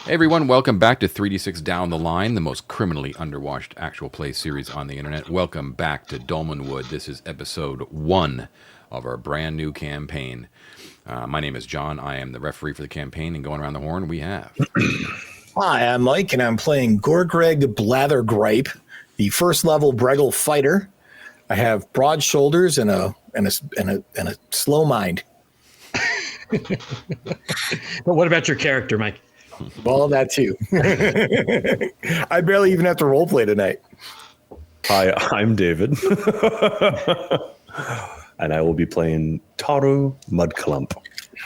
Hey everyone, welcome back to 3D6 Down the Line, the most criminally underwatched actual play series on the internet. Welcome back to Dolmenwood. This is episode 1 of our brand new campaign. My name is John. I am the referee for the campaign, and going around the horn, we have... Hi, I'm Mike, and I'm playing Gorgreg Blathergripe, the first level Breggle fighter. I have broad shoulders and a slow mind. But what about your character, Mike? Well, that too. I barely even have to roleplay tonight. Hi, I'm David. And I will be playing Taru Mudclump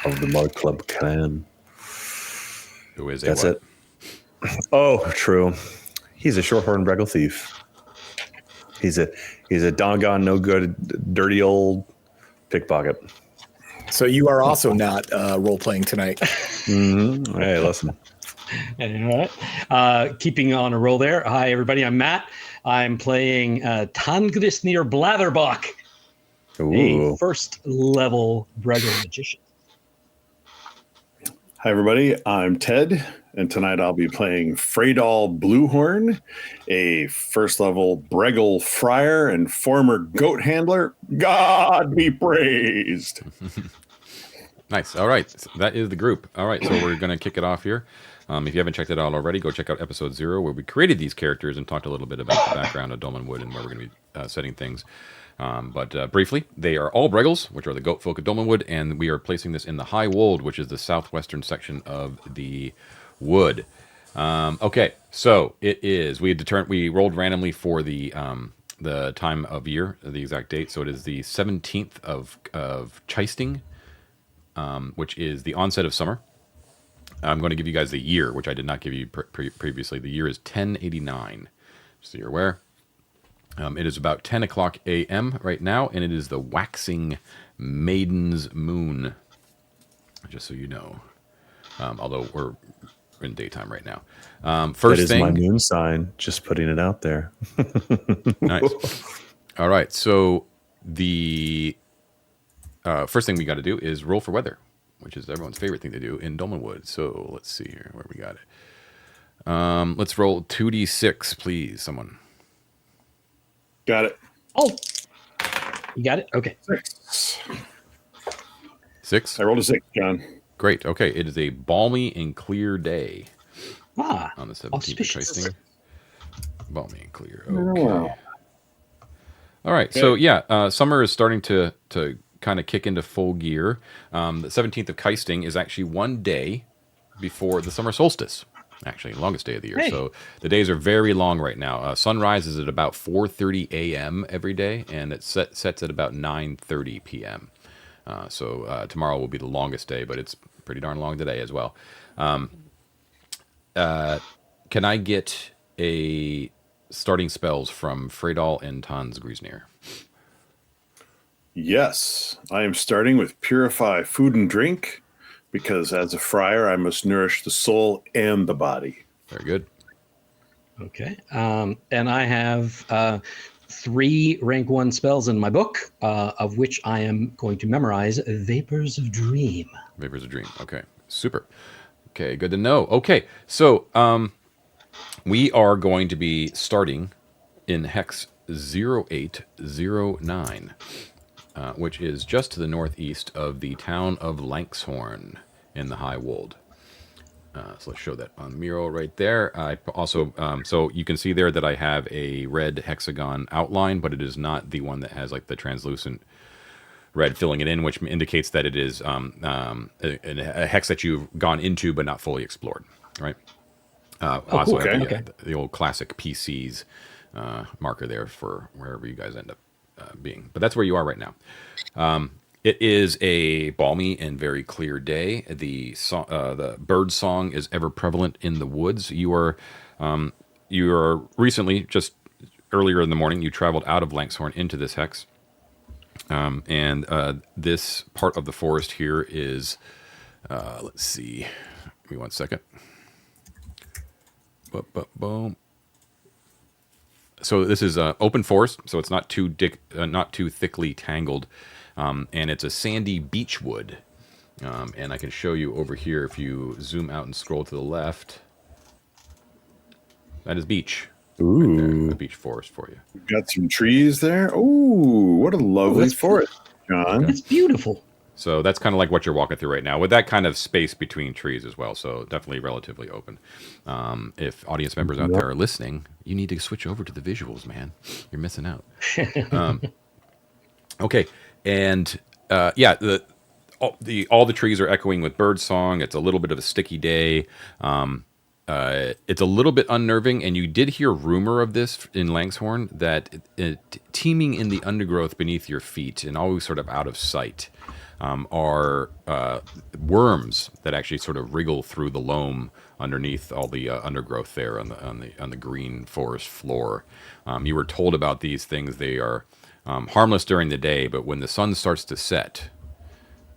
of the Mudclump clan. Who is That's it. Oh, true. He's a shorthorn Breggle thief. He's a doggone no good, dirty old pickpocket. So you are also not role-playing tonight. Mm-hmm. Hey, listen. All right. Keeping on a roll there. Hi, everybody. I'm Matt. I'm playing Tangrisnir Blatherbach, a first-level Breggle magician. Hi, everybody. I'm Ted, and tonight I'll be playing Freydal Bluehorn, a first-level Breggle friar and former goat handler. God be praised. Nice. All right. So that is the group. All right. So we're going to kick it off here. If you haven't checked it out already, go check out episode 0, where we created these characters and talked a little bit about the background of Dolmenwood and where we're going to be setting things. But briefly, they are all Breggles, which are the goat folk of Dolmenwood, and we are placing this in the High Wold, which is the southwestern section of the wood. Okay. So it is. We rolled randomly for the time of year, the exact date. So it is the 17th of Chisting, which is the onset of summer. I'm going to give you guys the year, which I did not give you previously. The year is 1089, so you're aware. It is about 10 o'clock a.m. right now, and it is the waxing maiden's moon, just so you know. Although we're in daytime right now. First that is thing, my moon sign, just putting it out there. Nice. All right, so the first thing we got to do is roll for weather, which is everyone's favorite thing to do in Dolmenwood. So let's see here where we got it. Let's roll 2d6, please, someone. Got it. Oh, you got it? Okay. 6? I rolled a 6, John. Great. Okay, it is a balmy and clear day on the 17th auspicious. of Chisting. Balmy and clear. Okay. All right. Okay. So yeah, summer is starting to kind of kick into full gear. The 17th of Chisting is actually one day before the summer solstice. Actually, longest day of the year. Hey. So the days are very long right now. Sunrise is at about 4:30 a.m. every day, and it sets at about 9:30 p.m. So tomorrow will be the longest day, but it's pretty darn long today as well. Can I get a starting spells from Freydal and Tangrisnir? Yes, I am starting with Purify Food and Drink, because as a friar, I must nourish the soul and the body. Very good. Okay. And I have 3 rank 1 spells in my book, of which I am going to memorize Vapors of Dream. Vapors of Dream. Okay. Super. Okay. Good to know. Okay. So we are going to be starting in Hex 0809. Which is just to the northeast of the town of Lankshorn in the High Wold. So let's show that on mural right there. I also, so you can see there that I have a red hexagon outline, but it is not the one that has like the translucent red filling it in, which indicates that it is a hex that you've gone into but not fully explored, right? Also, okay. The old classic PCs marker there for wherever you guys end up being, but that's where you are right now. It is a balmy and very clear day. The bird song is ever prevalent in the woods. You are recently, just earlier in the morning, you traveled out of Lankshorn into this hex, and this part of the forest here is. Let's see. Give me 1 second. Boom. So this is open forest, so it's not too thickly tangled, and it's a sandy beech wood. And I can show you over here if you zoom out and scroll to the left. That is beech. Ooh. Right there, the beech forest for you. Got some trees there. Ooh, what a lovely forest, John. It's beautiful. So that's kind of like what you're walking through right now, with that kind of space between trees as well. So definitely relatively open. If audience members out there are listening, you need to switch over to the visuals, man. You're missing out. Okay, and yeah, all the trees are echoing with bird song. It's a little bit of a sticky day. It's a little bit unnerving, and you did hear rumor of this in Lankshorn, that teeming in the undergrowth beneath your feet and always sort of out of sight are worms that actually sort of wriggle through the loam underneath all the undergrowth there on the green forest floor. You were told about these things. They are harmless during the day, but when the sun starts to set,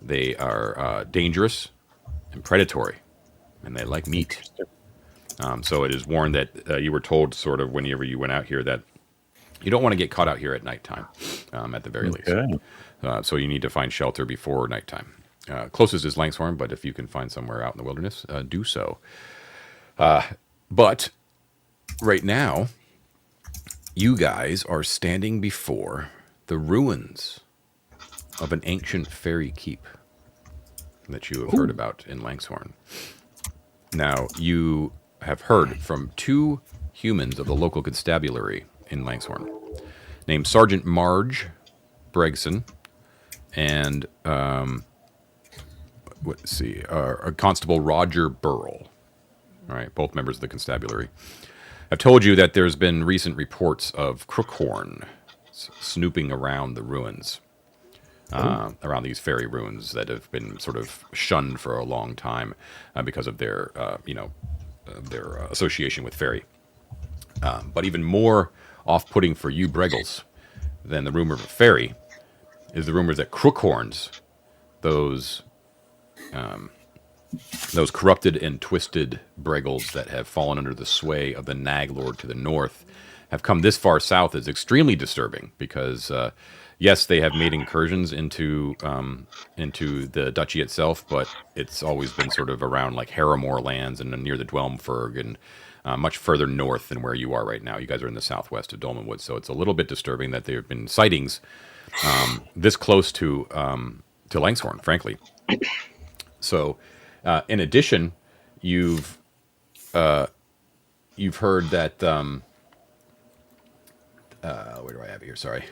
they are dangerous and predatory, and they like meat. So it is warned that you were told sort of whenever you went out here that you don't want to get caught out here at nighttime, at the very least. So you need to find shelter before nighttime. Closest is Lankshorn, but if you can find somewhere out in the wilderness, do so. But right now, you guys are standing before the ruins of an ancient fairy keep that you have heard about in Lankshorn. Now, you have heard from two humans of the local constabulary in Lankshorn, named Sergeant Marge Bregson and Constable Roger Burrell. All right, both members of the constabulary. I've told you that there's been recent reports of crookhorn snooping around the ruins, around these fairy ruins that have been sort of shunned for a long time because of their, their association with fairy. But even more off-putting for you Breggles than the rumor of a fairy is the rumors that crookhorns, those corrupted and twisted Breggles that have fallen under the sway of the Nag Lord to the north, have come this far south, is extremely disturbing because, yes, they have made incursions into the duchy itself, but it's always been sort of around like Harrimore lands and near the Dwelmferg and much further north than where you are right now. You guys are in the southwest of Dolmenwood, so it's a little bit disturbing that there have been sightings this close to Lankshorn, frankly. So, in addition, you've heard that. Where do I have it here? Sorry.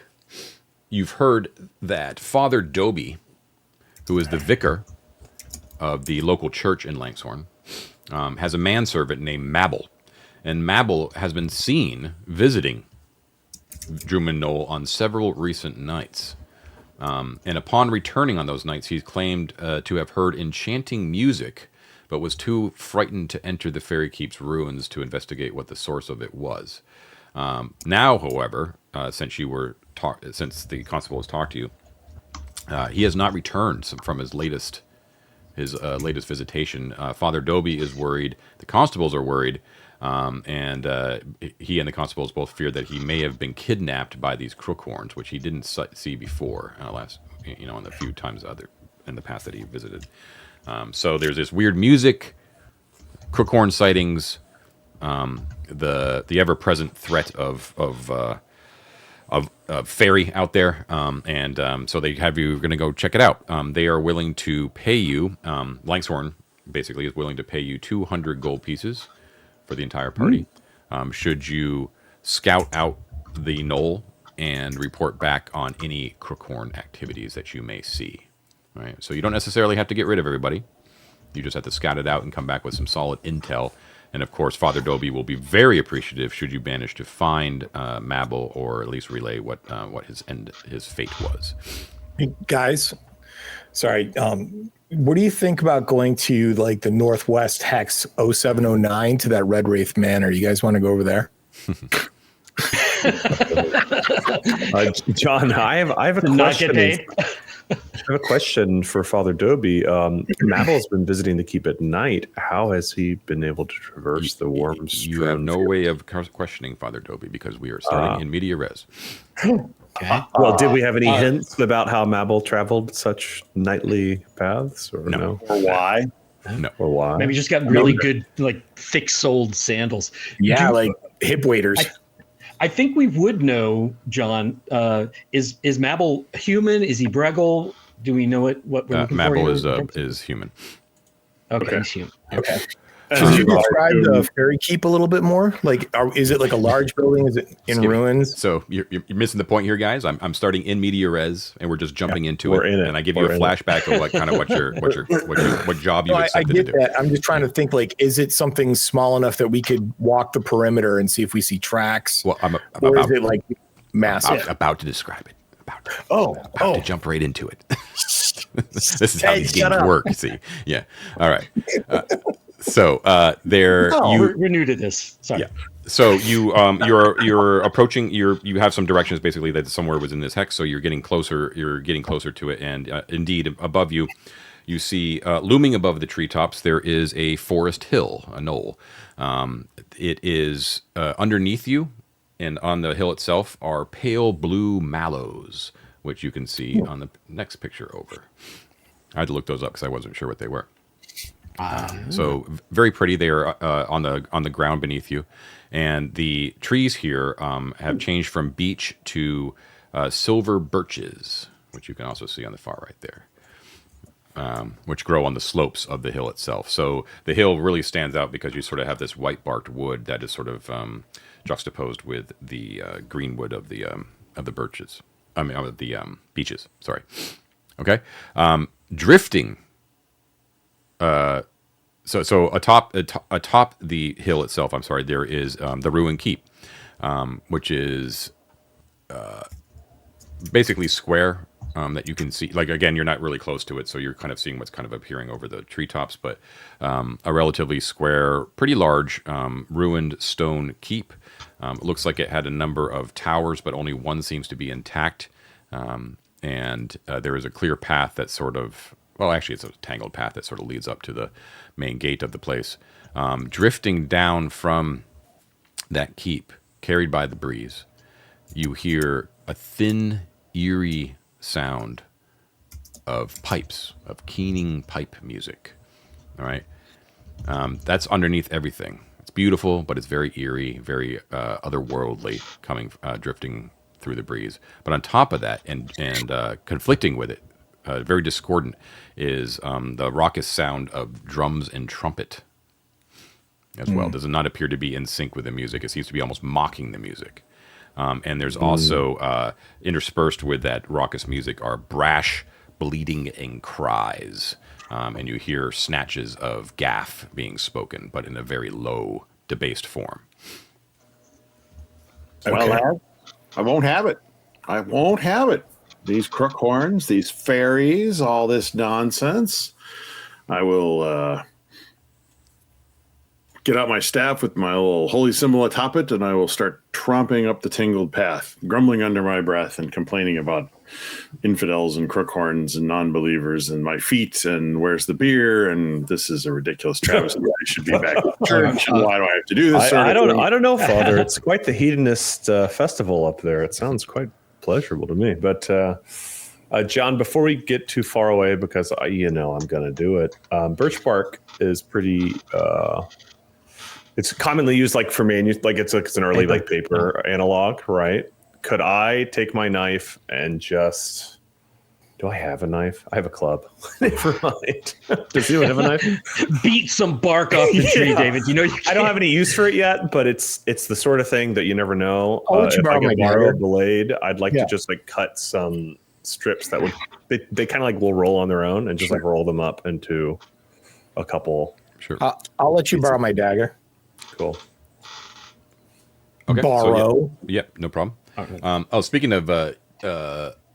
You've heard that Father Doby, who is the vicar of the local church in Lankshorn, has a manservant named Mabel. And Mabel has been seen visiting Droomen Knoll on several recent nights. And upon returning on those nights, he's claimed to have heard enchanting music, but was too frightened to enter the Fairy Keep's ruins to investigate what the source of it was. Now, however, since the constable has talked to you, he has not returned from his latest visitation. Father Doby is worried. The constables are worried, and he and the constables both fear that he may have been kidnapped by these crookhorns, which he didn't see before in the few times in the past that he visited. So there's this weird music, crookhorn sightings. The ever-present threat of fairy out there, and so they have you going to go check it out. They are willing to pay you. Lankshorn basically is willing to pay you 200 gold pieces for the entire party. Should you scout out the knoll and report back on any crookhorn activities that you may see. All right, so you don't necessarily have to get rid of everybody. You just have to scout it out and come back with some solid intel. And of course, Father Doby will be very appreciative should you manage to find Mabel, or at least relay what his fate was. Hey, guys, sorry. What do you think about going to like the Northwest Hex 0709 to that Red Wraith Manor? You guys want to go over there? John, I have a question. Not get paid. I have a question for Father Doby. Mabel's been visiting the keep at night. How has he been able to traverse the worms? You have no way of questioning Father Doby because we are starting in media res. Okay. Well, did we have any hints about how Mabel traveled such nightly paths, or no? Or why? No. Or why? Maybe just got really good, like thick-soled sandals. Yeah, like hip waders. I think we would know, John. Is Mabel human? Is he Breggle? Do we know what we're looking for? Mabel here? is human. Okay, he's human. Okay. Could you describe the fairy keep a little bit more? Like, is it like a large building? Is it in ruins? So you're missing the point here, guys. I'm starting in media res, and we're just jumping into it, and I give you a flashback of what job you accepted to do. That. I'm just trying to think. Like, is it something small enough that we could walk the perimeter and see if we see tracks? Well, or is it like massive? About to describe it. About to jump right into it. This is how these games work. See, yeah. All right. We're new to this. Sorry. Yeah. So you're approaching. You have some directions basically that somewhere was in this hex. So you're getting closer. You're getting closer to it, and indeed above you, you see looming above the treetops there is a forest hill, a knoll. It is underneath you, and on the hill itself are pale blue mallows, which you can see on the next picture over. I had to look those up because I wasn't sure what they were. So very pretty. They are on the ground beneath you, and the trees here have changed from beech to silver birches, which you can also see on the far right there, which grow on the slopes of the hill itself. So the hill really stands out because you sort of have this white barked wood that is sort of juxtaposed with the green wood of the birches. I mean, of the beeches. Sorry. Okay. Drifting. So atop the hill itself, I'm sorry, there is the ruined keep, which is basically square that you can see. Like, again, you're not really close to it, so you're kind of seeing what's kind of appearing over the treetops, but a relatively square, pretty large ruined stone keep. It looks like it had a number of towers, but only one seems to be intact. And there is a clear path that sort of, well, actually it's a tangled path that sort of leads up to the main gate of the place. Drifting down from that keep, carried by the breeze, you hear a thin, eerie sound of pipes, of keening pipe music. All right? That's underneath everything. It's beautiful, but it's very eerie, very otherworldly, drifting through the breeze. But on top of that, and conflicting with it, very discordant, is the raucous sound of drums and trumpet as well. Does not appear to be in sync with the music. It seems to be almost mocking the music. And there's also interspersed with that raucous music are brash, bleating, and cries. And you hear snatches of gaff being spoken, but in a very low, debased form. Okay. Well, I won't have it. I won't have it. These crookhorns, these fairies, all this nonsense. I will get out my staff with my little holy symbol atop it, and I will start tromping up the tangled path, grumbling under my breath and complaining about infidels and crookhorns and non-believers and my feet and where's the beer and this is a ridiculous travesty. I should be back at church. And why do I have to do this? I don't know, Father. It's quite the hedonist festival up there. It sounds quite pleasurable to me. But John, before we get too far away, because I'm going to do it. Birch bark is pretty. It's commonly used like for it's an early like paper analog, right? Could I take my knife and just? Do I have a knife? I have a club. Never mind. Does anyone have a knife? Beat some bark off the tree, David. I don't have any use for it yet, but it's the sort of thing that you never know. I'll let you borrow a blade, I'd like to just like cut some strips that would they kind of like will roll on their own and just like roll them up into a couple. Sure. I'll let you borrow my dagger. Cool. Okay. Borrow. So, yep, no problem. Okay. Speaking of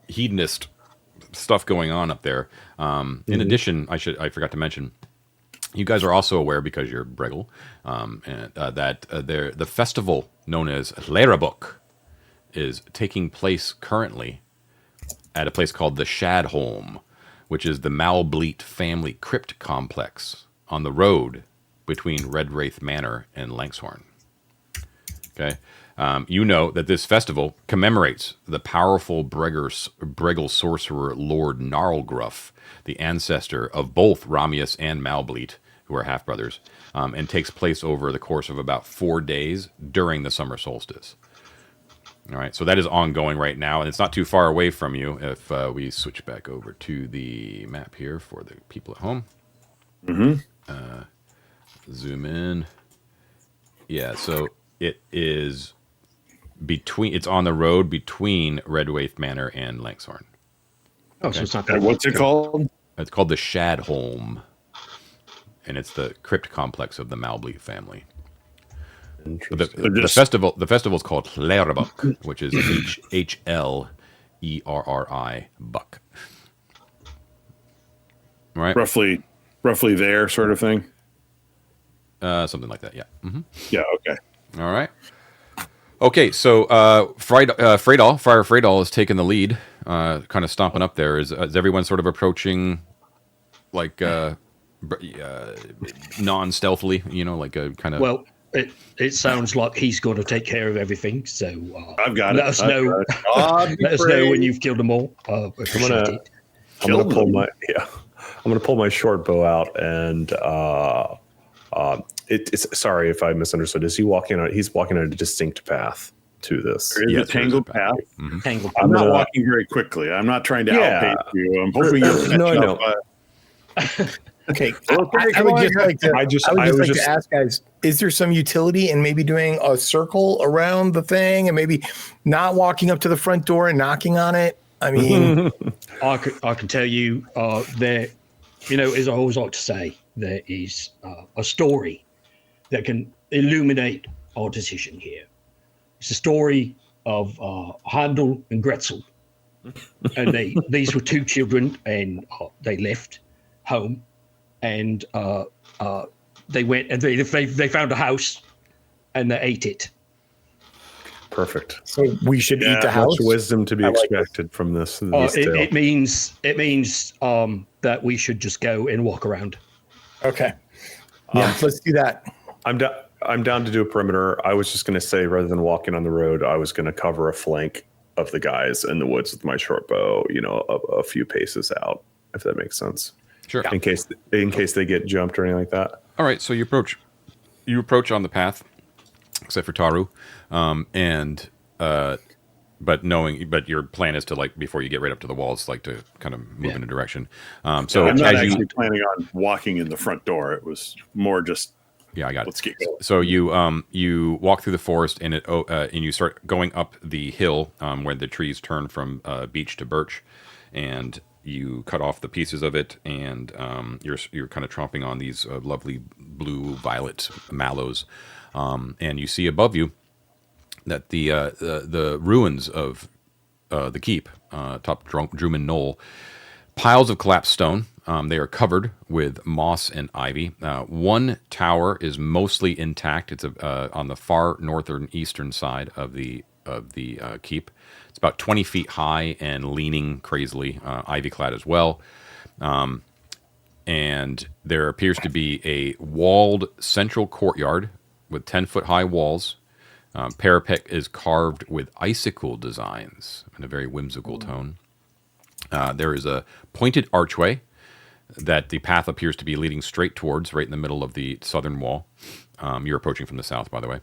hedonist stuff going on up there. In addition, I forgot to mention, you guys are also aware because you're Breggle, that the festival known as Lerabuk is taking place currently at a place called the Shadholm, which is the Malbleet family crypt complex on the road between Red Wraith Manor and Lankshorn. Okay. You know that this festival commemorates the powerful Breggle sorcerer Lord Gnarlgruff, the ancestor of both Ramius and Malbleet, who are half brothers, and takes place over the course of about 4 days during the summer solstice. All right, so that is ongoing right now, and it's not too far away from you. If we switch back over to the map here for the people at home, zoom in. Yeah, so it is between. It's on the road between Redwaith Manor and Lankshorn. Oh, so it's not And what's it called? It's called the Shadholm, and it's the crypt complex of the Malbleet family. The festival is called Hlerbuck, which is Hlerri buck. Right, Roughly there, sort of thing. something like that. Yeah. Yeah. Okay. All right. Okay, so Friar Freydal is taking the lead, kind of stomping up there. Is everyone sort of approaching, like non-stealthily? You know, like a kind of. Well, it sounds like he's going to take care of everything. So I've got let it. us know. Let us know when you've killed them all. I'm gonna pull my short bow out and it's sorry if I misunderstood. Is he walking on? He's walking on a distinct path to this. There is a tangled path. Mm-hmm. Tangled. I'm not walking very quickly. I'm not trying to outpace you. I'm hoping you'll catch No, I know. up. Okay, I would just like to. I just- I would I just was like just- to ask guys: is there some utility in maybe doing a circle around the thing and maybe not walking up to the front door and knocking on it? I mean, I can tell you there, as I always like to say, there is a story that can illuminate our decision here. It's a story of Handel and Gretzel, and these were two children, and they left home, and they went and they found a house, and they ate it. Perfect. so we should eat the Much house. wisdom to be I like expected from this. It means that we should just go and walk around. Okay, yeah, let's do that. I'm down to do a perimeter. I was just going to say, rather than walking on the road, I was going to cover a flank of the guys in the woods with my short bow. A few paces out, if that makes sense. Sure. In case they get jumped or anything like that. All right, so you approach on the path, except for Taru, but your plan is to, like, before you get right up to the walls, like, to kind of move in a direction. So I'm not as actually planning on walking in the front door. It was more just. Yeah, I got Let's it. get going. So you walk through the forest and you start going up the hill where the trees turn from beech to birch, and you cut off the pieces of it, and you're kind of tromping on these lovely blue violet mallows, and you see above you that the ruins of the keep, top Droomen Knoll, piles of collapsed stone. They are covered with moss and ivy. One tower is mostly intact. It's on the far northern eastern side of the keep. It's about 20 feet high and leaning crazily, ivy clad as well. And there appears to be a walled central courtyard with 10-foot high walls. Parapet is carved with icicle designs in a very whimsical tone. There is a pointed archway that the path appears to be leading straight towards, right in the middle of the southern wall. You're approaching from the south, by the way.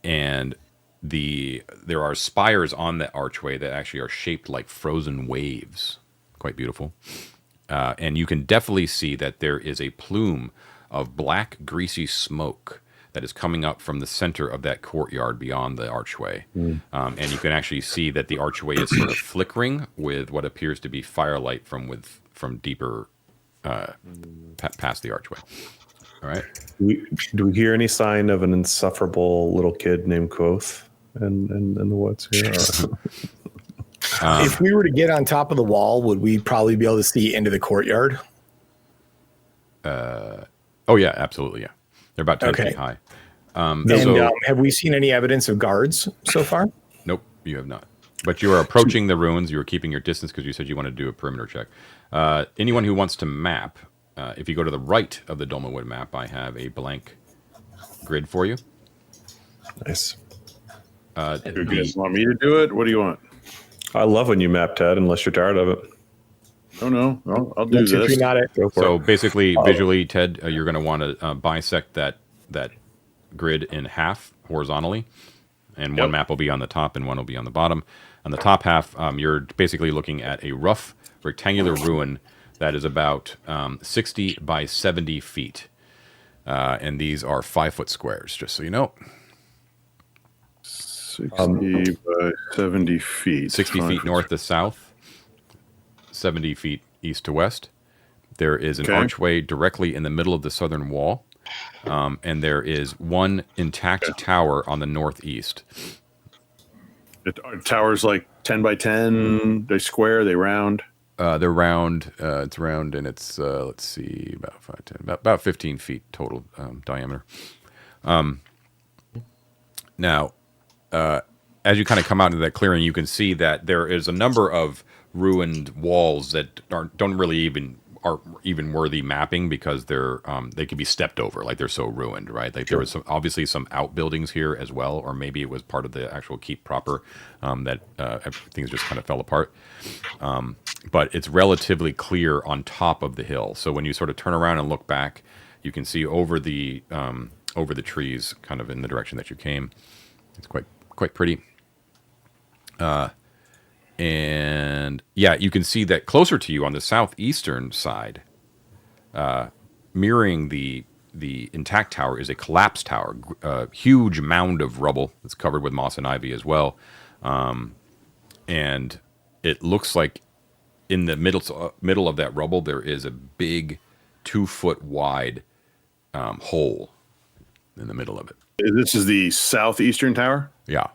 And there are spires on that archway that actually are shaped like frozen waves. Quite beautiful. And you can definitely see that there is a plume of black, greasy smoke that is coming up from the center of that courtyard beyond the archway. And you can actually see that the archway is sort of flickering with what appears to be firelight from deeper past the archway. All right. Do we hear any sign of an insufferable little kid named Quoth in the woods here? If we were to get on top of the wall, would we probably be able to see into the courtyard? Oh yeah, absolutely. Yeah, they're about 10 feet high. Have we seen any evidence of guards so far? Nope, you have not. But you are approaching the ruins. You are keeping your distance because you said you want to do a perimeter check. Anyone who wants to map, if you go to the right of the Dolmenwood map, I have a blank grid for you. Nice. You guys want me to do it? What do you want? I love when you map, Ted, unless you're tired of it. Oh no, I'll do That's if this. you're not at. Go for So it. basically, visually, Ted, you're going to want to bisect that grid in half horizontally, and one Yep. map will be on the top and one will be on the bottom. On the top half, you're basically looking at a rough rectangular ruin that is about 60 by 70 feet, and these are 5-foot squares. Just so you know, 60 by 70 feet. 60 feet north to south, 70 feet east to west. There is an Okay. archway directly in the middle of the southern wall, and there is one intact tower on the northeast. Are towers like 10 by 10? They square, they round. They're round. It's round, and it's let's see, about 5, 10, about 15 feet total diameter. Now, as you kind of come out into that clearing, you can see that there is a number of ruined walls that don't really even worthy mapping because they can be stepped over, like they're so ruined, right? Like there was obviously some outbuildings here as well, or maybe it was part of the actual keep proper that things just kind of fell apart. But it's relatively clear on top of the hill, so when you sort of turn around and look back, you can see over the trees, kind of in the direction that you came. It's quite pretty. And yeah, you can see that closer to you on the southeastern side, mirroring the intact tower, is a collapsed tower, a huge mound of rubble that's covered with moss and ivy as well. And it looks like in the middle of that rubble there is a big 2-foot wide hole in the middle of it. This is the southeastern tower? Yeah.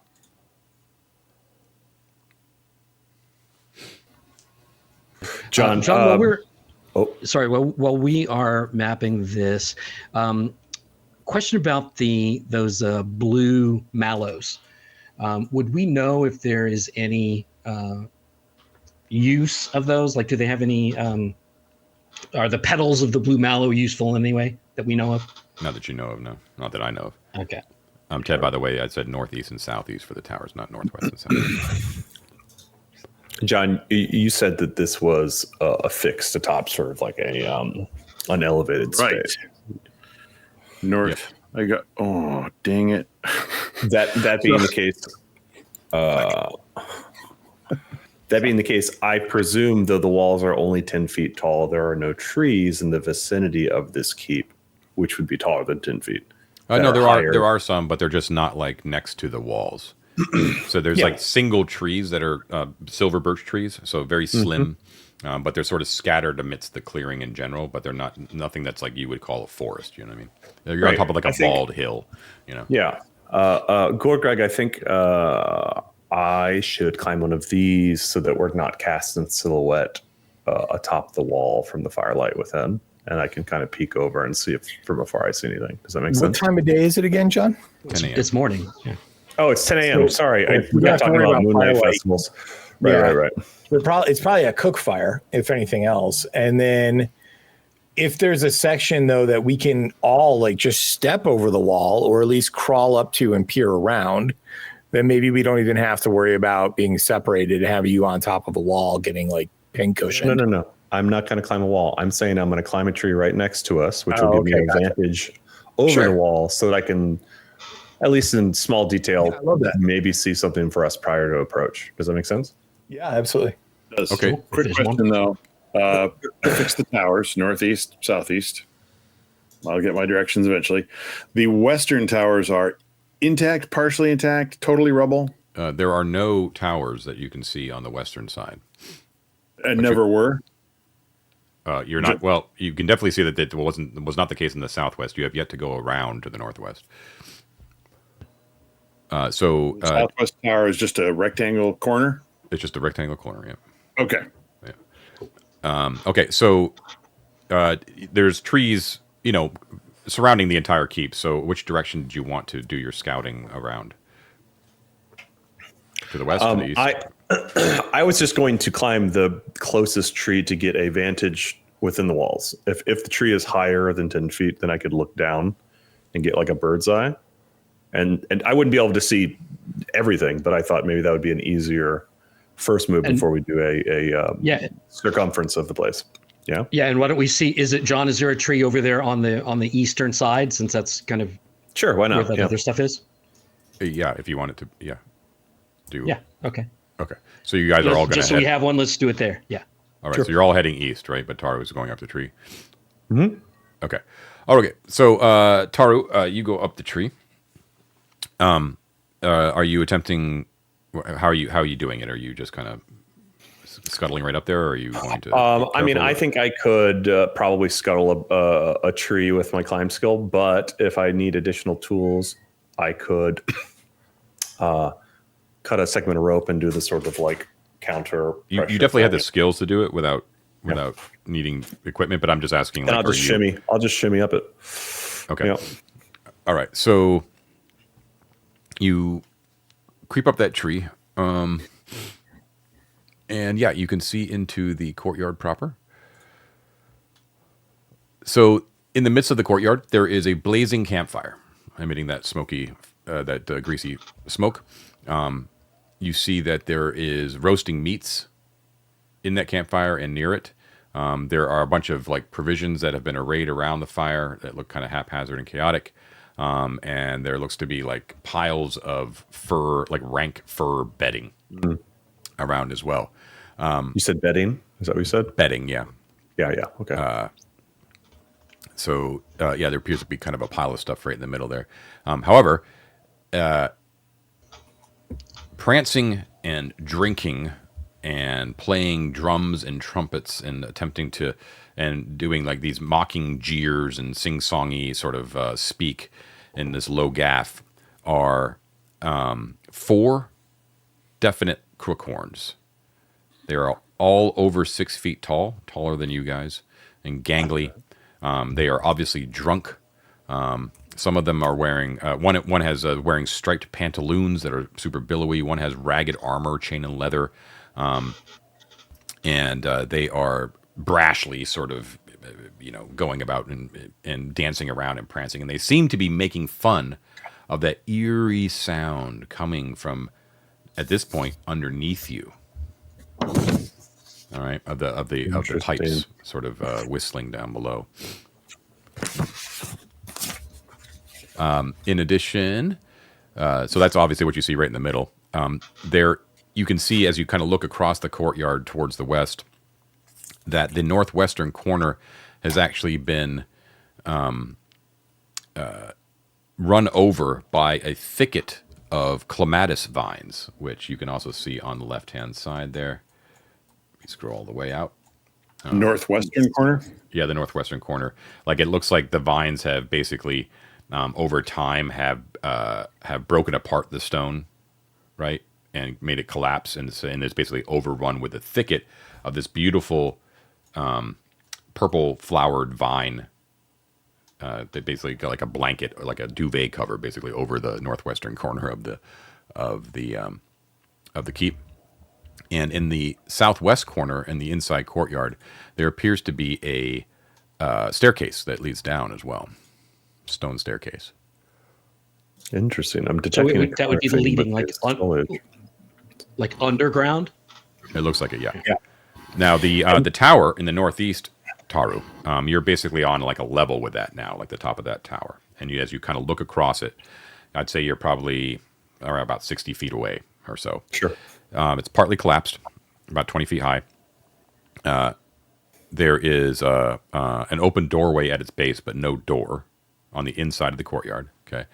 John, while we're oh. sorry, while we are mapping this, question about those blue mallows. Would we know if there is any use of those? Like, do they have any? Are the petals of the blue mallow useful in any way that we know of? Not that you know of, no. Not that I know of. Okay. Ted, by the way, I said northeast and southeast for the towers, not northwest and south. John, you said that this was affixed atop sort of like a an elevated space. North. Yep. I got. Oh, dang it! That being the case, that being the case, I presume though the walls are only 10 feet tall, there are no trees in the vicinity of this keep, which would be taller than 10 feet. No, there are some, but they're just not like next to the walls. So there's like single trees that are silver birch trees, so very slim, but they're sort of scattered amidst the clearing in general. But they're nothing that's like you would call a forest. You know what I mean? You're on top of like a bald hill. You know? Yeah. Greg, I think I should climb one of these so that we're not cast in silhouette atop the wall from the firelight within. And I can kind of peek over and see if from afar I see anything. Does that make sense? What time of day is it again, John? 10 a.m. It's morning. Yeah. Oh, it's 10 a.m. Sorry. we We're got to talking worry about about Moonlight firelight. festivals. Right. It's probably a cook fire, if anything else. And then if there's a section, though, that we can all like just step over the wall or at least crawl up to and peer around, then maybe we don't even have to worry about being separated and have you on top of a wall getting like pincushion. No. I'm not going to climb a wall. I'm saying I'm going to climb a tree right next to us, which will give me an advantage over the wall so that I can, at least in small detail, maybe see something for us prior to approach. Does that make sense? Yeah, absolutely. Does. Okay. Quick question though. Fix the towers, northeast, southeast. I'll get my directions eventually. The western towers are intact, partially intact, totally rubble. There are no towers that you can see on the western side. And never were. You're not well. You can definitely see that it was not the case in the southwest. You have yet to go around to the northwest. So southwest tower is just a rectangle corner. It's just a rectangle corner. Yeah. Okay. Yeah. Okay. So there's trees, surrounding the entire keep. So which direction did you want to do your scouting around? To the west, to the east? I was just going to climb the closest tree to get a vantage within the walls. If the tree is higher than 10 feet, then I could look down and get like a bird's eye. And I wouldn't be able to see everything, but I thought maybe that would be an easier first move before we do yeah. circumference of the place. Yeah. Yeah, and why don't we see? Is it John? Is there a tree over there on the eastern side? Since that's kind of Sure. Why where not? that other stuff is. Yeah, if you want it to. Yeah. Do. Yeah. Okay. Okay. So you guys are all going to just so we have one. Let's do it there. Yeah. All right. So you're all heading east, right? But Taru is going up the tree. Mm-hmm. Okay. Okay. So Taru, you go up the tree. Are you attempting? How are you doing it? Are you just kind of scuttling right up there, or are you going to? I mean, I think I could probably scuttle a tree with my climb skill, but if I need additional tools, I could cut a segment of rope and do the sort of like counter. You definitely have the skills to do it without needing equipment, but I'm just asking. Like, I'll just shimmy up it. Okay. Yeah. All right. So you creep up that tree. And yeah, you can see into the courtyard proper. So in the midst of the courtyard, there is a blazing campfire emitting that smoky, greasy smoke. You see that there is roasting meats in that campfire and near it. There are a bunch of like provisions that have been arrayed around the fire that look kind of haphazard and chaotic. And there looks to be like piles of fur, like rank fur bedding around as well. You said bedding? Is that what you said? Bedding, yeah. Yeah. Okay. So there appears to be kind of a pile of stuff right in the middle there. However, prancing and drinking and playing drums and trumpets and attempting to and doing like these mocking jeers and sing-songy sort of speak in this low gaff are 4 definite crookhorns. They are all over 6 feet tall, taller than you guys, and gangly. They are obviously drunk. Some of them are wearing one has wearing striped pantaloons that are super billowy. One has ragged armor, chain and leather, and they are brashly sort of going about and dancing around and prancing. And they seem to be making fun of that eerie sound coming from, at this point, underneath you. All right, of the pipes sort of whistling down below. In addition, so that's obviously what you see right in the middle. There, you can see as you kind of look across the courtyard towards the west, that the northwestern corner has actually been run over by a thicket of clematis vines, which you can also see on the left-hand side there. Let me scroll all the way out. Northwestern corner? Yeah, the northwestern corner. Like, it looks like the vines have basically, over time, have broken apart the stone, right? And made it collapse, and it's basically overrun with a thicket of this beautiful purple flowered vine that basically got like a blanket or like a duvet cover basically over the northwestern corner of the keep. And in the southwest corner in the inside courtyard, there appears to be a staircase that leads down as well, stone staircase. Interesting. I'm detecting that would be leading like underground. It looks like it, yeah. Now the tower in the northeast, Taru, you're basically on like a level with that now, like the top of that tower. And as you kind of look across it, I'd say you're probably around about 60 feet away or so. Sure. It's partly collapsed, about 20 feet high. There is an open doorway at its base, but no door on the inside of the courtyard. Okay.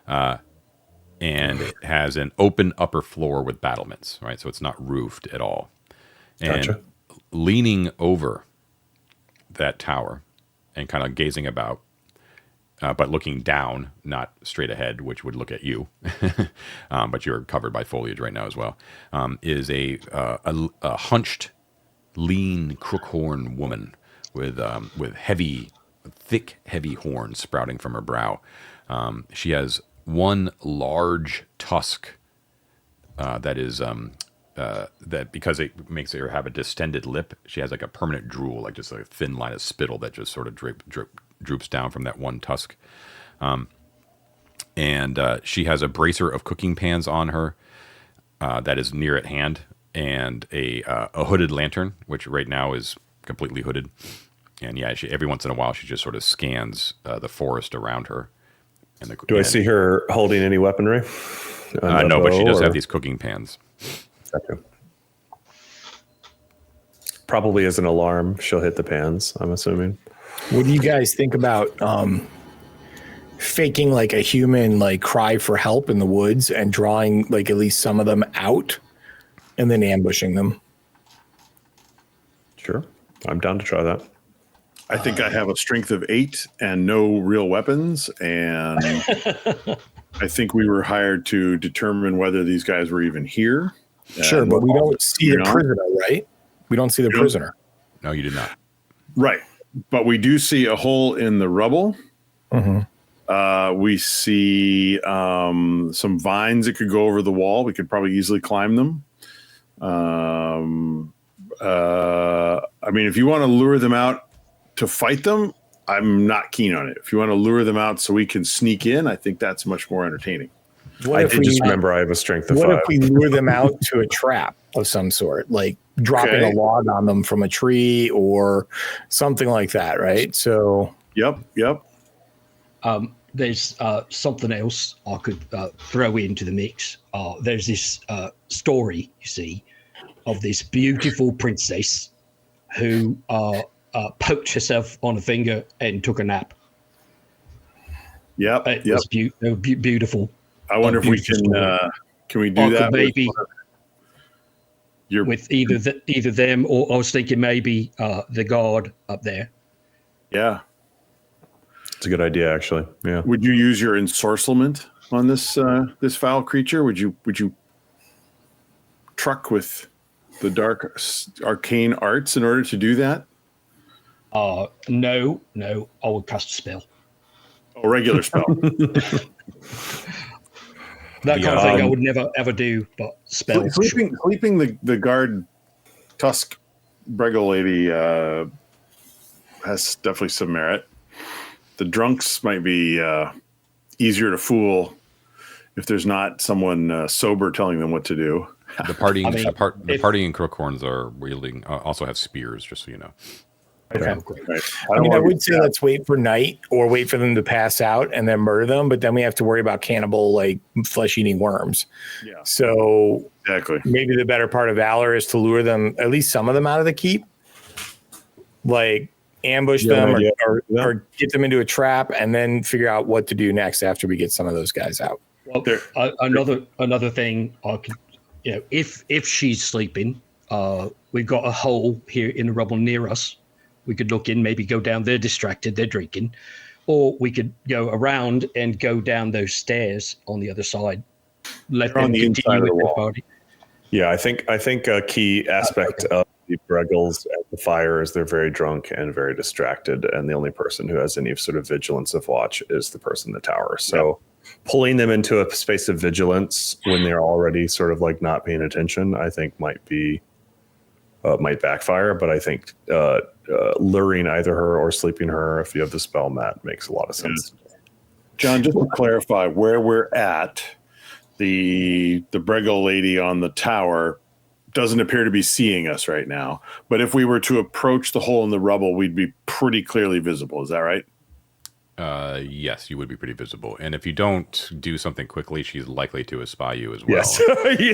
And it has an open upper floor with battlements, right? So it's not roofed at all. And Gotcha. Leaning over that tower and kind of gazing about, but looking down, not straight ahead, which would look at you, but you're covered by foliage right now as well, is a hunched, lean crookhorn woman with thick, heavy horns sprouting from her brow. She has one large tusk that is that because it makes her have a distended lip, she has like a permanent drool, like just a thin line of spittle that just sort of droops down from that one tusk. And she has a bracer of cooking pans on her that is near at hand, and a hooded lantern, which right now is completely hooded. And yeah, every once in a while she just sort of scans the forest around her. Do I see her holding any weaponry? No, but she does have these cooking pans. Okay. Probably as an alarm, she'll hit the pans, I'm assuming. What do you guys think about faking like a human like cry for help in the woods and drawing like at least some of them out and then ambushing them? Sure. I'm down to try that. I think I have a strength of 8 and no real weapons, and I think we were hired to determine whether these guys were even here. Sure, but we don't see the prisoner, right? We don't see the prisoner. No, you did not. Right, but we do see a hole in the rubble. Mm-hmm. We see some vines that could go over the wall. We could probably easily climb them. I mean, if you want to lure them out to fight them, I'm not keen on it. If you want to lure them out so we can sneak in, I think that's much more entertaining. I did just remember I have a strength of 5. What if we lure them out to a trap of some sort, like dropping a log on them from a tree or something like that, right? So, Yep. There's something else I could throw into the mix. There's this story, you see, of this beautiful princess who poked herself on a finger and took a nap. Yep. It was beautiful. I wonder if we can we do that? Maybe with either them, or I was thinking maybe the guard up there. Yeah. It's a good idea, actually. Yeah. Would you use your ensorcelment on this this foul creature? Would you truck with the dark arcane arts in order to do that? No, I would cast a spell. A regular spell. That kind of thing I would never ever do, but spells. Sleeping the guard tusk Breggle lady has definitely some merit. The drunks might be easier to fool if there's not someone sober telling them what to do. The partying and crookhorns are wielding also have spears, just so you know. Okay. Right. I would say let's wait for night or wait for them to pass out and then murder them, but then we have to worry about cannibal, like flesh-eating worms. Yeah. So exactly. Maybe the better part of valor is to lure them, at least some of them, out of the keep. Like ambush them or get them into a trap and then figure out what to do next after we get some of those guys out. Well, another thing I could, if she's sleeping, we've got a hole here in the rubble near us. We could look in, maybe go down. They're distracted, they're drinking, or we could go around and go down those stairs on the other side. Let them continue with their party. Yeah, I think a key aspect of the Breggles at the fire is they're very drunk and very distracted, and the only person who has any sort of vigilance of watch is the person in the tower. So pulling them into a space of vigilance when they're already sort of like not paying attention, I think might backfire. But I think luring either her or sleeping her, if you have the spell, Matt, makes a lot of sense. John, just to clarify where we're at, the Breggle lady on the tower doesn't appear to be seeing us right now. But if we were to approach the hole in the rubble, we'd be pretty clearly visible. Is that right? Yes, you would be pretty visible. And if you don't do something quickly, she's likely to espy you as well. Yes.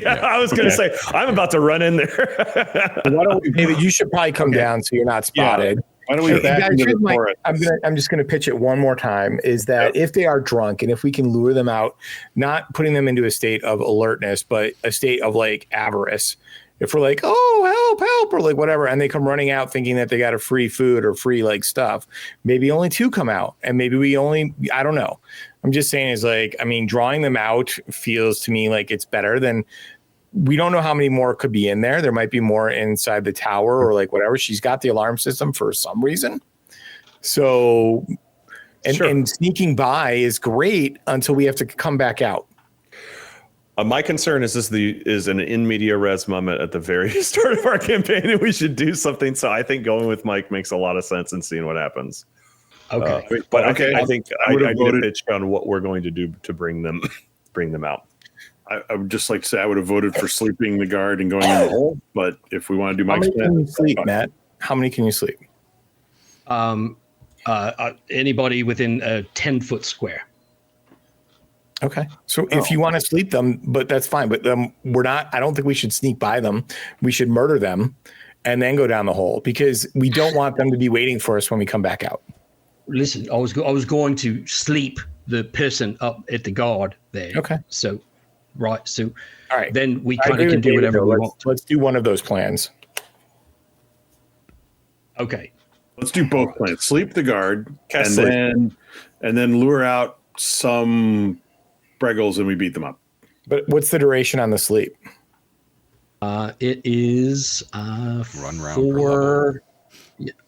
I was going to say, I'm about to run in there. Why don't we, David, you should probably come down so you're not spotted. Why don't we back into the forest? I'm just going to pitch it one more time, is that if they are drunk and if we can lure them out, not putting them into a state of alertness, but a state of like avarice. If we're like, oh, help, or like whatever, and they come running out thinking that they got a free food or free like stuff, maybe only 2 come out. And maybe I don't know. I'm just saying is like, I mean, drawing them out feels to me like it's better than, we don't know how many more could be in there. There might be more inside the tower or like whatever. She's got the alarm system for some reason. So, and sneaking by is great until we have to come back out. My concern is this is an in media res moment at the very start of our campaign, and we should do something. So I think going with Mike makes a lot of sense and seeing what happens. Okay, I think I need a pitch on what we're going to do to bring them out. I would just like to say I would have voted for sleeping the guard and going in the hole. But if we want to do How Mike's many can you sleep, Matt? How many can you sleep? Anybody within a 10-foot square. Okay. So if you want to sleep them, but that's fine. But we're not, I don't think we should sneak by them. We should murder them and then go down the hole because we don't want them to be waiting for us when we come back out. Listen, I was going to sleep the person up at the guard there. Okay. So, right. So, all right. Then we kind of can do whatever we want. Let's do one of those plans. Okay. Let's do both plans. Sleep the guard Cast and then lure out some Breggles and we beat them up. But what's the duration on the sleep? It is Run round for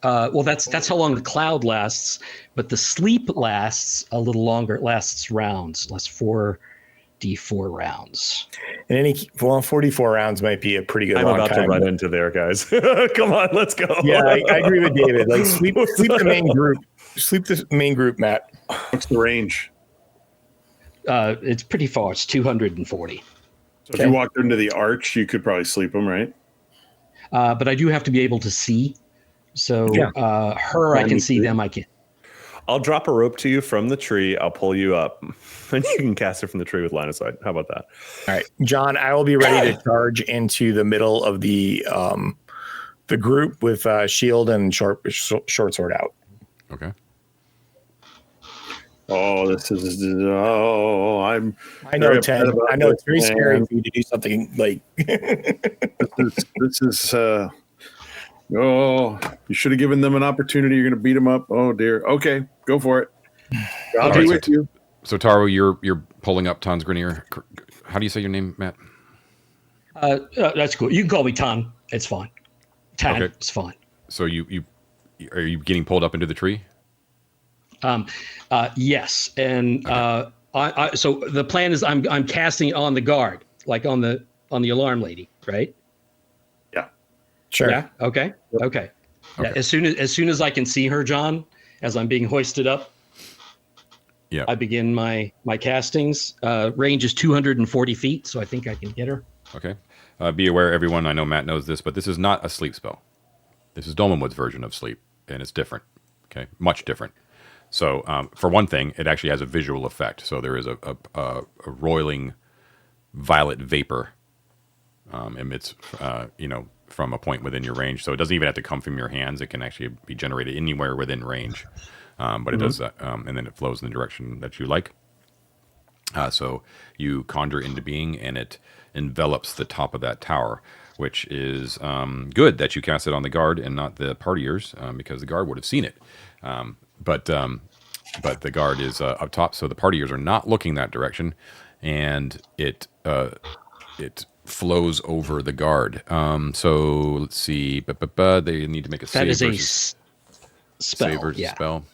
well, that's how long the cloud lasts, but the sleep lasts a little longer. It lasts rounds, lasts 4d4 rounds. And 44 rounds might be a pretty good. I'm long about time, to run into there, guys. Come on, let's go. Yeah, I agree with David. Like sleep the main group. Sleep the main group, Matt. What's the range? It's pretty far. It's 240. So if you walked into the arch, you could probably sleep them, right? But I do have to be able to see. So I can see them. I can. I'll drop a rope to you from the tree. I'll pull you up, and you can cast it from the tree with line of sight. How about that? All right, John. I will be ready to charge into the middle of the group with shield and short sword out. Okay. Oh, this is. Oh, I know, Ted. I know it's very scary for you to do something like. This is. Oh, you should have given them an opportunity. You're going to beat them up. Oh dear. Okay, go for it. I'll be with you. So Taro, you're pulling up Tansgrenir. How do you say your name, Matt? That's cool. You can call me Tan. It's fine. Tan. Okay. It's fine. So you are you getting pulled up into the tree? Yes, and I so the plan is I'm casting on the guard, like on the alarm lady, right? Yeah. Sure. Yeah. Okay. Yep. Okay. Yeah, as soon as I can see her, John, as I'm being hoisted up, yeah, I begin my castings. Range is 240 feet, so I think I can get her. Okay. Be aware, everyone. I know Matt knows this, but this is not a sleep spell. This is Dolmenwood's version of sleep, and it's different. Okay, much different. So, for one thing, it actually has a visual effect. So there is a roiling violet vapor emits, from a point within your range. So it doesn't even have to come from your hands. It can actually be generated anywhere within range. But it does that, and then it flows in the direction that you like. So you conjure into being, and it envelops the top of that tower, which is good that you cast it on the guard and not the partiers, because the guard would have seen it. But the guard is up top, so the partiers are not looking that direction, and it flows over the guard. So let's see, they need to make a save. That is a spell. Save versus spell.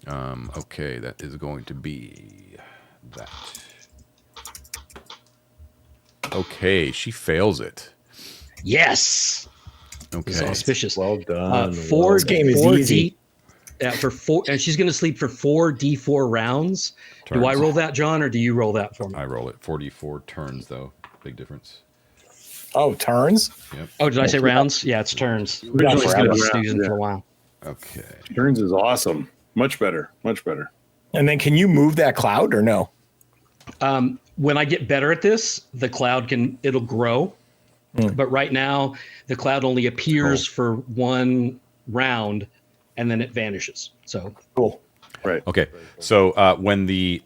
Okay, that is going to be that. Okay, she fails it. Yes. Okay. It's auspicious. Well done. This game is easy. For 4, and she's going to sleep for 4d4 rounds. Turns. Do I roll that, John, or do you roll that for me? I roll it. 44 turns, though. Big difference. Oh, turns? Yep. Oh, did I say rounds? Yeah, it's turns. We're Yeah, just going to be rounds, snoozing yeah. for a while. Okay. Turns is awesome. Much better. Much better. And then can you move that cloud or no? When I get better at this, the cloud it'll grow. But right now, the cloud only appears for one round, and then it vanishes. So Cool. Right. Okay. So when the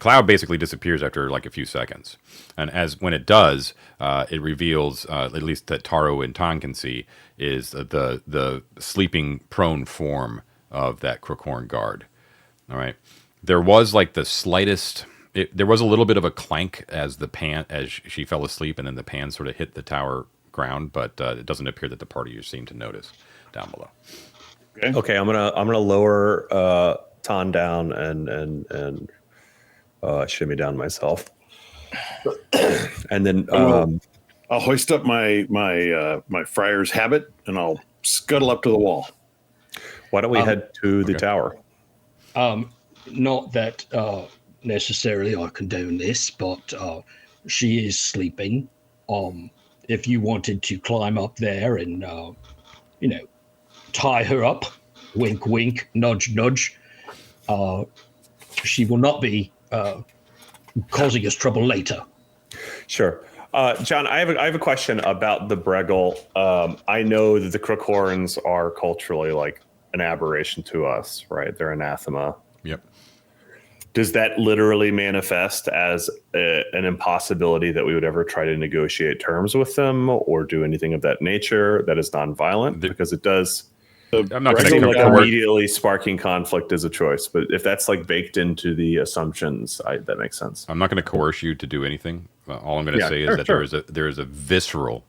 cloud basically disappears after like a few seconds, and when it does, it reveals at least that Taro and Tan can see is the sleeping prone form of that crookhorn guard. All right. There was like the slightest. There was a little bit of a clank as she fell asleep, and then the pan sort of hit the tower ground, but it doesn't appear that the partiers seem to notice down below. Okay, I'm gonna lower Tan down and shimmy down myself, and then I'll hoist up my friar's habit and I'll scuttle up to the wall. why don't we head to the tower? necessarily I condone this, but she is sleeping. If you wanted to climb up there and, tie her up, wink, wink, nudge, nudge, she will not be causing us trouble later. Sure. John, I have a question about the Bregel. I know that the crookhorns are culturally like an aberration to us, right? They're anathema. Yep. Does that literally manifest as an impossibility that we would ever try to negotiate terms with them or do anything of that nature that is nonviolent? Because it does. I'm not Like going to immediately sparking conflict is a choice, but if that's like baked into the assumptions, that makes sense. I'm not going to coerce you to do anything. All I'm going to say is that there is a visceral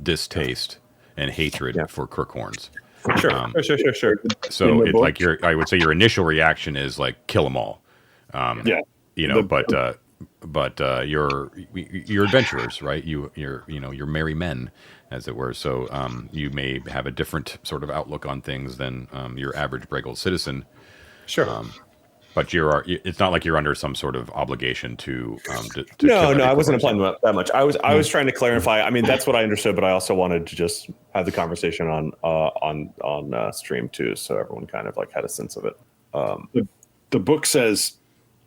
distaste and hatred for crookhorns. Sure. So I would say your initial reaction is like kill them all. But you're adventurers, right? You're merry men, as it were. So you may have a different sort of outlook on things than your average Bregel citizen. Sure. But it's not like you're under some sort of obligation to no, I wasn't applying that much. I was trying to clarify. I mean, that's what I understood, but I also wanted to just have the conversation on stream too, so everyone kind of like had a sense of it. The book says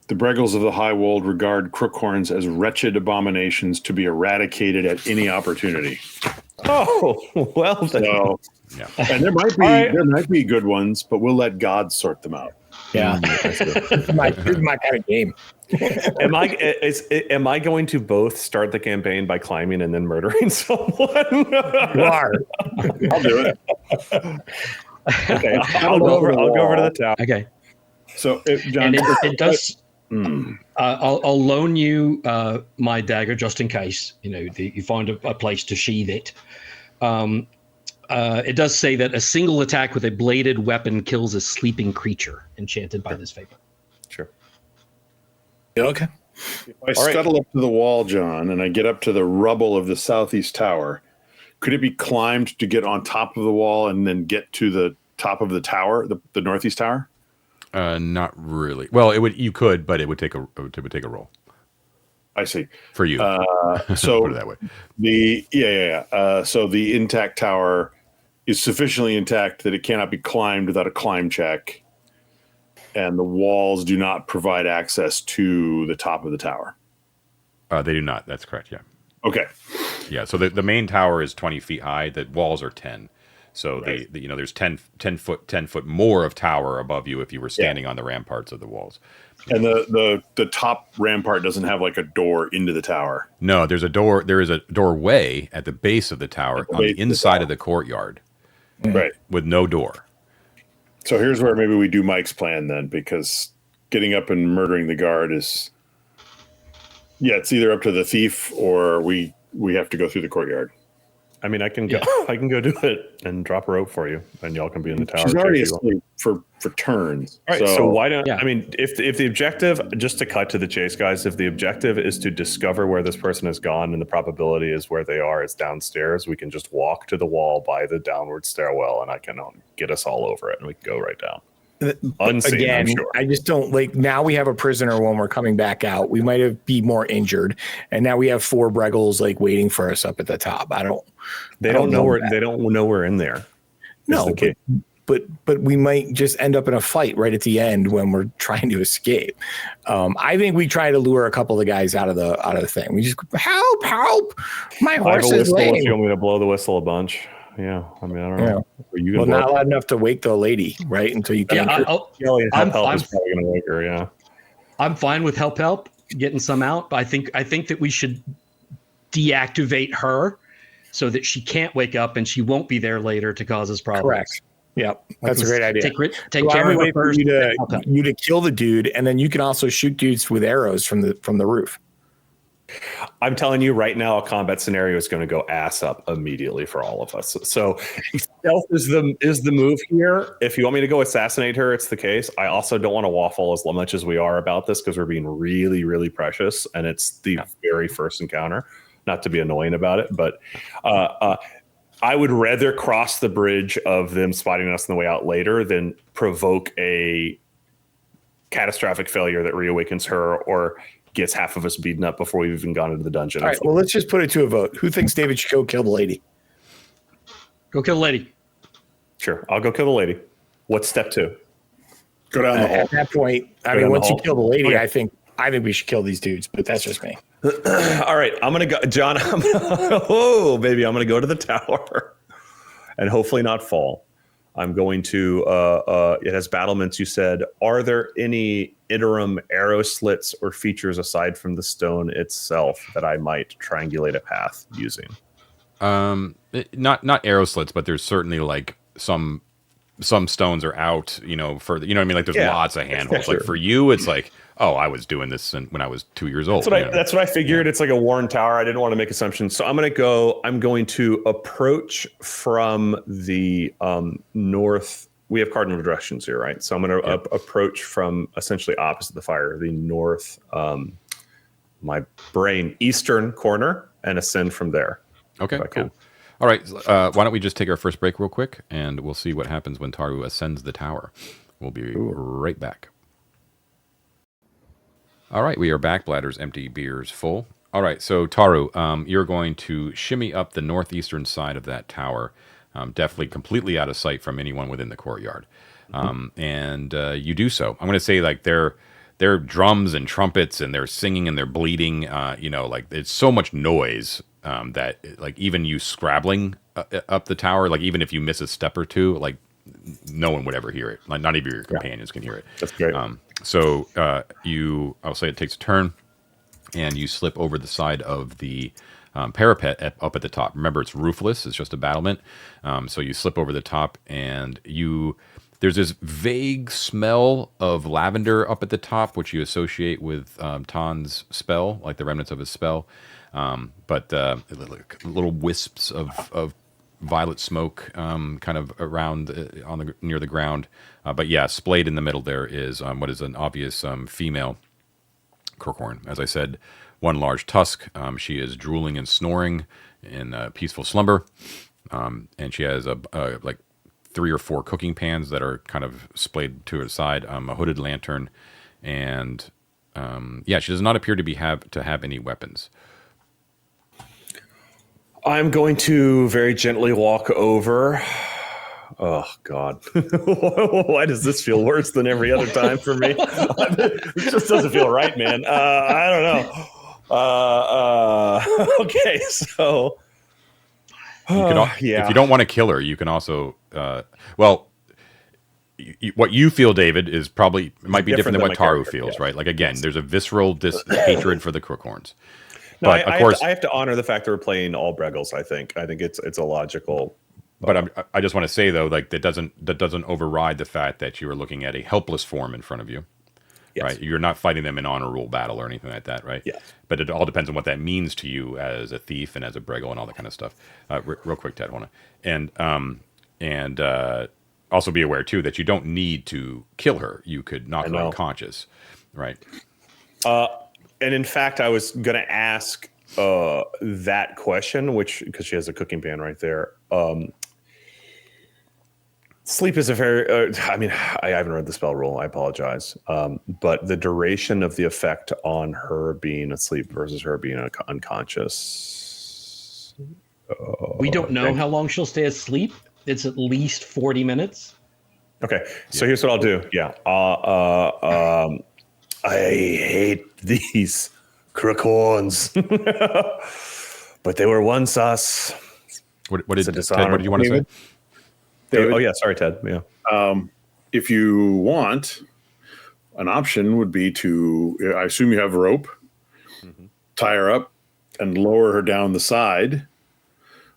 the Bregels of the High Wold regard crookhorns as wretched abominations to be eradicated at any opportunity. Oh, well, so, yeah. And there might be good ones, but we'll let God sort them out. Yeah, this is my kind of game. Am I going to both start the campaign by climbing and then murdering someone? You are. I'll do it. Okay, I'll go over to the top. Okay. So, John, and it does. I'll loan you my dagger just in case you find a place to sheathe it. It does say that a single attack with a bladed weapon kills a sleeping creature enchanted by this favor. Sure. Okay. If I scuttle up to the wall, John, and I get up to the rubble of the southeast tower, could it be climbed to get on top of the wall and then get to the top of the tower, the northeast tower? Not really. Well, you could, but it would take a roll. I see. For you. So put it that way. So the intact tower is sufficiently intact that it cannot be climbed without a climb check, and the walls do not provide access to the top of the tower. They do not. That's correct. Yeah. Okay. Yeah. So the main tower is 20 feet high. The walls are 10. So right. There's 10 foot more of tower above you if you were standing on the ramparts of the walls. And the top rampart doesn't have like a door into the tower. No, there's a door. There is a doorway at the base of the tower on the inside of the courtyard. Right. With no door. So here's where maybe we do Mike's plan then, because getting up and murdering the guard is, it's either up to the thief or we have to go through the courtyard. I mean, I can go do it and drop a rope for you, and y'all can be in the tower. She's already asleep for turns. All right, so why don't I mean, if the objective, just to cut to the chase, guys, if the objective is to discover where this person has gone and the probability is where they are is downstairs, we can just walk to the wall by the downward stairwell, and I can get us all over it, and we can go right down. Unseen, again, I'm sure. I just don't like. Now we have a prisoner when we're coming back out. We might be more injured, and now we have 4 Bregels like waiting for us up at the top. They don't know we're in there. No, but we might just end up in a fight right at the end when we're trying to escape. I think we try to lure a couple of the guys out of the thing. We just help! My horse is lame. If you want me to blow the whistle a bunch. Yeah, I mean, I don't know. Well, not loud enough to wake the lady, right? Until you can. Help is probably going to wake her. Yeah, I'm fine with help getting some out, but I think that we should deactivate her so that she can't wake up and she won't be there later to cause us problems. Correct. Yep, that's a great idea. Take care of her first. You to kill the dude, and then you can also shoot dudes with arrows from the roof. I'm telling you right now, a combat scenario is going to go ass up immediately for all of us. So stealth is the move here. If you want me to go assassinate her, it's the case. I also don't want to waffle as much as we are about this because we're being really, really precious, and it's the very first encounter. Not to be annoying about it, but I would rather cross the bridge of them spotting us on the way out later than provoke a catastrophic failure that reawakens her or gets half of us beaten up before we've even gone into the dungeon. All right, well, let's just put it to a vote. Who thinks David should go kill the lady? Go kill the lady. Sure, I'll go kill the lady. What's step 2? Go down the hall. At that point, I Go mean, down the once you hall. kill the lady, Okay. I think we should kill these dudes, but that's just me. All right, I'm gonna go, John. Oh, baby, I'm gonna go to the tower, and hopefully not fall. I'm going to. It has battlements. You said, are there any interim arrow slits or features aside from the stone itself that I might triangulate a path using? Not arrow slits, but there's certainly like some stones are out, further. You know what I mean? Like there's lots of handholds. Sure. Like for you, it's like, oh, I was doing this when I was 2 years old. That's what I figured. It's like a worn tower. I didn't want to make assumptions. So I'm going to approach from the north. We have cardinal directions here, right? So I'm going to approach from essentially opposite the fire, the north, my brain, eastern corner, and ascend from there. Okay, Okay, cool. All right, why don't we just take our first break real quick, and we'll see what happens when Taru ascends the tower. We'll be right back. All right, we are back. Bladders empty, beers full. All right, so Taru, you're going to shimmy up the northeastern side of that tower, definitely completely out of sight from anyone within the courtyard. And you do so. I'm going to say like they're drums and trumpets, and they're singing and they're bleeding. Like it's so much noise that like even you scrabbling up the tower, like even if you miss a step or two, like no one would ever hear it. Like not even your companions can hear it. That's great. So I'll say it takes a turn, and you slip over the side of the parapet up at the top. Remember, it's roofless. It's just a battlement. So you slip over the top, and there's this vague smell of lavender up at the top, which you associate with Tan's spell, like the remnants of his spell. But little wisps of violet smoke kind of around near the ground. But yeah, splayed in the middle there is what is an obvious female crookhorn. As I said, one large tusk. She is drooling and snoring in peaceful slumber. And she has like 3 or 4 cooking pans that are kind of splayed to her side, a hooded lantern, and she does not appear to have any weapons. I'm going to very gently walk over. Oh, God. Why does this feel worse than every other time for me? It just doesn't feel right, man. I don't know. Okay, so... If you don't want to kill her, you can also... what you feel, David, is probably... might be different than what Taru feels, right? Like, again, there's a visceral hatred for the crookhorns. No, but of course, I have to honor the fact that we're playing all Breggles. I think it's a logical. But I just want to say though, like that doesn't override the fact that you are looking at a helpless form in front of you, right? You're not fighting them in honor rule battle or anything like that, right? Yes. But it all depends on what that means to you as a thief and as a Breggle and all that kind of stuff. Real quick, Ted, and also be aware too that you don't need to kill her. You could knock her unconscious, right? And in fact, I was going to ask that question, because she has a cooking pan right there. Sleep is a very, I haven't read the spell rule. I apologize. But the duration of the effect on her being asleep versus her being unconscious. We don't know how long she'll stay asleep. It's at least 40 minutes. Okay. So here's what I'll do. Yeah. I hate these crookhorns, but they were once us. What did you want to say? David? Oh yeah, sorry, Ted. Yeah. If you want, an option would be to, I assume you have a rope, tie her up and lower her down the side.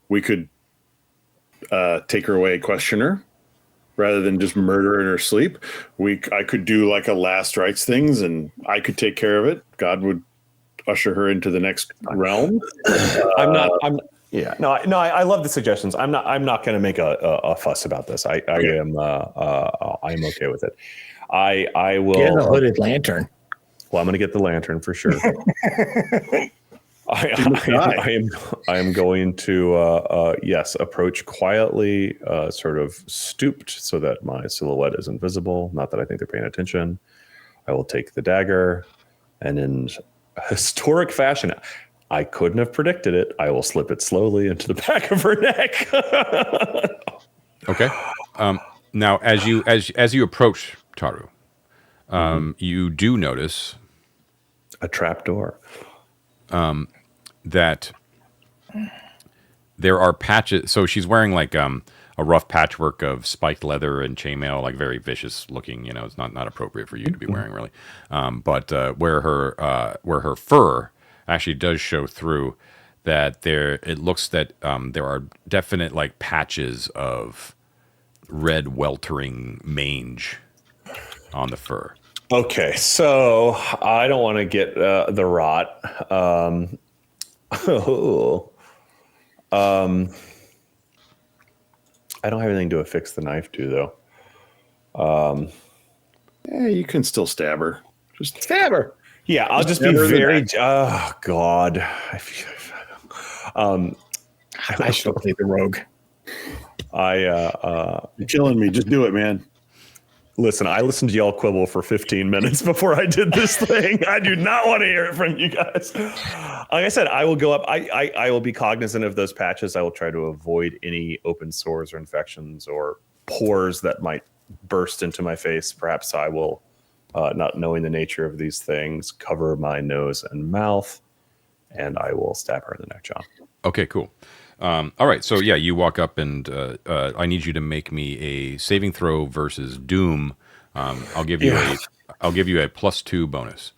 We could take her away, question her, rather than just murder her in her sleep. I could do like a last rites things, and I could take care of it. God would usher her into the next realm. I love the suggestions. I'm not going to make a fuss about this. I'm okay with it. I will get a hooded lantern. Well, I'm going to get the lantern for sure. I am going to approach quietly, sort of stooped so that my silhouette is invisible. Not that I think they're paying attention. I will take the dagger, and in historic fashion, I couldn't have predicted it. I will slip it slowly into the back of her neck. Okay. Now, as you approach Taru, you do notice a trapdoor. That there are patches. So she's wearing like a rough patchwork of spiked leather and chainmail, like very vicious looking. It's not appropriate for you to be wearing really. But where her fur actually does show through, that it looks that there are definite like patches of red weltering mange on the fur. Okay, so I don't want to get the rot. I don't have anything to affix the knife to, though. Yeah, you can still stab her. Just stab her. Yeah, I'll just be very. Oh God. I should have played the rogue. You're killing me. Just do it, man. Listen, I listened to y'all quibble for 15 minutes before I did this thing. I do not want to hear it from you guys. Like I said, I will go up. I will be cognizant of those patches. I will try to avoid any open sores or infections or pores that might burst into my face. Perhaps I will, not knowing the nature of these things, cover my nose and mouth, and I will stab her in the neck, John. Okay, cool. All right, so yeah, you walk up and I need you to make me a saving throw versus Doom. I'll give you a +2 bonus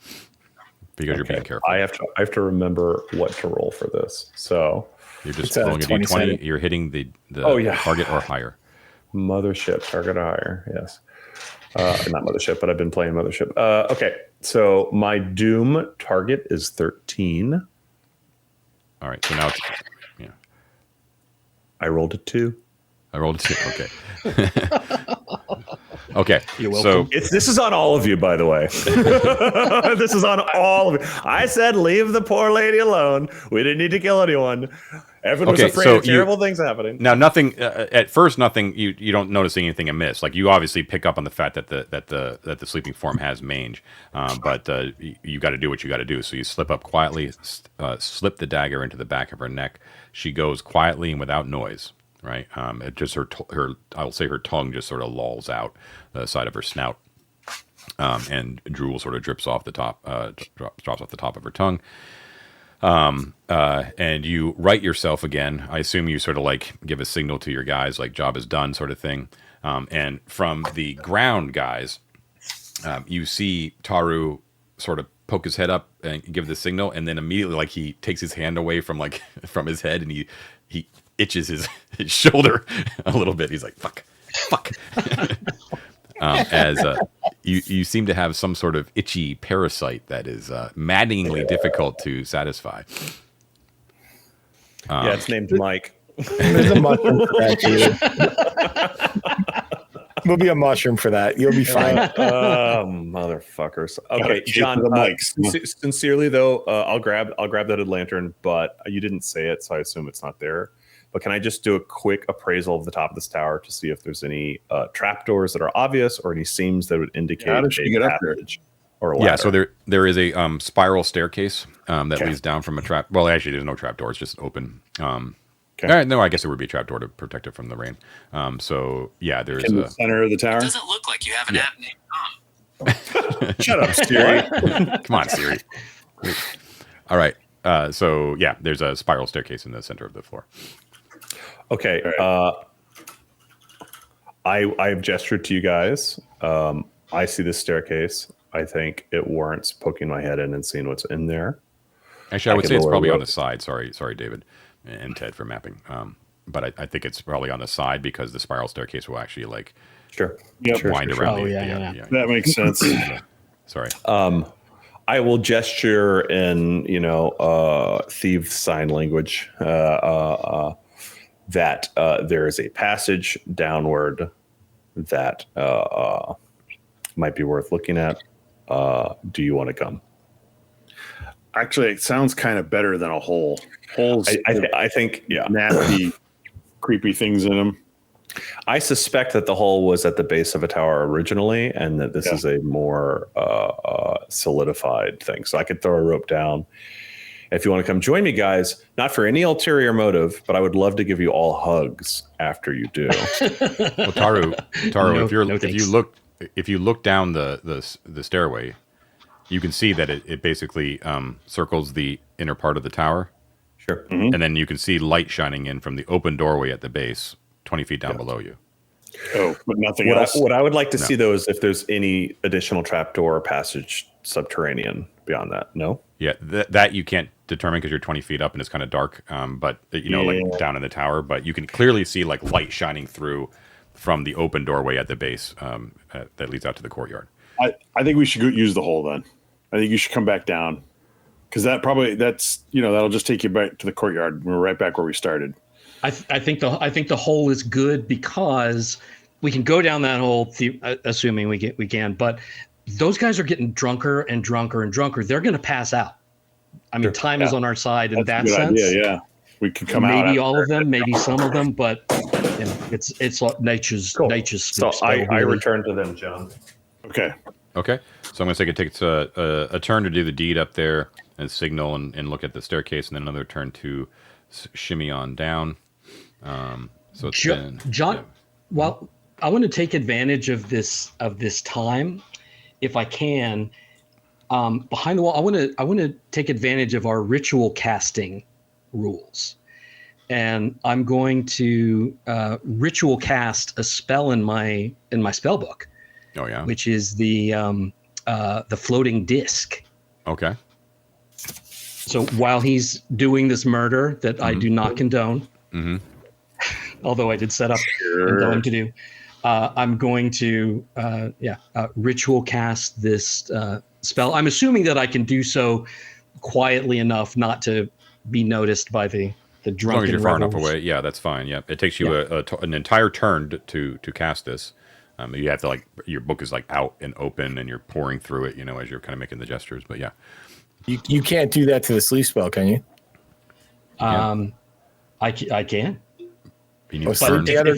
because you're being careful. I have to remember what to roll for this. So you're just rolling a d20. You're hitting the target or higher. Mothership, target or higher. Yes, not Mothership, but I've been playing Mothership. Okay, so my Doom target is 13. All right, so now it's. I rolled a 2. Okay. Okay. You're welcome. So this is on all of you, by the way. This is on all of you. I said leave the poor lady alone. We didn't need to kill anyone. Everyone was afraid of terrible things happening. Now, nothing. At first, nothing. You don't notice anything amiss. Like you obviously pick up on the fact that the sleeping form has mange, but you got to do what you got to do. So you slip up quietly, slip the dagger into the back of her neck. She goes quietly and without noise. Right. It just her I'll say her tongue just sort of lolls out the side of her snout, and drool sort of drips off the top, drops off the top of her tongue. And you right yourself again. I assume you sort of like give a signal to your guys, like job is done, sort of thing. And from the ground, guys, you see Taru sort of poke his head up and give the signal, and then immediately, like he takes his hand away from his head, and he itches his shoulder a little bit. He's like, fuck. As you seem to have some sort of itchy parasite that is maddeningly difficult to satisfy. Yeah, it's named Mike. There's a mushroom for that, too. There'll be a mushroom for that. You'll be fine. Motherfuckers. Okay, John. Sincerely though, I'll grab that hooded lantern, but you didn't say it, so I assume it's not there. But can I just do a quick appraisal of the top of this tower to see if there's any trapdoors that are obvious or any seams that would indicate How does she get up there? Or a ladder? Yeah, so there is a spiral staircase that leads down from a trap. Well, actually, there's no trapdoor; it's just open. No, I guess it would be a trapdoor to protect it from the rain. So yeah, there's in the center of the tower. It doesn't look like you have an app named Tom. Shut up, Siri. Come on, Siri. All right. So yeah, there's a spiral staircase in the center of the floor. Okay. I've gestured to you guys. I see this staircase. I think it warrants poking my head in and seeing what's in there. Actually, I would say it's probably on the side. Sorry, David and Ted for mapping. But I think it's probably on the side because the spiral staircase will actually like wind around. Yeah. That makes sense. Sorry. I will gesture in thief sign language that there is a passage downward that might be worth looking at. Do you want to come? Actually, it sounds kind of better than a hole. Holes, I think, nasty, creepy things in them. I suspect that the hole was at the base of a tower originally, and that this is a more solidified thing. So I could throw a rope down. If you want to come join me, guys, not for any ulterior motive, but I would love to give you all hugs after you do. Well, Taru, if you look down the stairway, you can see that it basically circles the inner part of the tower. Sure. Mm-hmm. And then you can see light shining in from the open doorway at the base, 20 feet down below you. Oh, but nothing else. What I would like to see, though, is if there's any additional trapdoor or passage subterranean beyond that. No? Yeah, that you can't determine because you're 20 feet up and it's kind of dark, but, like down in the tower. But you can clearly see like light shining through from the open doorway at the base that leads out to the courtyard. I think we should go use the hole then. I think you should come back down. Because that'll just take you back to the courtyard. We're right back where we started. I think the hole is good because we can go down that hole, assuming we can. But those guys are getting drunker and drunker and drunker. They're going to pass out. I mean, time is on our side in that sense. Yeah, we could come out. Maybe all of them, maybe some of them, but it's nature's So I return to them, John. Okay. So I'm going to take a turn to do the deed up there and signal and look at the staircase, and then another turn to shimmy on down. So it's John. Well, I want to take advantage of this time, if I can. Behind the wall, I want to take advantage of our ritual casting rules, and I'm going to ritual cast a spell in my spell book. Oh yeah, which is the floating disc. Okay. So while he's doing this murder that I do not condone, although I did set up and tell him to do, I'm going to ritual cast this spell. I'm assuming that I can do so quietly enough not to be noticed by the drunken As long as you're far enough rebels. away, yeah, that's fine. Yeah, it takes you an entire turn to cast this. You have to your book is out and open, and you're pouring through it, as you're kind of making the gestures. But yeah, You can't do that to the sleep spell, can you? I can. you need Or to burn.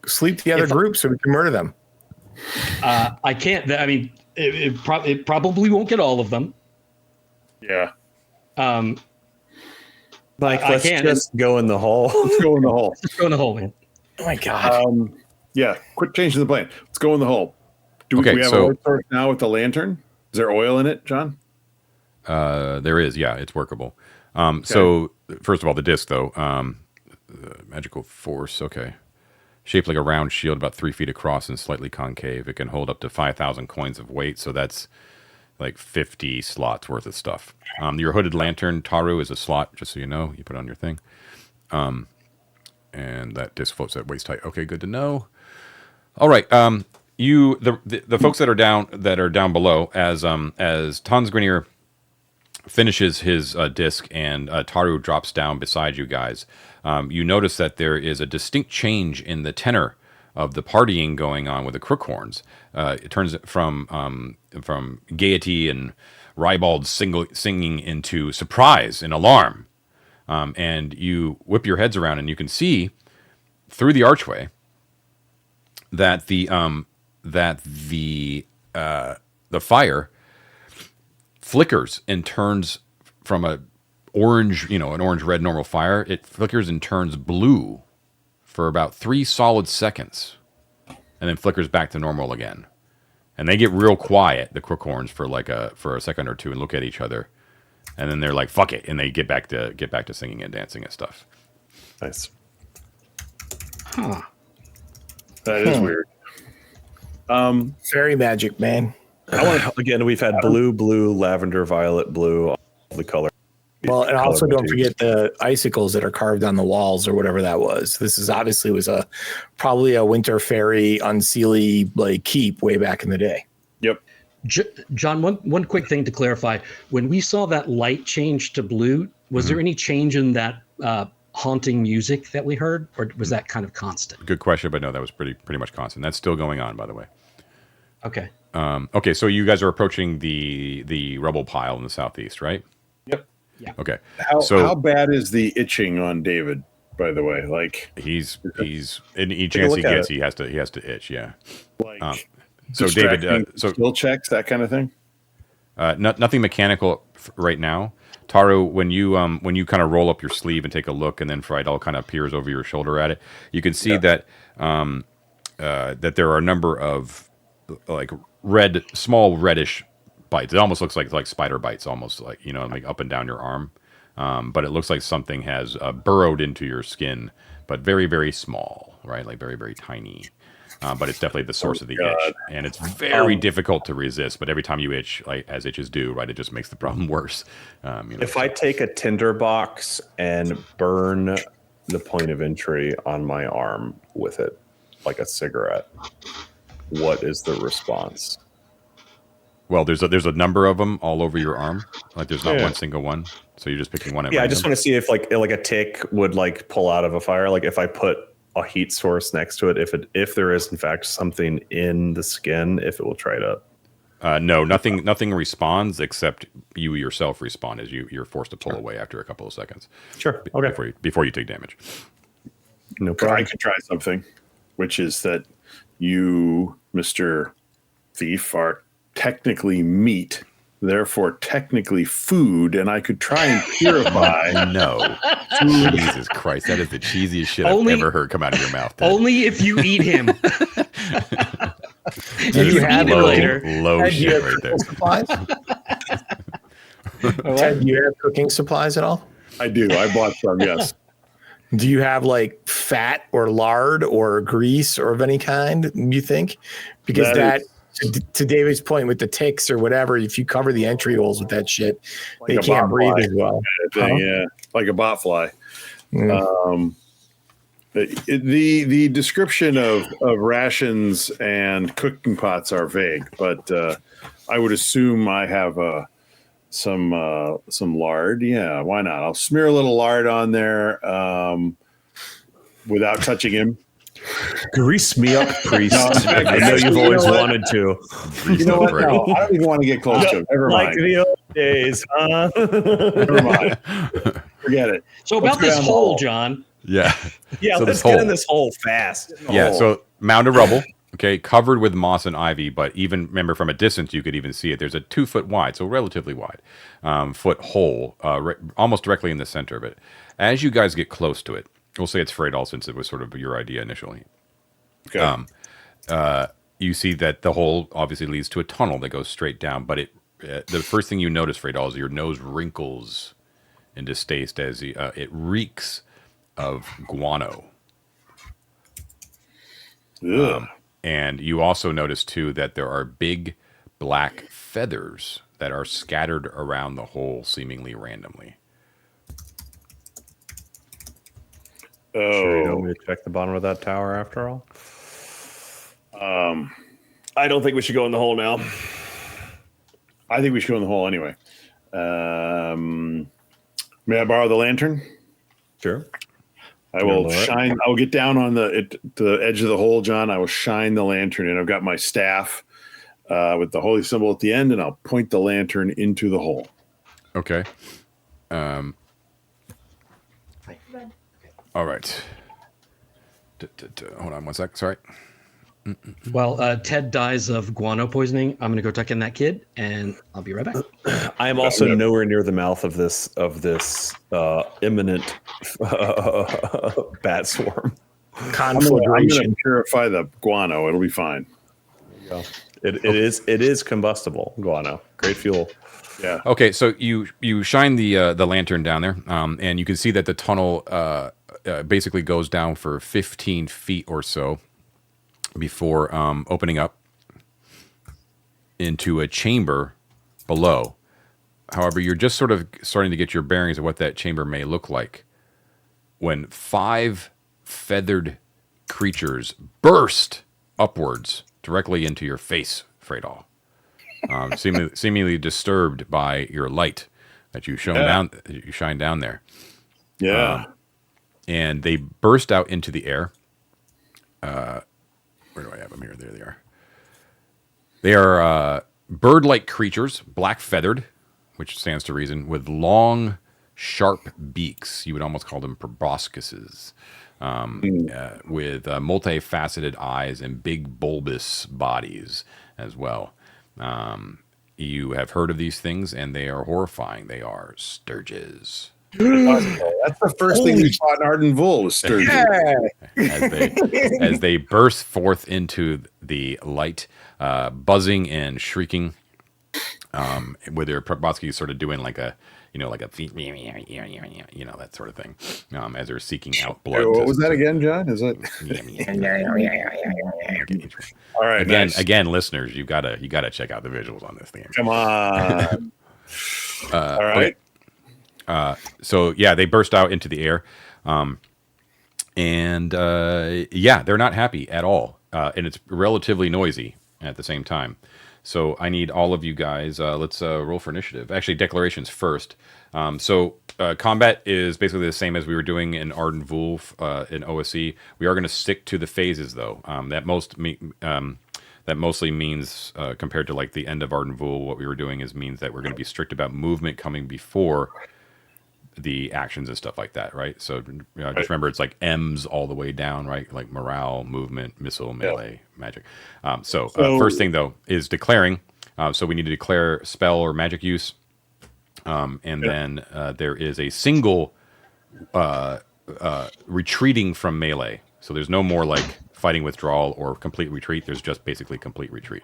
sleep the other group so we can murder them. I can't. I mean, it probably won't get all of them. Yeah. Let's just go in the hole. Let's go in the hole. Just go in the hole, man. Oh my god. Yeah. Quit changing the plan. Let's go in the hole. Do we have a light source now with the lantern? Is there oil in it, John? There is, yeah, it's workable. So first of all, the disc though, magical force. Okay, shaped like a round shield, about 3 feet across and slightly concave. It can hold up to 5,000 coins of weight. So that's like 50 slots worth of stuff. Your hooded lantern, Taru, is a slot, just so you know. You put it on your thing. And that disc floats at waist height. Okay, good to know. All right. The folks that are down below, as Tonsgrinir finishes his disc and Taru drops down beside you guys, you notice that there is a distinct change in the tenor of the partying going on with the crookhorns. It turns from gaiety and ribald singing into surprise and alarm. And you whip your heads around and you can see through the archway that the fire flickers and turns from an orange red normal fire. It flickers and turns blue for about 3 solid seconds, and then flickers back to normal again. And they get real quiet, the crookhorns, for a second or two, and look at each other, and then they're like, "Fuck it," and they get back to singing and dancing and stuff. Nice. Huh. That is weird. Fairy magic, man. Again, we've had blue, lavender, violet, blue, all the color. Well, and also don't forget the icicles that are carved on the walls or whatever that was. This is obviously probably a winter fairy unseelie keep way back in the day. Yep. John, one quick thing to clarify. When we saw that light change to blue, was there any change in that haunting music that we heard, or was that kind of constant? Good question, but no, that was pretty much constant. That's still going on, by the way. Okay. Okay, so you guys are approaching the rubble pile in the southeast, right? Yep. Yeah. Okay. How bad is the itching on David? by the way? Like he's any chance he gets, he has to itch. Yeah. like So David, so skill checks, that kind of thing. nothing mechanical right now. Taru, when you kind of roll up your sleeve and take a look, and then Friedel kind of peers over your shoulder at it, you can see that that there are a number of like small reddish bites. It almost looks like spider bites, almost like like up and down your arm. But it looks like something has burrowed into your skin, but very, very small, right? Like very, very tiny. But it's definitely the source of the itch, and it's very difficult to resist. But every time you itch, like as itches do, right, it just makes the problem worse. If I take a tinderbox and burn the point of entry on my arm with it, like a cigarette, what is the response? Well, there's a number of them all over your arm. Like there's not one single one, so you're just picking one at random. I just want to see if like a tick would like pull out of a fire. Like if I put a heat source next to it, if there is in fact something in the skin, if it will try to. No, nothing responds except you yourself respawn as you're forced to pull away after a couple of seconds. Sure. Okay. Before you take damage. No problem. I could try something, which is that you, Mr. Thief, are technically meat, therefore technically food, and I could try and purify. No. Jesus Christ, that is the cheesiest shit I've ever heard come out of your mouth. Ted. Only if you eat him. Do you have low shit right there? Supplies? Ted, do you have cooking supplies at all? I do. I bought some, yes. Do you have like fat or lard or grease or of any kind, do you think? Because to David's point with the ticks or whatever, if you cover the entry holes with that shit, they can't breathe as well. Yeah, like a bot fly. The description of rations and cooking pots are vague, but I would assume I have some lard. Yeah, why not? I'll smear a little lard on there without touching him. Grease me up, priest. I know you've always wanted to. You know what? No, I don't even want to get close to him. Never mind. Like the old days, huh? Never mind. Forget it. So about this hole, John. Yeah. Yeah, so let's get in this hole fast. Yeah, so mound of rubble, okay, covered with moss and ivy, but even, remember, from a distance, you could even see it. There's a 2 foot wide, so relatively wide, foot hole, almost directly in the center of it. As you guys get close to it, we'll say it's Freydal since it was sort of your idea initially. Okay. You see that the hole obviously leads to a tunnel that goes straight down, but the first thing you notice, Freydal, is your nose wrinkles in distaste as it reeks of guano. And you also notice too that there are big black feathers that are scattered around the hole seemingly randomly. Sure, you don't want me to check the bottom of that tower after all? I don't think we should go in the hole now. I think we should go in the hole anyway. May I borrow the lantern? Sure. I will shine. I will get down on the edge of the hole, John. I will shine the lantern in. I've got my staff with the holy symbol at the end, and I'll point the lantern into the hole. Okay. All right. Hold on one sec. Sorry. Well, Ted dies of guano poisoning. I'm going to go tuck in that kid, and I'll be right back. I am also nowhere near the mouth of this imminent bat swarm. I'm going to purify the guano. It'll be fine. There you go. It is combustible guano. Great fuel. Yeah. Okay, so you shine the lantern down there, and you can see that the tunnel basically goes down for 15 feet or so before opening up into a chamber below. However, you're just sort of starting to get your bearings of what that chamber may look like when 5 feathered creatures burst upwards directly into your face, Freydal. Seemingly disturbed by your light that you shine down there. Yeah. And they burst out into the air. Where do I have them here? There they are. They are bird-like creatures, black-feathered, which stands to reason, with long, sharp beaks. You would almost call them proboscises, with multifaceted eyes and big bulbous bodies as well. You have heard of these things, and they are horrifying. They are sturges. That's the first thing we fought in Ardenville was sturgeon. As they burst forth into the light, buzzing and shrieking, with their proboscis sort of doing like a that sort of thing, as they're seeking out blood. What was that again, John? Is it? All right. Again, listeners, you gotta check out the visuals on this thing. Come on. All right. So yeah, they burst out into the air, and they're not happy at all, and it's relatively noisy at the same time. So I need all of you guys. Let's roll for initiative. Actually, declarations first. Combat is basically the same as we were doing in Ardenvul in OSE. We are going to stick to the phases, though. That mostly means, compared to like the end of Ardenvul, what we were doing means that we're going to be strict about movement coming before the actions and stuff like that, right? So just remember, it's like M's all the way down, right? Like morale, movement, missile, melee, magic. First thing though is declaring. So we need to declare spell or magic use, then there is a single retreating from melee. So there's no more like fighting withdrawal or complete retreat. There's just basically complete retreat.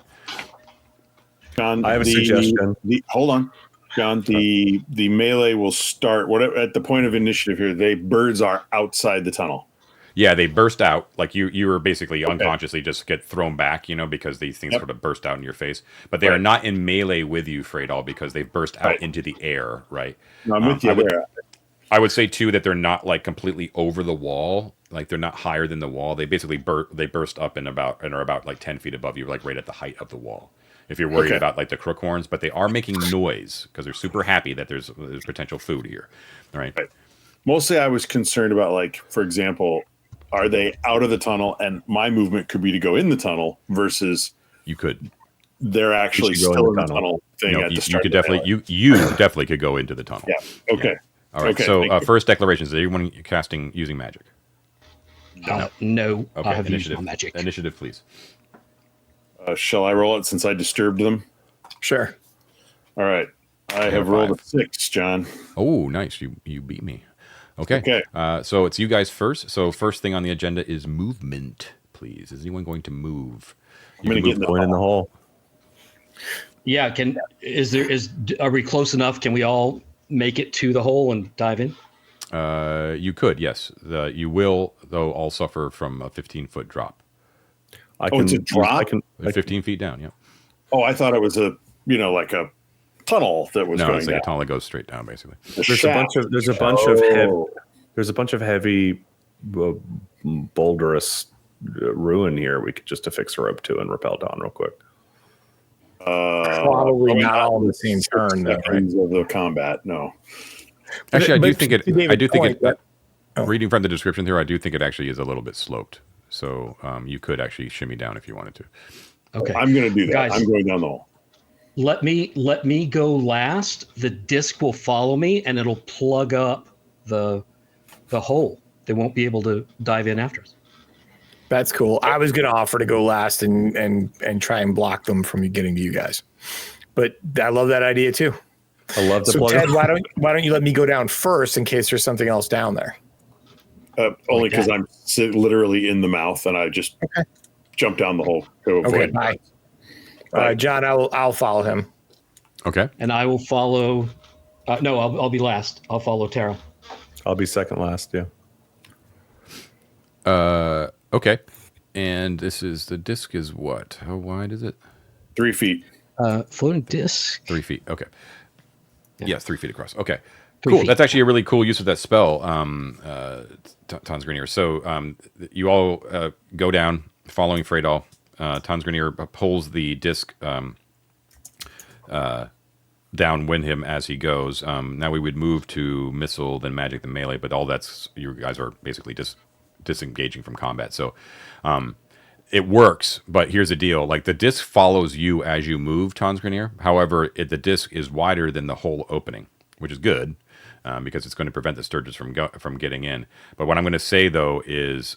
John, I have a suggestion. Hold on. John, the melee will start at the point of initiative here. Birds are outside the tunnel. Yeah, they burst out like you were basically unconsciously just get thrown back, because these things sort of burst out in your face. But they are not in melee with you, Freydal, because they've burst out into the air, right? No, I'm with you there. I would say too that they're not like completely over the wall, like they're not higher than the wall. They basically burst up and are about like 10 feet above you, like right at the height of the wall. If you're worried about like the crookhorns, but they are making noise because they're super happy that there's potential food here. All right. Mostly I was concerned about, like, for example, are they out of the tunnel and my movement could be to go in the tunnel versus they're actually still in the tunnel thing. No, you could definitely could go into the tunnel. Yeah. Okay. Yeah. All right. So first declarations. Is everyone casting using magic? No. Okay. I have Initiative. used my magic. Initiative, please. Shall I roll it since I disturbed them? Sure. All right. I have rolled a 6, John. Oh, nice. You beat me. Okay. So it's you guys first. So first thing on the agenda is movement, please. Is anyone going to move? I'm going to get in the hole. Yeah. Are we close enough? Can we all make it to the hole and dive in? You could, yes. You will, though, all suffer from a 15-foot drop. It's a drop? 15 feet down, yeah. Oh, I thought it was like a tunnel that was going it's like down. a tunnel that goes straight down, basically. There's a bunch of heavy boulderous ruin here. We could just affix a rope to and rappel down real quick. Probably not all in the same turn, though, right? Of the combat, no. Actually, I do think it. Reading from the description here, I do think it actually is a little bit sloped. So you could actually shimmy down if you wanted to. Okay, I'm going to do that. Guys, I'm going down the hole. Let me go last. The disc will follow me, and it'll plug up the hole. They won't be able to dive in after us. That's cool. I was going to offer to go last and try and block them from getting to you guys, but I love that idea too. I love the so plug. Ted, why don't you let me go down first in case there's something else down there? Only because I'm literally in the mouth, and I just jump down the hole to avoid. Okay, bye. John, I'll follow him. Okay. And I will follow. No, I'll be last. I'll follow Tara. I'll be second last. Yeah. Okay. And the disc is what? How wide is it? 3 feet. Floating disc. 3 feet. Okay. Yeah. Yes, 3 feet across. Okay. 3 Cool. feet. That's actually a really cool use of that spell, Tonsgrenier. So you all go down following Freydal. Tonsgrenier pulls the disc downwind him as he goes. Now we would move to missile, then magic, then melee, but all that's, you guys are basically disengaging from combat. So it works, but here's the deal. Like, the disc follows you as you move, Tonsgrenier. However, the disc is wider than the whole opening, which is good. because it's going to prevent the Sturges from getting in. But what I'm going to say though is,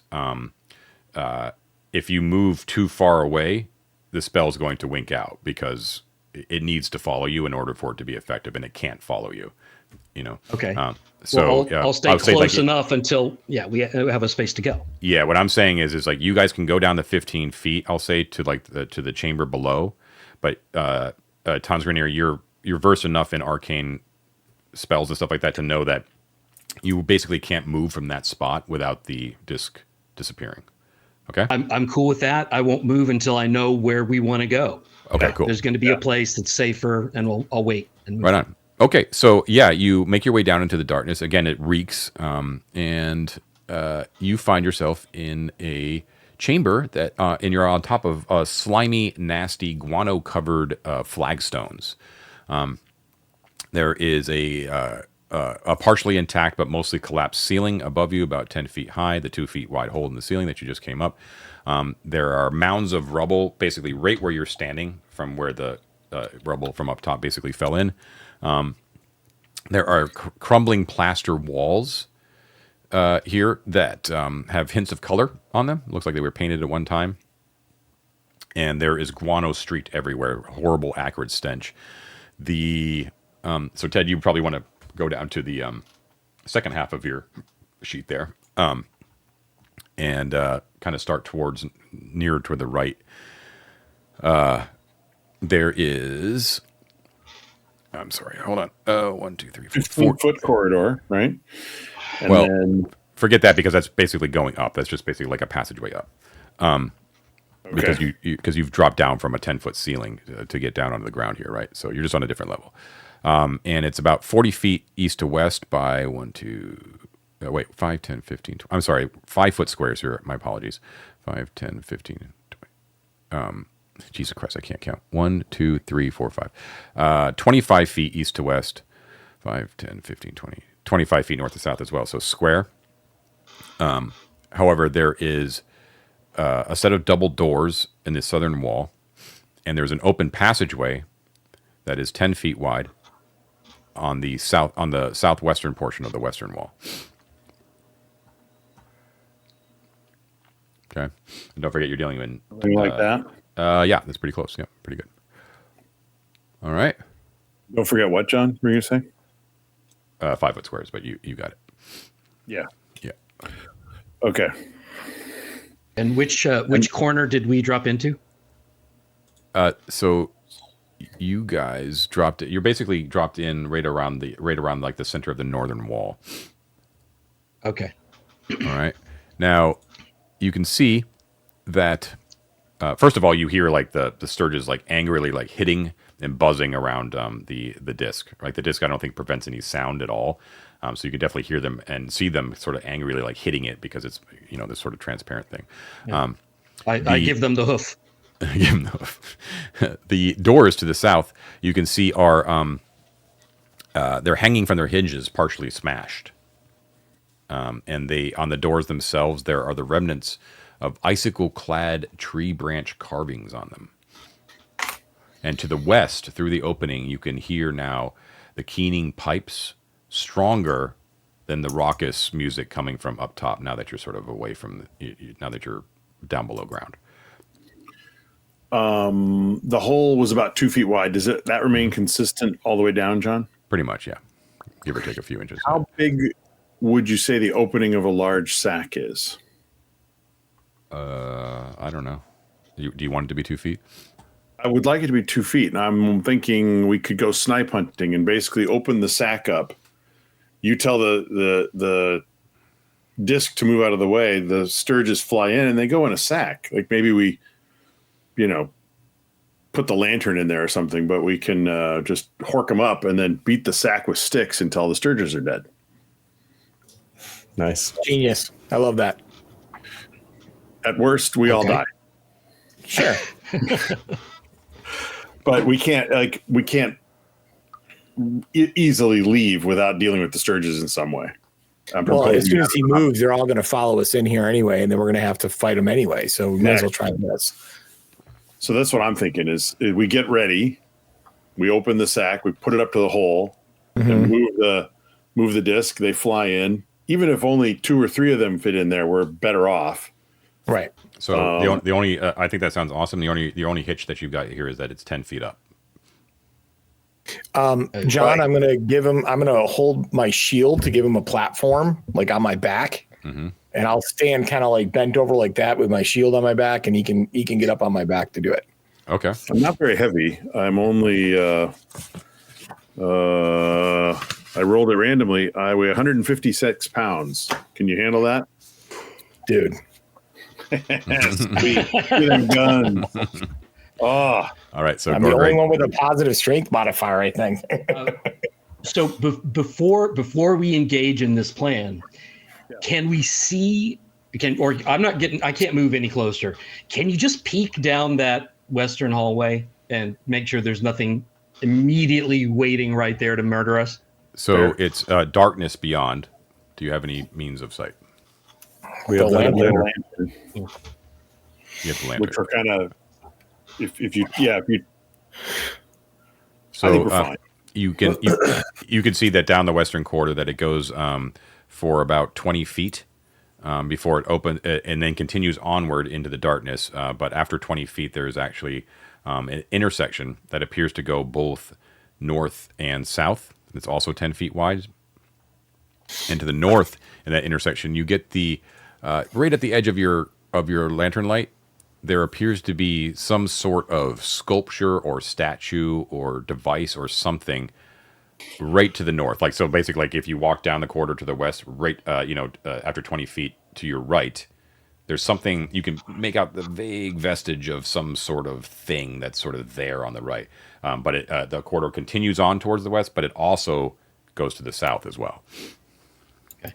if you move too far away, the spell is going to wink out because it needs to follow you in order for it to be effective, and it can't follow you. Okay. So well, I'll stay close enough until we have a space to go. Yeah, what I'm saying is like you guys can go down to 15 feet. I'll say to like to the chamber below, but Tansgrenir, you're versed enough in arcane spells and stuff like that to know that you basically can't move from that spot without the disc disappearing. Okay. I'm cool with that. I won't move until I know where we want to go. Okay, cool. There's going to be a place that's safer, and I'll wait. And right on. Okay, so yeah, you make your way down into the darkness. Again, it reeks, and you find yourself in a chamber that, and you're on top of slimy, nasty, guano-covered flagstones. There is a partially intact but mostly collapsed ceiling above you, about 10 feet high, the 2 feet wide hole in the ceiling that you just came up. There are mounds of rubble, basically right where you're standing from where the rubble from up top basically fell in. There are crumbling plaster walls here that have hints of color on them. Looks like they were painted at one time. And there is guano streaked everywhere. Horrible, acrid stench. So Ted, you probably want to go down to the second half of your sheet there, and kind of start nearer toward the right. There is. I'm sorry. Hold on. 1, 2, 3, 4. 15-foot corridor, right? And well, then, forget that because that's basically going up. That's just basically like a passageway up. Because you've dropped down from a 10-foot ceiling to get down onto the ground here, right? So you're just on a different level. And it's about 40 feet east to west by 5, 10, 15, 20. I'm sorry, 5-foot squares here. My apologies. 5, 10, 15, 20. Jesus Christ, I can't count. 1, 2, 3, 4, 5. 25 feet east to west. 5, 10, 15, 20. 25 feet north to south as well. So square. However, there is a set of double doors in the southern wall, and there's an open passageway that is 10 feet wide on the southwestern portion of the western wall. Okay, and don't forget you're dealing in something like that. Yeah, that's pretty close. Yeah, pretty good. All right. Don't forget what, John? Were you going to say? 5-foot squares, but you got it. Yeah. Yeah. Okay. And which corner did we drop into? So you guys dropped it. You're basically dropped in right around like the center of the northern wall. Okay. All right. Now you can see that. First of all, you hear like the Sturges like angrily like hitting and buzzing around the disc. Right, the disc I don't think prevents any sound at all, so you can definitely hear them and see them sort of angrily like hitting it because it's this sort of transparent thing. Yeah. I give them the hoof. Give them the hoof. The doors to the south you can see are they're hanging from their hinges, partially smashed, and on the doors themselves there are the remnants of icicle-clad tree branch carvings on them. And to the west, through the opening, you can hear now the keening pipes, stronger than the raucous music coming from up top, now that you're sort of away from, now that you're down below ground. The hole was about 2 feet wide. Does that remain consistent all the way down, John? Pretty much, yeah. Give or take a few inches. How big would you say the opening of a large sack is? I don't know. Do you want it to be 2 feet? I would like it to be 2 feet. And I'm thinking we could go snipe hunting and basically open the sack up. You tell the disc to move out of the way. The Sturges fly in and they go in a sack. Like maybe we, put the lantern in there or something, but we can just hork them up and then beat the sack with sticks until the Sturges are dead. Nice. Genius. I love that. At worst, we all die. Sure. But we can't easily leave without dealing with the Sturges in some way. Well, as soon as he moves, they're all going to follow us in here anyway, and then we're going to have to fight them anyway. So we might as well try this. So that's what I'm thinking is we get ready, we open the sack, we put it up to the hole, and move move the disc, they fly in. Even if only 2 or 3 of them fit in there, we're better off. Right. So the only I think that sounds awesome. The only hitch that you've got here is that it's 10 feet up. John, I'm gonna hold my shield to give him a platform, like on my back, and I'll stand kind of like bent over like that with my shield on my back, and he can get up on my back to do it. Okay. I'm not very heavy. I'm only I rolled it randomly. I weigh 156 pounds. Can you handle that? Dude. Sweet. Get them guns. Oh. All right. So I'm the only one with a positive strength modifier, I think. So before we engage in this plan, can we see? I can't move any closer. Can you just peek down that western hallway and make sure there's nothing immediately waiting right there to murder us? So it's darkness beyond. Do you have any means of sight? We have the lantern. You have the lantern. Which are kind of, if you. So I think we're fine. you can see that down the western quarter that it goes for about 20 feet before it opens and then continues onward into the darkness. But after 20 feet, there is actually an intersection that appears to go both north and south. It's also 10 feet wide. And to the north in that intersection, you get the right at the edge of your lantern light. There appears to be some sort of sculpture or statue or device or something right to the north. Like, so basically, like if you walk down the corridor to the west, right, after 20 feet to your right, there's something you can make out the vague vestige of some sort of thing that's sort of there on the right. But the corridor continues on towards the west, but it also goes to the south as well. Okay.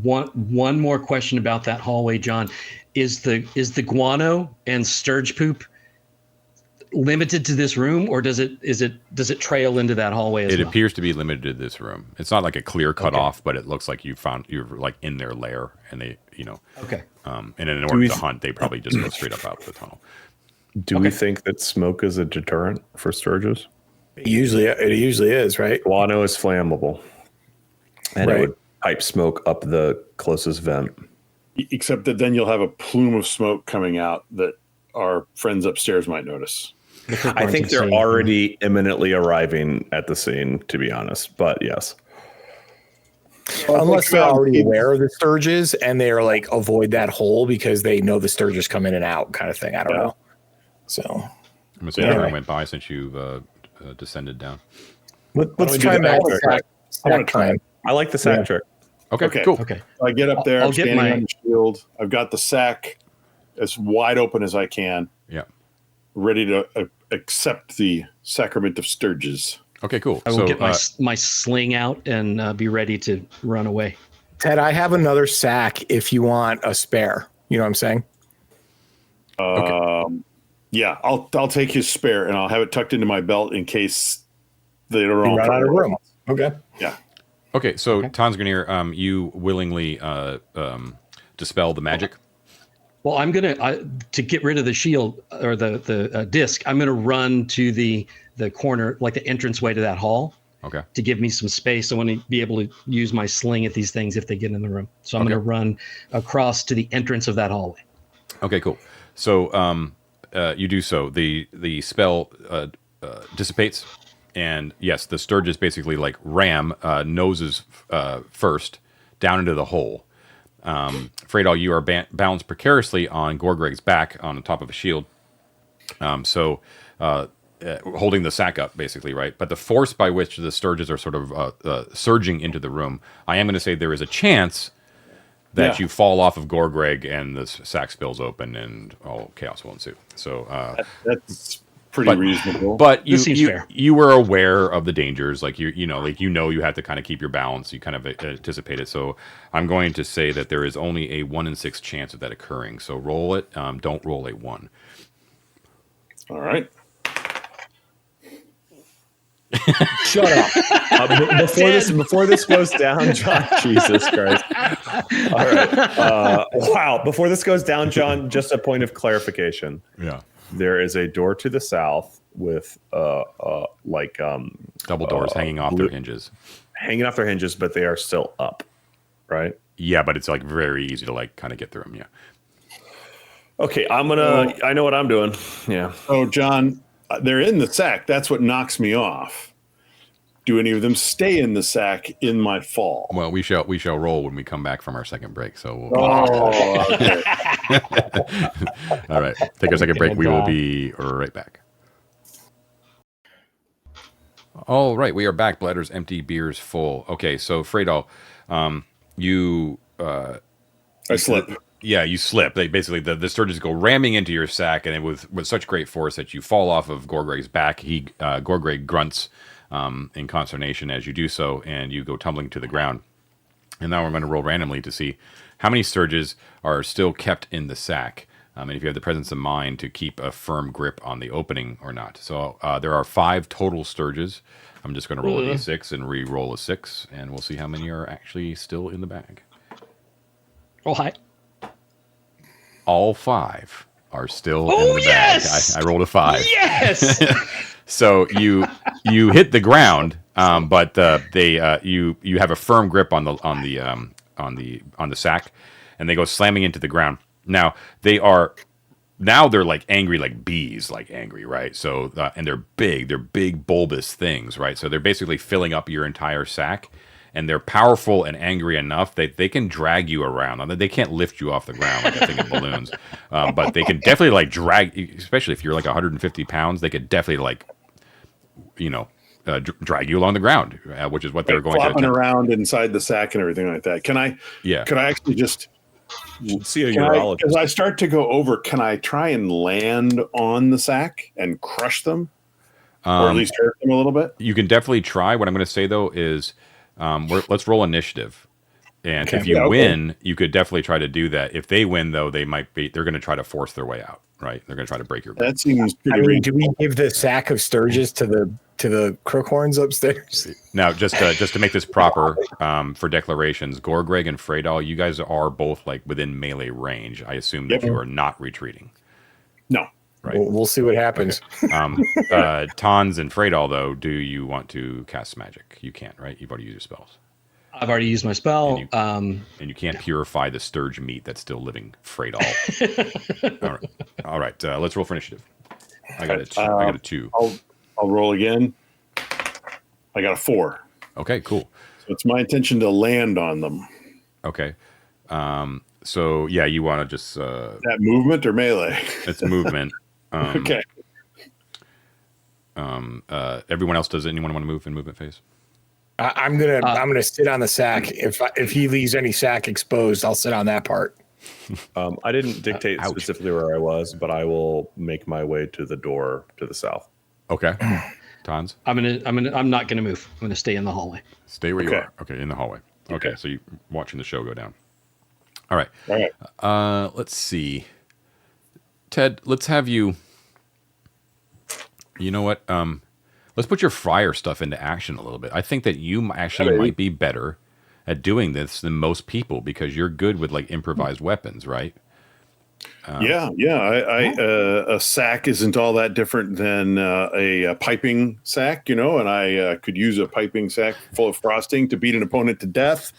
One more question about that hallway, John. Is the guano and sturge poop limited to this room, or does it trail into that hallway as well? It appears to be limited to this room. It's not like a clear cut off, but it looks like you're like in their lair, and they, Okay. And in order to hunt, they probably just go straight up out the tunnel. Do we think that smoke is a deterrent for sturges? It usually is, right? Guano is flammable, and Right. it would pipe smoke up the closest vent. Except that then you'll have a plume of smoke coming out that our friends upstairs might notice. I think they're already imminently arriving at the scene, to be honest. But yes. Unless they're already aware of the sturges and they're like avoid that hole because they know the sturges come in and out, kind of thing. I don't know. So I'm gonna say everyone went by since you've descended down. let's try that. I want to try it. I like the sack trick. Okay, cool. Okay. I get up there, I'll I'm get standing my- on the shield. I've got the sack as wide open as I can, Yeah. ready to accept the sacrament of sturges. Okay, cool. I will So get my sling out and be ready to run away. Ted, I have another sack if you want a spare. You know what I'm saying? Yeah, I'll take his spare and I'll have it tucked into my belt in case they don't You run out of room. Okay. Yeah. okay, so Tansgrenir, you willingly dispel the magic. Well, I'm gonna to get rid of the shield or the disc. I'm gonna run to the corner, like the entranceway to that hall, Okay. to give me some space. I want to be able to use my sling at these things if they get in the room. So I'm Okay. gonna run across to the entrance of that hallway. Okay, cool. So you do so. The spell dissipates, and yes, the sturges basically like ram noses first down into the hole. Freydal, you are balanced precariously on Gorgreg's back on the top of a shield. Holding the sack up, basically, right? But the force by which the sturges are sort of surging into the room, I am going to say there is a chance that you fall off of Gorgreg and the sack spills open and all chaos will ensue. So That's pretty reasonable. But This seems fair. you were aware of the dangers, like you have to kind of keep your balance. You kind of anticipate it. So I'm going to say that there is only a 1 in 6 chance of that occurring. So roll it. Don't roll a 1. All right. Shut up. Before this goes down, John. Jesus Christ! All right. Wow. Before this goes down, John. Just a point of clarification. Yeah. There is a door to the south with Double doors hanging off their hinges. hanging off their hinges, but they are still up, right? Yeah, but it's like very easy to like kind of get through them. Yeah. Okay, I know what I'm doing. Yeah. Oh, John, they're in the sack. That's what knocks me off. Do any of them stay in the sack in my fall? Well, we shall roll when we come back from our second break. So we'll Okay. all right. Take our second break. We will be right back. All right, we are back. Bladders empty, beers full. Okay, so Freydal, you I slip. Yeah, you slip. They basically the sturges go ramming into your sack, and it with such great force that you fall off of Gorgreg's back. Gorgreg grunts in consternation as you do so, and you go tumbling to the ground. And now we're going to roll randomly to see how many sturges are still kept in the sack, and if you have the presence of mind to keep a firm grip on the opening or not. So there are 5 total sturges. I'm just going to roll a d6 and re-roll a 6, and we'll see how many are actually still in the bag. Roll high. All 5 are still in the bag. I rolled a 5. Yes. So you hit the ground, but you have a firm grip on the sack, and they go slamming into the ground. Now they're like angry, like bees, like angry, right? So and they're big bulbous things, right? So they're basically filling up your entire sack. And they're powerful and angry enough that they can drag you around. They can't lift you off the ground like a thing of balloons, but they can definitely like drag, especially if you're like 150 pounds. They could definitely like, drag you along the ground, which is what they're going to flopping around inside the sack and everything like that. Can I? Yeah. Could I actually just see a urologist? Because I start to go over. Can I try and land on the sack and crush them, or at least hurt them a little bit? You can definitely try. What I'm going to say though is. Let's roll initiative, and if you win, you could definitely try to do that. If they win, though, they're going to try to force their way out. Right? They're going to try to break your back. That seems pretty. Do we give the sack of sturges to the crookhorns upstairs? Now, just to make this proper for declarations, Gorgreg and Freydal, you guys are both like within melee range. I assume that you are not retreating. No. Right. We'll see what happens. Tons and Freydal, though, do you want to cast magic? You can't, right? You've already used your spells. I've already used my spell. And you can't purify the sturge meat that's still living, Freydal. All right. Let's roll for initiative. I got a 2. I'll roll again. I got a 4. Okay, cool. So it's my intention to land on them. Okay. So yeah, you want to just that movement or melee? It's movement. Okay. Everyone else, does anyone want to move in movement phase? I'm gonna sit on the sack. If he leaves any sack exposed, I'll sit on that part. I didn't dictate specifically where I was, but I will make my way to the door to the south. Okay. Tons. I'm not gonna move. I'm gonna stay in the hallway. Stay where you are. Okay, in the hallway. Okay, so you're watching the show go down. All right. Let's see. Ted, let's have you. You know what? Let's put your friar stuff into action a little bit. I think that you actually might be better at doing this than most people because you're good with like improvised weapons, right? A sack isn't all that different than a piping sack, and I could use a piping sack full of frosting to beat an opponent to death.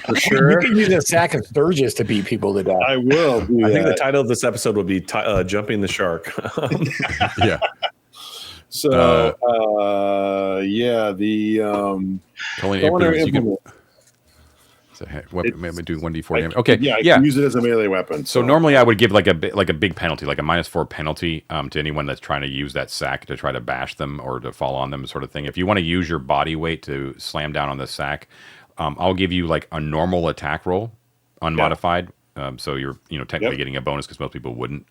For sure. You can use a sack of sturges to beat people to death. I will. I think the title of this episode would be Jumping the Shark. Yeah. So, the you can. So, maybe do 1d4 damage. Okay, I can use it as a melee weapon. So normally I would give like a big penalty, like a -4 penalty to anyone that's trying to use that sack to try to bash them or to fall on them, sort of thing. If you want to use your body weight to slam down on the sack, I'll give you like a normal attack roll, unmodified. So you're technically getting a bonus because most people would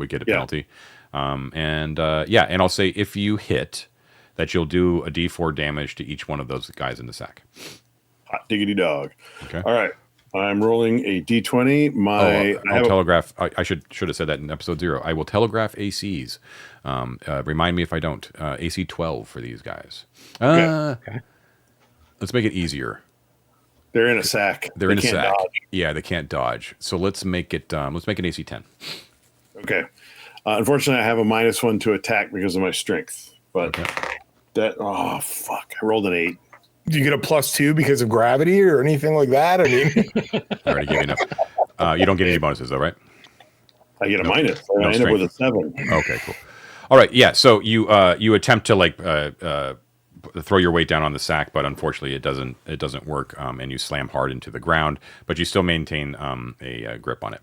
get a penalty. And I'll say if you hit, that you'll do a d4 damage to each one of those guys in the sack. Hot diggity dog. Okay. All right. I'm rolling a d20. I'll telegraph. I should have said that in episode 0. I will telegraph ACs. Remind me if I don't. AC 12 for these guys. Okay. Let's make it easier. They're in a sack. They're in a sack. Dodge. Yeah, they can't dodge. So let's make it. Let's make an AC 10. Okay. Unfortunately, I have a -1 to attack because of my strength, but Oh fuck! I rolled an 8. Do you get a +2 because of gravity or anything like that? I mean, I already gave you enough. You don't get any bonuses, though, right? I get a minus. So no I end up with a strength. 7. Okay, cool. All right, yeah. So you attempt to like throw your weight down on the sack, but unfortunately it doesn't work, and you slam hard into the ground. But you still maintain a grip on it.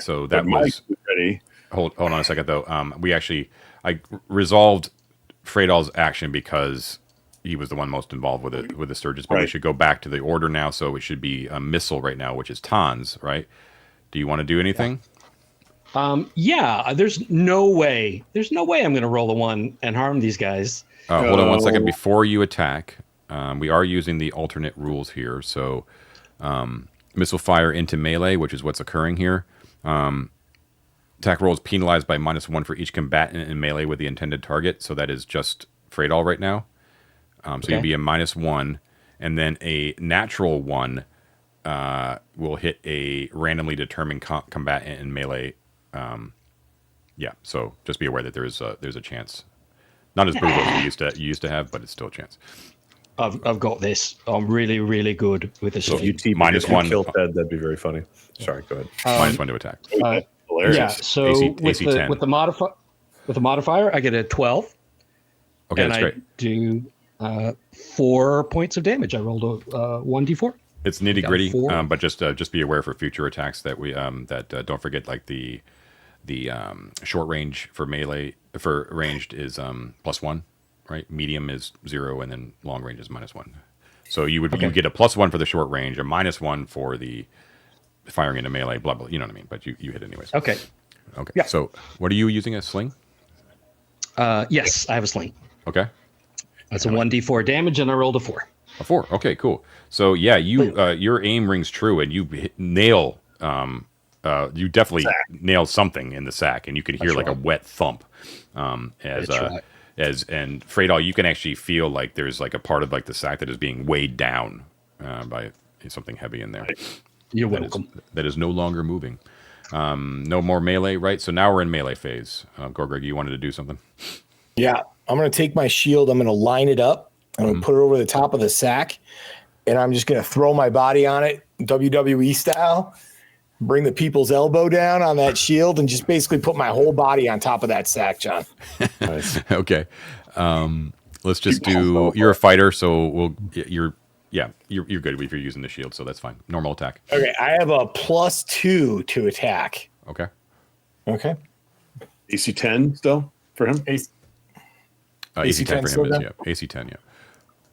So that was ready. Hold on a second though. I resolved Freydal's action because he was the one most involved with the Sturgis. But we should go back to the order now. So it should be a missile right now, which is Tan's, right? Do you want to do anything? Yeah. There's no way I'm going to roll a 1 and harm these guys. Hold on one second. Before you attack, we are using the alternate rules here. So missile fire into melee, which is what's occurring here. Attack roll is penalized by -1 for each combatant in melee with the intended target. So that is just Freydal right now. So you'd be a -1, and then a natural 1 will hit a randomly determined combatant in melee. So just be aware that there's a chance. Not as brutal as you used to have, but it's still a chance. I've got this. I'm really, really good with this. So if you -1 kill Ted, that'd be very funny. Sorry, go ahead. -1 to attack. Hilarious. Yeah. So AC 10. with the modifier, I get a 12. Okay, and that's great. I do 4 points of damage. I rolled a 1d4. It's nitty gritty, 4. but just be aware for future attacks that don't forget like the short range for melee for ranged is +1, right? Medium is 0, and then long range is -1. So you get a +1 for the short range, a -1 for the firing into melee, blah blah. You know what I mean? But you hit anyways. Okay. Yeah. So what are you using, a sling? Yes, I have a sling. Okay. That's a 1d4 damage, and I rolled a 4. A 4. Okay, cool. So yeah, your aim rings true, and you nail. You definitely nail something in the sack, and you can hear a wet thump. And Freydal, you can actually feel like there's like a part of like the sack that is being weighed down by something heavy in there. You're welcome. That is no longer moving. No more melee, right? So now we're in melee phase. Gorgreg, you wanted to do something? yeah, I'm going to take my shield. I'm going to line it up. I'm going to put it over the top of the sack, and I'm just going to throw my body on it, WWE style. Bring the people's elbow down on that shield, and just basically put my whole body on top of that sack, John. Nice. Okay. Let's just do. You're a fighter, so you're good if you're using the shield, so that's fine. Normal attack. Okay, I have a +2 to attack. Okay. Okay. AC 10 still for him. AC 10 for him is AC 10. Yeah.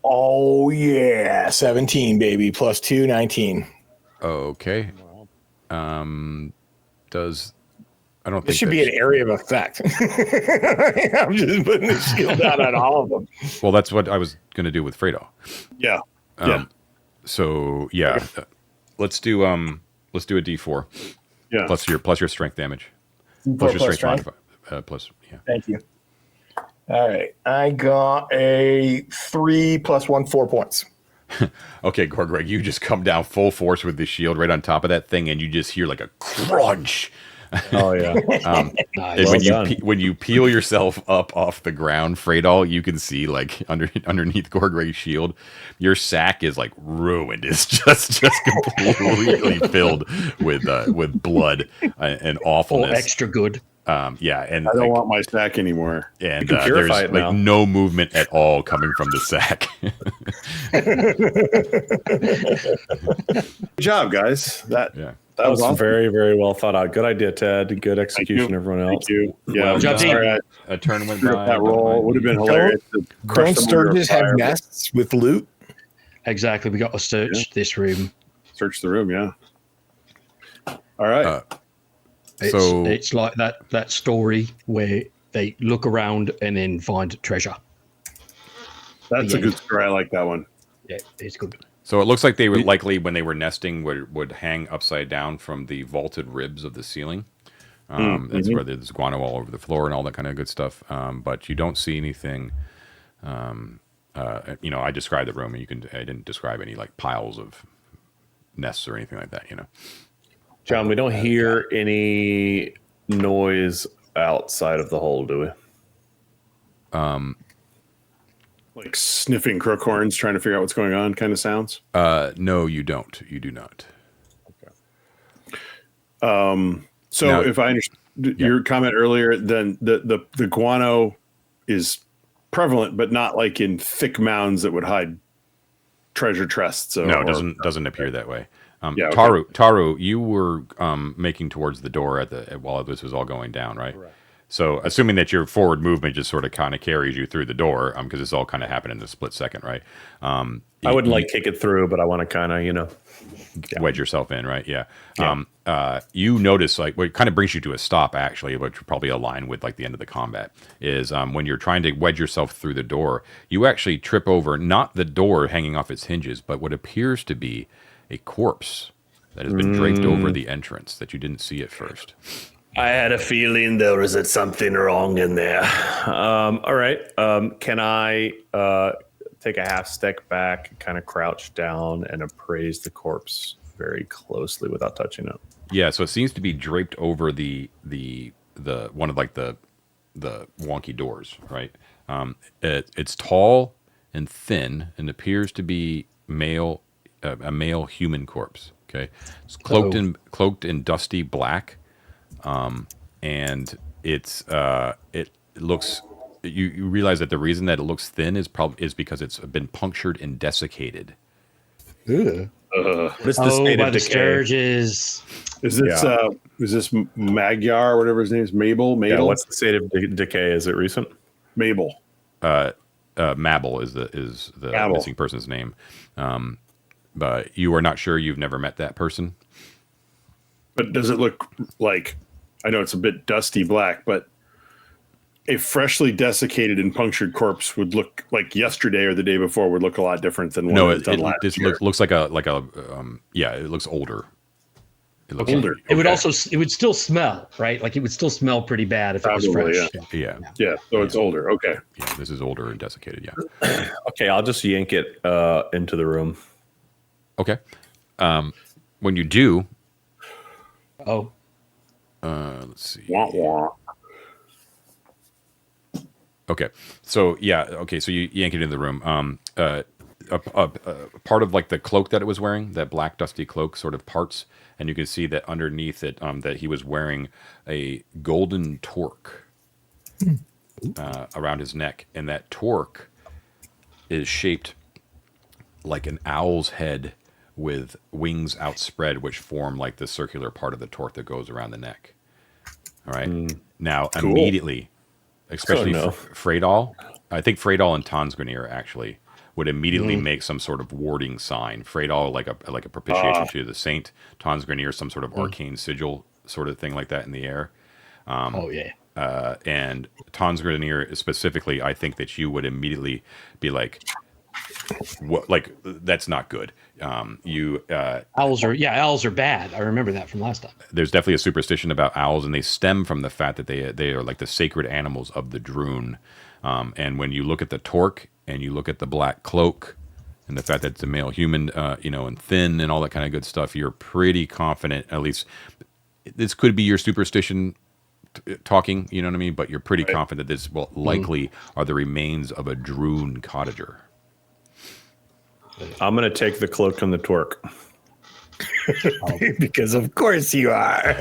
Oh yeah, 17 baby, +2, 19. Okay. I don't think This should be an area of effect. I'm just putting the shield out on all of them. Well, that's what I was going to do with Freydal. Yeah. So yeah, let's do a D4. Yeah. Plus your strength damage. Plus your strength? modifier. Yeah. Thank you. All right, I got a 3 + 1, 4 points. Okay, Gorgreg, you just come down full force with the shield right on top of that thing, and you just hear like a crunch. Oh yeah. Nice. And when you peel yourself up off the ground, Freydal, you can see like underneath Gorgreg's shield, your sack is like ruined. It's just completely filled with blood and awfulness. Oh, extra good. Yeah, and I don't want my sack anymore. And there's like no movement at all coming from the sack. Good job, guys. That was awesome. very, very well thought out. Good idea, Ted. Good execution, everyone else. Thank you. Yeah, job, sorry, a turn went screwed by. up that roll. Would have been hilarious. Don't Sturgis have nests with loot? Exactly. We got to search this room. Search the room. Yeah. All right. It's like that story where they look around and then find treasure. That's a good story. I like that one. Yeah, it's good. So it looks like they were likely, when they were nesting, would hang upside down from the vaulted ribs of the ceiling. That's where there's guano all over the floor and all that kind of good stuff. But you don't see anything. I described the room, and I didn't describe any like piles of nests or anything like that. John, we don't hear any noise outside of the hole, do we? Like sniffing crookhorns, trying to figure out what's going on kind of sounds? No, you don't. You do not. So Now- if I understand your comment earlier, then the guano is prevalent, but not like in thick mounds that would hide treasure chests. No, it doesn't appear that way. Yeah, okay. Taru, you were making towards the door while this was all going down, right? Correct. So, assuming that your forward movement just sort of kind of carries you through the door, because this all kind of happened in a split second, right? I wouldn't like kick it through, but I want to kind of, wedge yourself in, right? Yeah. You notice like what kind of brings you to a stop, actually, which would probably align with like the end of the combat, is when you're trying to wedge yourself through the door, you actually trip over not the door hanging off its hinges, but what appears to be a corpse that has been draped over the entrance that you didn't see at first. I had a feeling there was something wrong in there. All right. Can I take a half step back, kind of crouch down, and appraise the corpse very closely without touching it? Yeah, so it seems to be draped over the one of like the wonky doors, right? It's tall and thin and appears to be a male human corpse. Okay, it's cloaked in dusty black, and it looks. You realize that the reason that it looks thin is because it's been punctured and desiccated. What is the state by of the decay? sturges. Is this Magyar or whatever his name is? Mabel? Yeah, what's the state of decay? Is it recent? Mabel. Mabel is the Mabel. missing person's name, but you are not sure. You've never met that person. But does it look like, I know it's a bit dusty black, but a freshly desiccated and punctured corpse would look like yesterday or the day before would look a lot different than one that's done last year. Looks like it looks older. It looks Older. It would it would still smell, right? Like it would still smell pretty bad if it was Probably, fresh. Yeah. Yeah, so it's older. Okay. Yeah, this is older and desiccated. Yeah. Okay, I'll just yank it into the room. Okay. When you do, Oh, let's see. Wah, wah. Okay. So yeah. Okay. So you yank it into the room. A part of like the cloak that it was wearing, that black dusty cloak, sort of parts, and you can see that underneath it, that he was wearing a golden torque around his neck, and that torque is shaped like an owl's head with wings outspread, which form like the circular part of the torque that goes around the neck. All right. Now, immediately, especially Freydal, I think Freydal and Tansgrenir actually would immediately make some sort of warding sign. Freydal like a propitiation to the saint. Tansgrenir some sort of arcane sigil sort of thing like that in the air. And Tansgrenir specifically, I think that you would immediately be like, what? Like that's not good. owls are bad. I remember that from last time. There's definitely a superstition about owls, and they stem from the fact that they are like the sacred animals of the Droomen. And when you look at the torque and you look at the black cloak and the fact that it's a male human, and thin and all that kind of good stuff, you're pretty confident. At least this could be your superstition talking, you know what I mean? But you're pretty confident that this likely are the remains of a Droon cottager. I'm going to take the cloak and the torque. Because of course you are.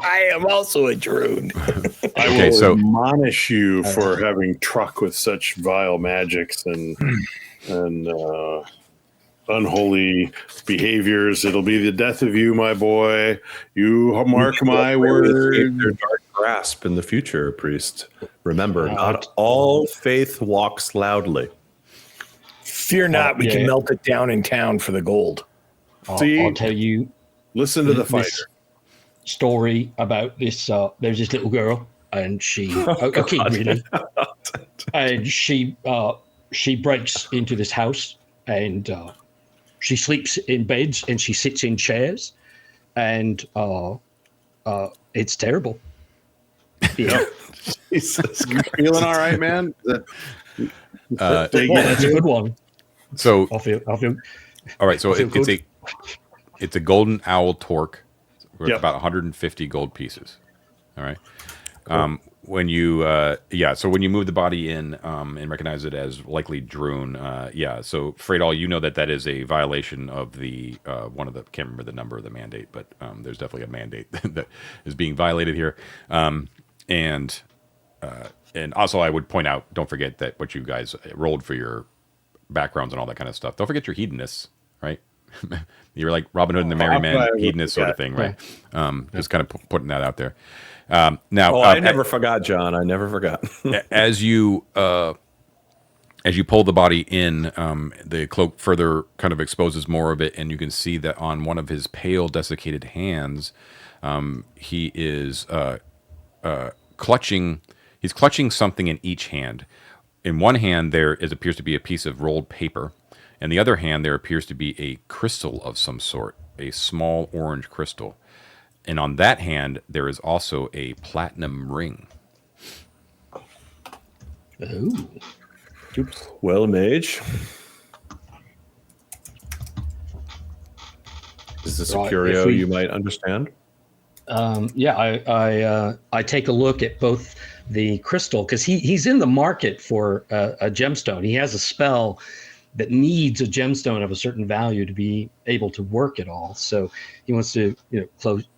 I am also a Droon. I will admonish you for having truck with such vile magics and unholy behaviors. It'll be the death of you, my boy. You mark my word. Their dark grasp in the future, priest. Remember, not all faith walks loudly. Fear not, we can melt it down in town for the gold. I'll tell you. Listen to the fighter. This story about this. There's this little girl, and she. Really. And she breaks into this house, and she sleeps in beds, and she sits in chairs, and it's terrible. Yeah. Jesus, you feeling all right, man? That's a good one. So I'll feel. all right, so it's a golden owl torque worth about 150 gold pieces. All right. when you so when you move the body in and recognize it as likely Droomen, so Freydal, you know that is a violation of the one of the, can't remember the number of the mandate, but there's definitely a mandate that is being violated here. And also I would point out, don't forget that what you guys rolled for your backgrounds and all that kind of stuff, don't forget your hedonists, right? You're like Robin Hood and the Merry Man hedonist sort of thing, right? Just kind of putting that out there. Now, I never forgot, John. I never forgot. as you pull the body in, the cloak further kind of exposes more of it, and you can see that on one of his pale, desiccated hands, he is clutching. He's clutching something in each hand. In one hand, appears to be a piece of rolled paper. In the other hand, there appears to be a crystal of some sort, a small orange crystal. And on that hand, there is also a platinum ring. Ooh. Oops. Well, mage. Is this a curio you might understand? I take a look at both the crystal, because he's in the market for a gemstone. He has a spell that needs a gemstone of a certain value to be able to work at all. So he wants to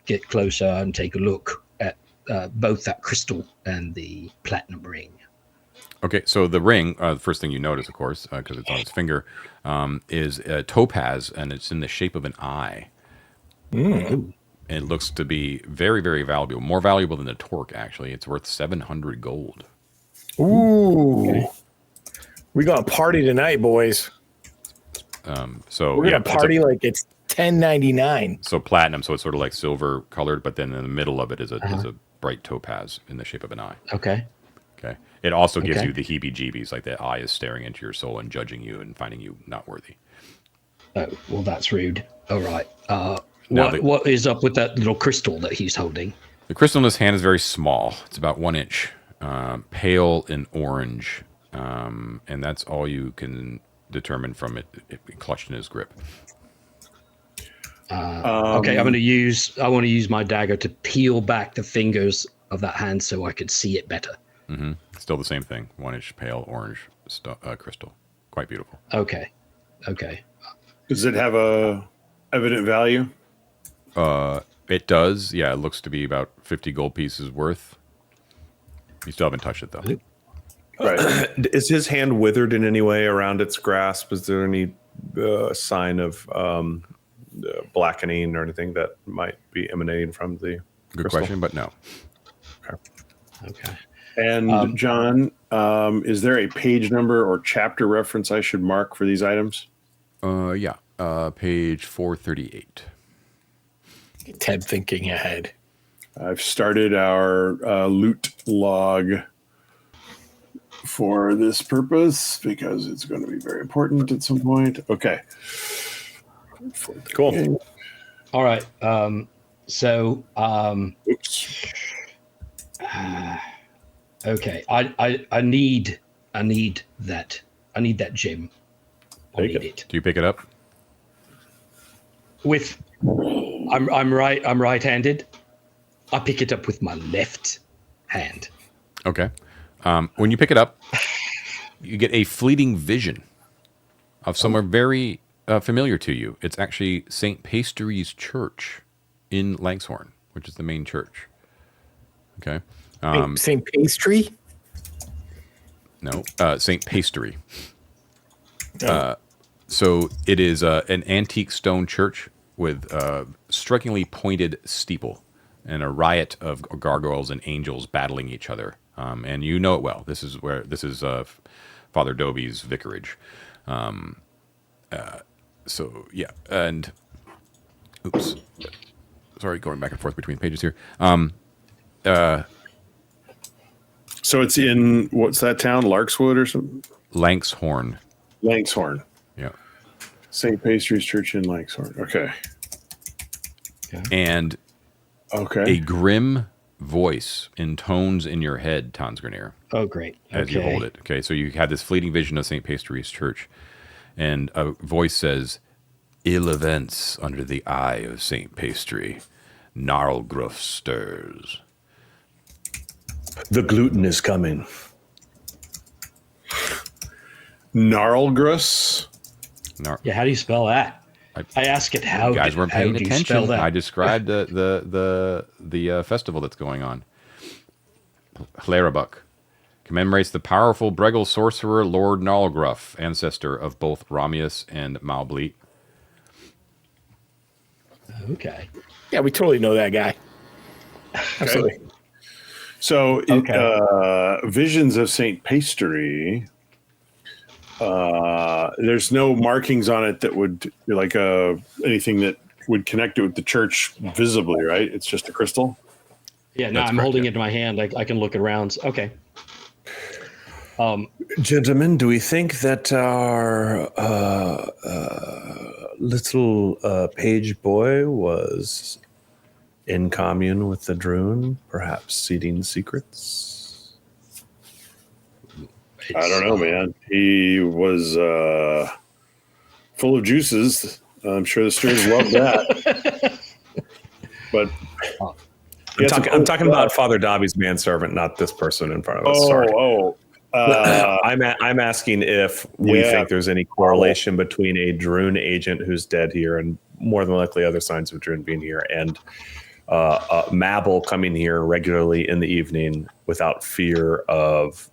get closer and take a look at both that crystal and the platinum ring. Okay, so the ring, the first thing you notice, of course, because it's on his finger, is a topaz, and it's in the shape of an eye. Mm. It looks to be very, very valuable. More valuable than the torque, actually. It's worth 700 gold. Ooh. Okay. We're going to party tonight, boys. So we're going to party like it's 10.99. So platinum, so it's sort of like silver colored, but then in the middle of it is a bright topaz in the shape of an eye. Okay. Okay. It also gives you the heebie-jeebies, like the eye is staring into your soul and judging you and finding you not worthy. Oh, well, that's rude. All right. What is up with that little crystal that he's holding? The crystal in his hand is very small. It's about 1 inch, pale and orange. And that's all you can determine from it clutched in his grip. Okay, I want to use my dagger to peel back the fingers of that hand so I could see it better. Mm-hmm. Still the same thing. 1 inch pale orange crystal. Quite beautiful. Okay. Does it have a evident value? It does. Yeah, it looks to be about 50 gold pieces worth. You still haven't touched it though. Right. Is his hand withered in any way around its grasp? Is there any sign of blackening or anything that might be emanating from the Good crystal? question, but no. Okay. And John, is there a page number or chapter reference I should mark for these items? Page 438. Ted thinking ahead. I've started our loot log for this purpose because it's going to be very important at some point. Okay. Cool. All right. Okay. I need that. I need that gem. I need it. Do you pick it up? I'm right-handed. I pick it up with my left hand. Okay. When you pick it up, you get a fleeting vision of somewhere very familiar to you. It's actually St. Pastry's Church in Lankshorn, which is the main church. Okay. St. Pastry? No, St. Pastry. So it is an antique stone church with a strikingly pointed steeple and a riot of gargoyles and angels battling each other. And you know it well. This is Father Doby's vicarage. So yeah, and oops, sorry, going back and forth between pages here. So it's in, what's that town? Larkswood or something? Lankshorn. Lankshorn. Yeah. St. Pastry's Church in Lankshorn. Okay. And a grim voice intones in your head, Tansgrenir. Oh, great. Okay. As you hold it. Okay, so you had this fleeting vision of St. Pastry's Church, and a voice says, "Ill events under the eye of St. Pastry. Gnarlgruff stirs." The gluten is coming. Gnarlgrus. Yeah, how do you spell that? I ask it how. You guys weren't paying how do you attention. spell that? I described the festival that's going on. Hlerabuk commemorates the powerful Bregel sorcerer Lord Gnarlgruff, ancestor of both Romius and Malbleet. Okay. Yeah, we totally know that guy. Absolutely. So, Visions of St. Pastry, there's no markings on it that would be like anything that would connect it with the church visibly, right? It's just a crystal. Yeah, no, I'm holding it in my hand. I can look around. Okay. Gentlemen, do we think that our little page boy was in commune with the Droomen, perhaps seeding secrets? I don't know, man. He was full of juices. I'm sure the Steers love that. But I'm talking about Father Dobby's manservant, not this person in front of us. Sorry. I'm asking if we think there's any correlation between a Droon agent who's dead here, and more than likely other signs of Droon being here, and Mabel coming here regularly in the evening without fear of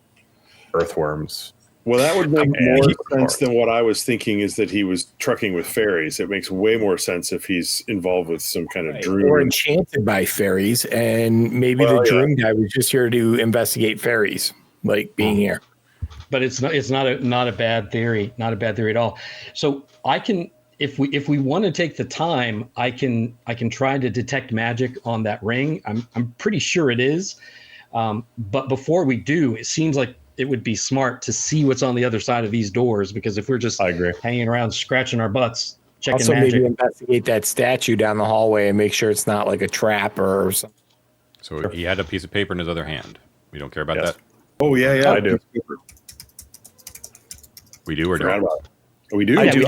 earthworms. Well, that would make more sense than what I was thinking, is that he was trucking with fairies. It makes way more sense if he's involved with some kind of Droon. Or enchanted by fairies, and maybe the Droon guy was just here to investigate fairies, like being here. But it's not a bad theory, not a bad theory at all. So I can, if we want to take the time, I can try to detect magic on that ring. I'm pretty sure it is. But before we do, it seems like it would be smart to see what's on the other side of these doors, because if we're just hanging around scratching our butts, checking also magic. maybe investigate that statue down the hallway and make sure it's not like a trap or something. So he had a piece of paper in his other hand. We don't care about that. Oh yeah, I do. We do or don't? We do. I do.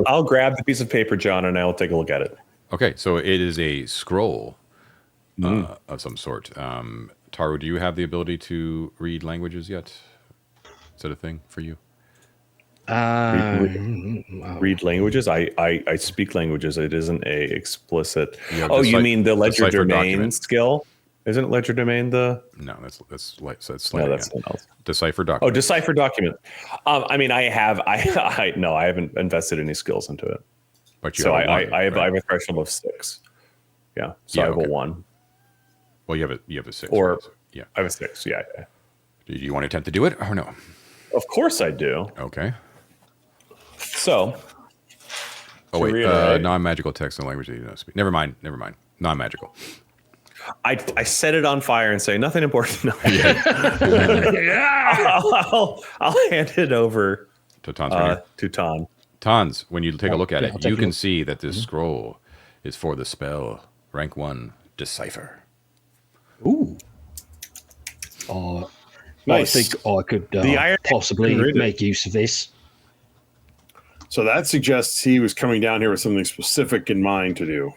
I'll grab the piece of paper, John, and I'll take a look at it. Okay, so it is a scroll of some sort. Taru, do you have the ability to read languages yet? Is that a thing for you? Read languages? I speak languages. It isn't a explicit. You mean the legerdemain skill? Isn't legerdemain the? No, that's no, that's something else. Decipher document. Oh, decipher document. I mean, I haven't invested any skills into it. But you so have I have a threshold of 6. Yeah, so I have a 1. Well, you have a 6. Or right? Yeah, I have a 6. Yeah. Do you want to attempt to do it or no? Of course I do. Okay. So. Oh wait, non-magical text and language that you don't speak. Never mind. Non-magical. I set it on fire and say nothing important. No. I'll hand it over to Tons. To Ton. Tons, when you take a look at it, you can see that this scroll is for the spell rank 1 Decipher. Ooh. Nice. I think I could possibly make use of this. So that suggests he was coming down here with something specific in mind to do.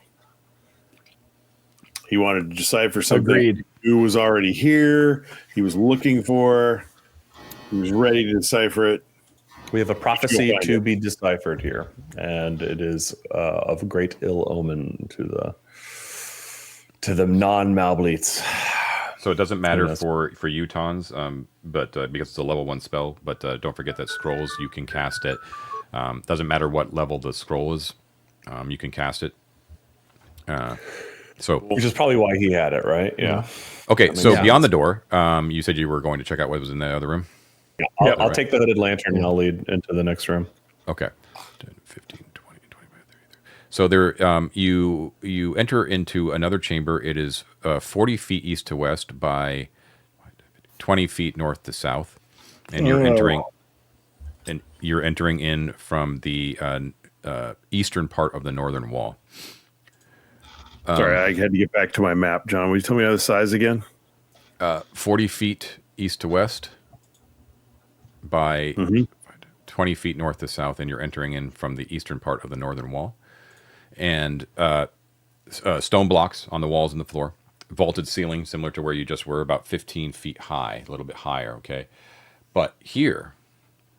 He wanted to decipher something. Who was already here. He was looking for. He was ready to decipher it. We have a prophecy to be deciphered here, and it is of great ill omen to the non-Malbleets. So it doesn't matter for you, Tons, but because it's a level 1 spell. But don't forget that scrolls, you can cast it. Doesn't matter what level the scroll is, you can cast it. Which is probably why he had it, right? Yeah. Okay, so beyond the door, you said you were going to check out what was in the other room? Yeah, I'll take the hooded lantern and I'll lead into the next room. Okay. 10, 15, 20, 25, 30. So there, you enter into another chamber. It is 40 feet east to west by 20 feet north to south, and you're entering in from the eastern part of the northern wall. Sorry, I had to get back to my map, John. Will you tell me how the size again? 40 feet east to west by 20 feet north to south, and you're entering in from the eastern part of the northern wall. And stone blocks on the walls and the floor. vaulted ceiling, similar to where you just were, about 15 feet high, a little bit higher, okay? But here,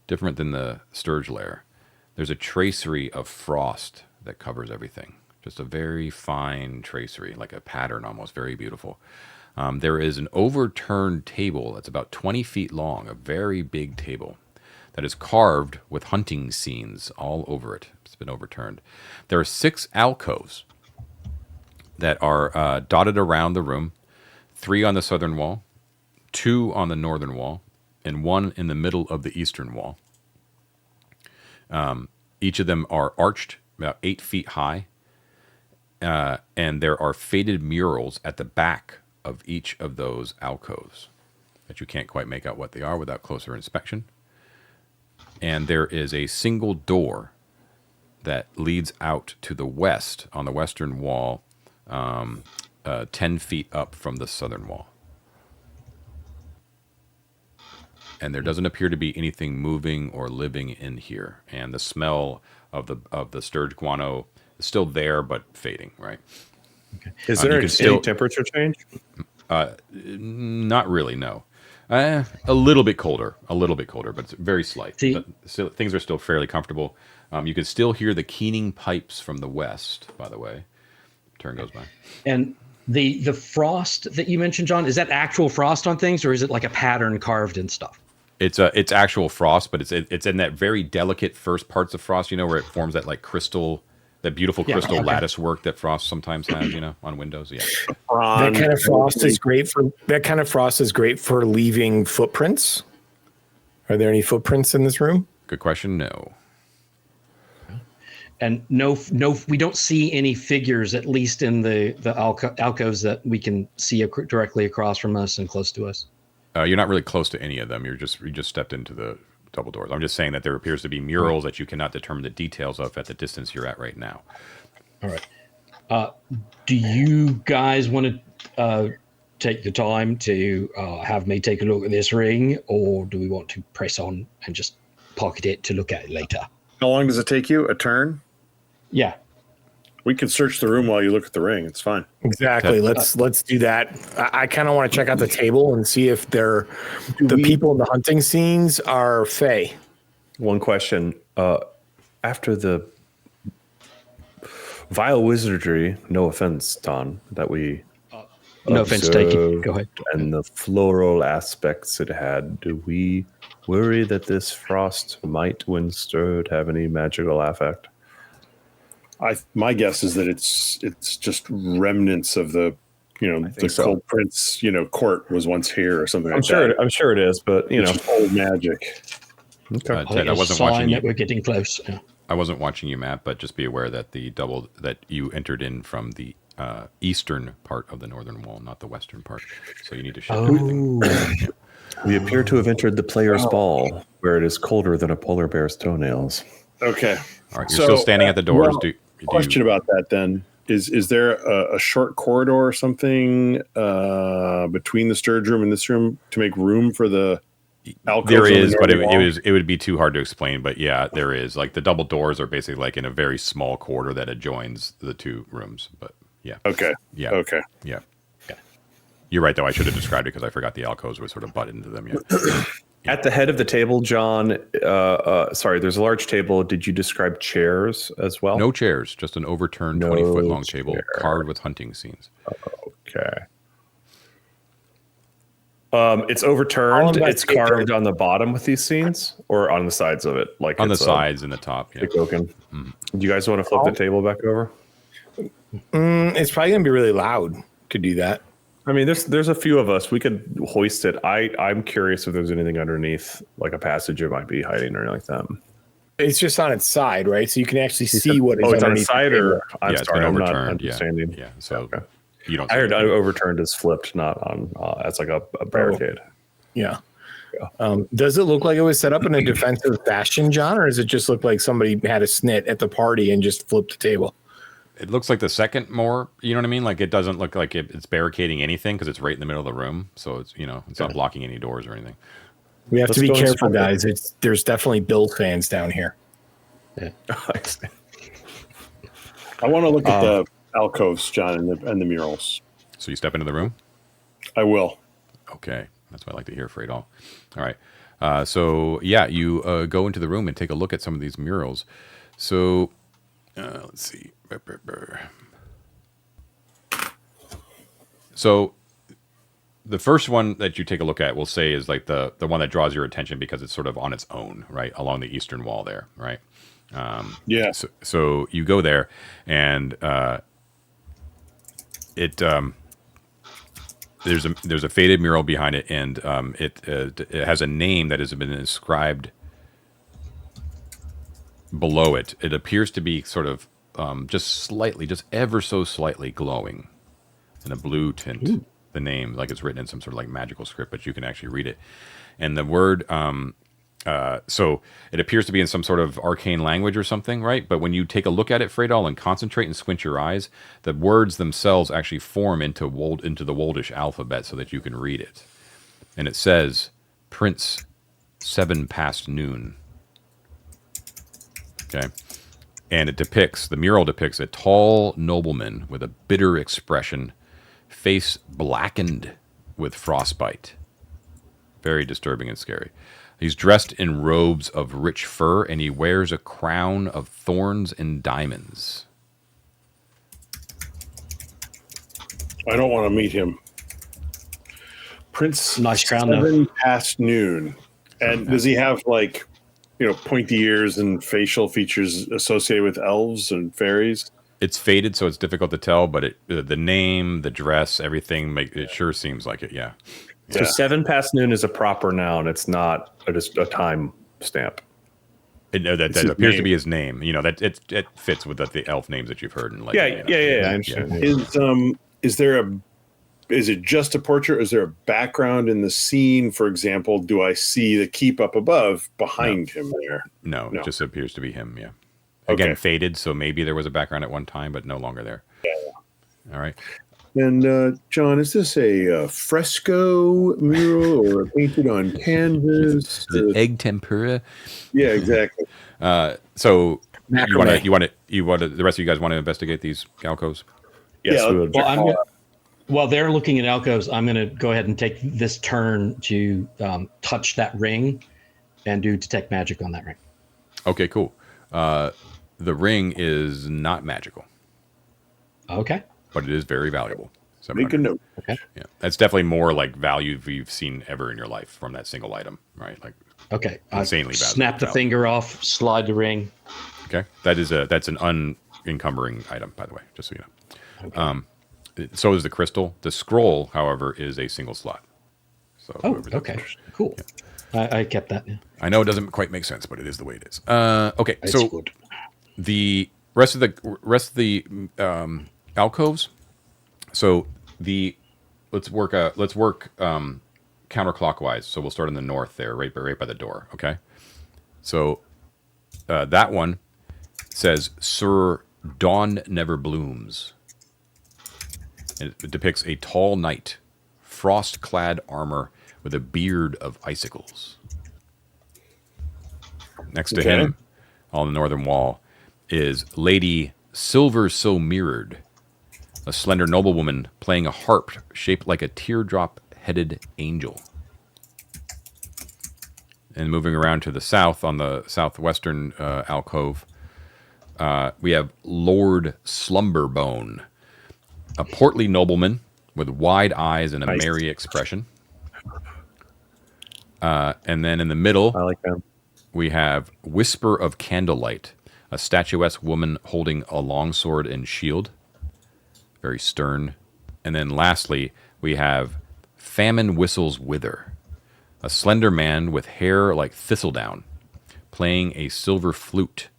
different than the Sturge lair, there's a tracery of frost that covers everything. Just a very fine tracery, like a pattern almost, very beautiful. There is an overturned table that's about 20 feet long, a very big table that is carved with hunting scenes all over it. It's been overturned. There are 6 alcoves that are dotted around the room, 3 on the southern wall, 2 on the northern wall, and 1 in the middle of the eastern wall. Each of them are arched about 8 feet high, and there are faded murals at the back of each of those alcoves that you can't quite make out what they are without closer inspection. And there is a single door that leads out to the west on the western wall, 10 feet up from the southern wall. And there doesn't appear to be anything moving or living in here. And the smell of the sturge guano is still there, but fading, right? Okay. Is there any temperature change? Not really, no. A little bit colder, but it's very slight. But still, things are still fairly comfortable. You can still hear the keening pipes from the west, by the way. Turn goes by. And the frost that you mentioned, John, is that actual frost on things, or is it like a pattern carved in stuff? It's actual frost, but it's in that very delicate first parts of frost, where it forms that like crystal, that beautiful crystal lattice work that frost sometimes has, on windows. Yeah. That kind of frost is great for leaving footprints. Are there any footprints in this room? Good question. No. And no, we don't see any figures, at least in the alcoves that we can see directly across from us and close to us. You're not really close to any of them. You just stepped into the double doors. I'm just saying that there appears to be murals that you cannot determine the details of at the distance you're at right now. All right. Do you guys want to take the time to have me take a look at this ring, or do we want to press on and just pocket it to look at it later? How long does it take you? A turn? Yeah. We can search the room while you look at the ring. It's fine. Exactly. Let's do that. I kind of want to check out the table and see if the people in the hunting scenes are Fae. One question. After the vile wizardry, no offense, Don, that we no offense taken. Go ahead. And the floral aspects it had, do we worry that this frost might, when stirred, have any magical effect? My guess is that it's just remnants of the Cold Prince court was once here or something. I'm sure it is, but it's old magic. Okay. Ted, I wasn't watching you. That we're getting close. Yeah. I wasn't watching you, Matt, but just be aware that that you entered in from the eastern part of the northern wall, not the western part. So you need to shift everything. We appear to have entered the player's ball, where it is colder than a polar bear's townnails. Okay. All right. You're still standing at the doors. Question about that then. Is there a short corridor or something between the sturge room and this room to make room for the alcove? There is, but it would be too hard to explain. But yeah, there is. Like the double doors are basically like in a very small corridor that adjoins the two rooms. But yeah. Okay. Yeah. Okay. Yeah. You're right, though. I should have described it because I forgot the alcoves were sort of butted into them. Yeah. At the head of the table, John, there's a large table. Did you describe chairs as well? No chairs, just an overturned 20-foot long table carved with hunting scenes. Okay. It's overturned. It's carved on the bottom with these scenes, or on the sides of it, like on the sides and the top. Yeah. Do you guys want to flip the table back over? It's probably gonna be really loud. Could do that. I mean, there's a few of us. We could hoist it. I'm curious if there's anything underneath, like a passage it might be hiding or anything like that. It's just on its side, right? So you can actually see what is it's underneath. On its side, or I'm it's sorry, been I'm overturned. not understanding. Yeah. So you don't. I heard overturned is flipped, not on. As like a barricade. Yeah. Does it look like it was set up in a defensive fashion, John, or does it just look like somebody had a snit at the party and just flipped the table? It looks like the second more, you know what I mean? Like it doesn't look like it's barricading anything because it's right in the mimiddle of the room. So it's, it's not blocking any doors or anything. We have to be careful, guys. There's definitely Bills fans down here. Yeah. I want to look at the alcoves, John, and the murals. So you step into the room? I will. Okay. That's what I like to hear, Freydal. All right. So, yeah, you go into the room and take a look at some of these murals. So, let's see. So, the first one that you take a look at, we'll say, is like the one that draws your attention because it's sort of on its own, right, along the eastern wall there, right? Yeah. So you go there, and there's a faded mural behind it, and it has a name that has been inscribed below it. It appears to be sort of just ever so slightly glowing in a blue tint. Ooh. The name, like it's written in some sort of like magical script, but you can actually read it. And the word, so it appears to be in some sort of arcane language or something, right? But when you take a look at it, Freydal, and concentrate and squint your eyes, the words themselves actually form into the Woldish alphabet so that you can read it. And it says, Prince 7 past noon. Okay. And the mural depicts a tall nobleman with a bitter expression, face blackened with frostbite. Very disturbing and scary. He's dressed in robes of rich fur, and he wears a crown of thorns and diamonds. I don't want to meet him. Prince nice crown, 7 past noon. And does he have like, pointy ears and facial features associated with elves and fairies? It's faded, so it's difficult to tell, but the name, the dress, everything, it sure seems like it, yeah. So 7 past noon is a proper noun. It's not just a time stamp. That appears to be his name. That it fits with the elf names that you've heard. And I understand. Is it just a portrait? Or is there a background in the scene? For example, do I see the keep up above behind him there? No, it just appears to be him, yeah. Again, faded, so maybe there was a background at one time, but no longer there. Yeah. All right. And John, is this a fresco mural or painted on canvas? Is it egg tempera? Yeah, exactly. So you want to the rest of you guys want to investigate these alcoves? Yes, we would. While they're looking at alcoves, I'm going to go ahead and take this turn to touch that ring and do detect magic on that ring. Okay, cool. The ring is not magical. Okay. But it is very valuable. Make a note. Okay. Yeah, that's definitely more like value you've seen ever in your life from that single item, right? Like, okay, insanely valuable. Snap the finger off, slide the ring. Okay, that's an unencumbering item, by the way, just so you know. Okay. So is the crystal. The scroll, however, is a single slot. So okay, cool. Yeah. I kept that. Yeah. I know it doesn't quite make sense, but it is the way it is. Okay, so good. The rest of the alcoves. So let's work counterclockwise. So we'll start in the north there, right by the door. Okay. So that one says Sir Dawn Never Blooms. And it depicts a tall knight, frost-clad armor with a beard of icicles. Next to him, on the northern wall, is Lady Silver So Mirrored, a slender noblewoman playing a harp shaped like a teardrop-headed angel. And moving around to the south, on the southwestern alcove, we have Lord Slumberbone, a portly nobleman with wide eyes and a merry expression. And then in the middle, I like that. We have Whisper of Candlelight, a statuesque woman holding a longsword and shield. Very stern. And then lastly, we have Famine Whistles Wither, a slender man with hair like thistledown, playing a silver flute.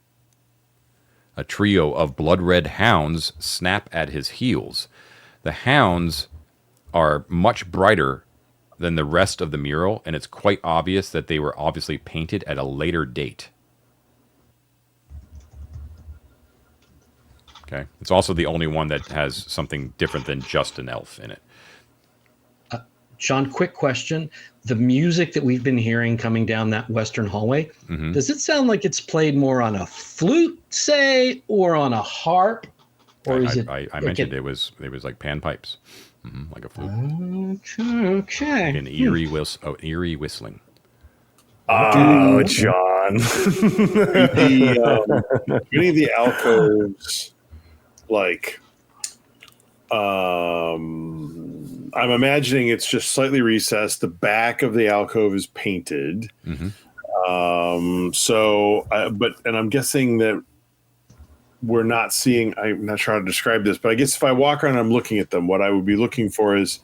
A trio of blood-red hounds snap at his heels. The hounds are much brighter than the rest of the mural, and it's quite obvious that they were obviously painted at a later date. Okay. It's also the only one that has something different than just an elf in it. Sean, quick question. The music that we've been hearing coming down that western hallway, does it sound like it's played more on a flute, say, or on a harp? Or I mentioned it was like panpipes. like a flute. Okay. An eerie eerie whistling. Oh, John. Any of the alcoves, like, I'm imagining it's just slightly recessed. The back of the alcove is painted. Mm-hmm. And I'm guessing that we're not seeing, I'm not sure how to describe this, but I guess if I walk around and I'm looking at them, what I would be looking for is,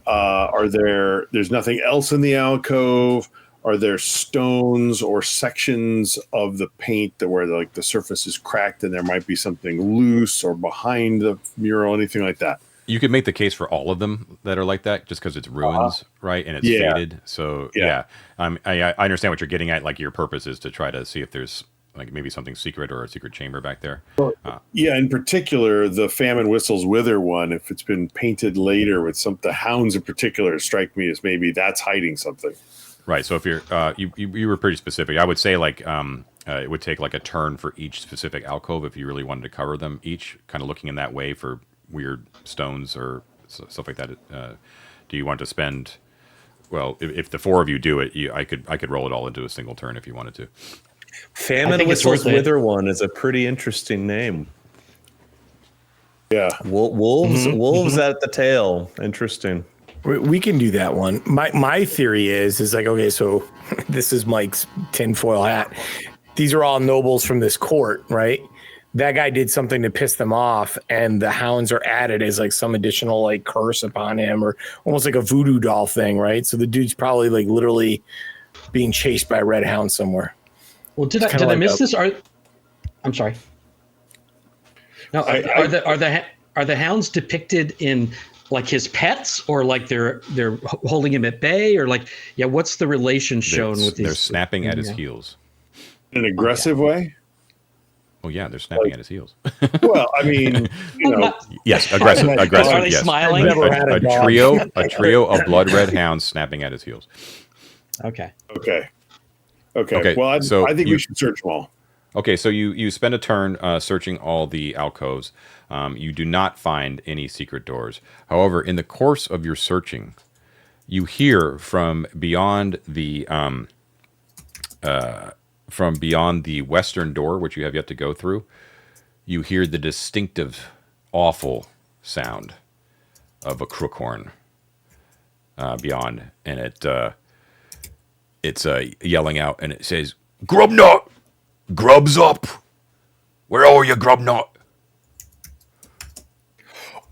there's nothing else in the alcove? Are there stones or sections of the paint that where the surface is cracked and there might be something loose or behind the mural, anything like that? You could make the case for all of them that are like that, just because it's ruins, right? And it's faded. So I understand what you're getting at. Like your purpose is to try to see if there's like maybe something secret or a secret chamber back there. In particular, the Famine Whistles Wither one, if it's been painted later with the hounds in particular, strike me as maybe that's hiding something. Right. So if you're you were pretty specific, I would say like it would take like a turn for each specific alcove if you really wanted to cover them each, kind of looking in that way for weird stones or stuff like that. Do you want to spend? Well, if the four of you do it, I could roll it all into a single turn if you wanted to. Famine Whistles Wither one is a pretty interesting name. Yeah, wolves at the tail. Interesting. We can do that one. My theory is like, okay, so this is Mike's tinfoil hat. These are all nobles from this court, right? That guy did something to piss them off, and the hounds are added as like some additional like curse upon him, or almost like a voodoo doll thing, right? So the dude's probably like literally being chased by red hounds somewhere. Well, did I miss this? I'm sorry. No, are the hounds depicted in like his pets, or like they're holding him at bay, or like what's the relation shown with these? They're snapping at his heels. In an aggressive way? Oh yeah, they're snapping at his heels. Well, I mean, yes, aggressive. Are they yes. smiling? A trio of blood red hounds snapping at his heels. Okay. Well, I think we should search them all. Okay, so you spend a turn searching all the alcoves. You do not find any secret doors. However, in the course of your searching, you hear from beyond the western door, which you have yet to go through. You hear the distinctive, awful sound of a crookhorn beyond, and it's yelling out, and it says, "Grubnut! Grub's up! Where are you, Grubnut?"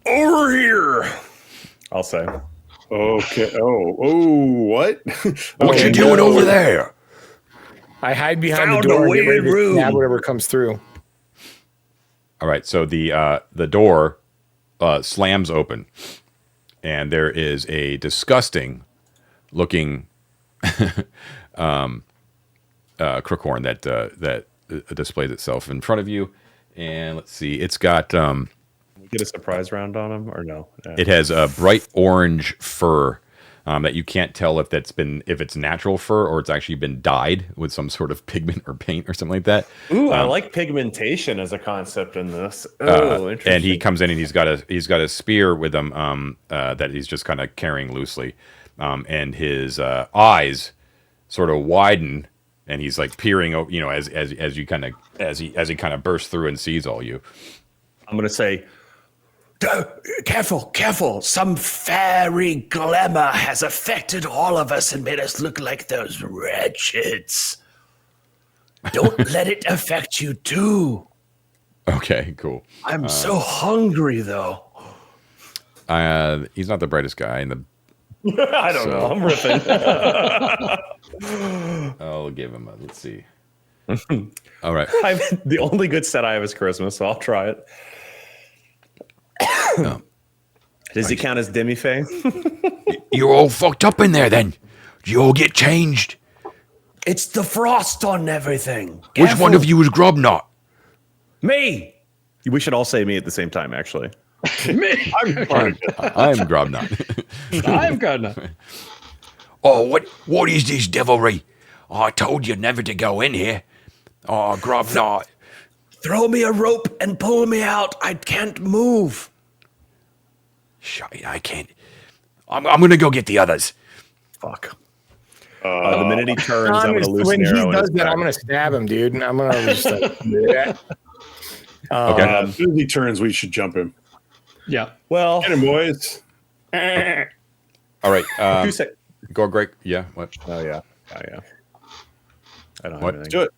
Over here, I'll say. Okay. Oh, what? What you doing over there? I hide behind the door and get ready to stab whatever comes through. All right, so the door slams open, and there is a disgusting looking crookhorn that displays itself in front of you. And let's see, it's got we get a surprise round on him or no? It has a bright orange fur that you can't tell if it's natural fur or it's actually been dyed with some sort of pigment or paint or something like that. Ooh, I like pigmentation as a concept in this. Oh, interesting. And he comes in and he's got a spear with him that he's just kind of carrying loosely, and his eyes sort of widen, and he's like peering, as he kind of bursts through and sees all you. I'm gonna say, careful! Some fairy glamour has affected all of us and made us look like those wretches. Don't let it affect you too. Okay, cool. I'm so hungry though. He's not the brightest guy in the. I don't know. I'm riffing. I'll give him let's see. All right. The only good set I have is Charisma, so I'll try it. Does he count as demi-fae? You're all fucked up in there then. You all get changed. It's the frost on everything. Careful. Which one of you is Grubnut? Me. We should all say me at the same time, actually. Me. I'm Grubnut. I'm Grubnut. Oh, what is this devilry? I told you never to go in here. Oh, Grubnut. Throw me a rope and pull me out. I can't move. I can't. I'm going to go get the others. Fuck. The minute he turns, I'm going to loose when an he arrow in does his that, back. I'm going to stab him, dude. And I'm going to just like, yeah. Okay. As soon as he turns, we should jump him. Yeah. Well, Get him, boys. All right. who say? Go, Greg. Yeah. What? Oh yeah. I don't What? have anything. Do it.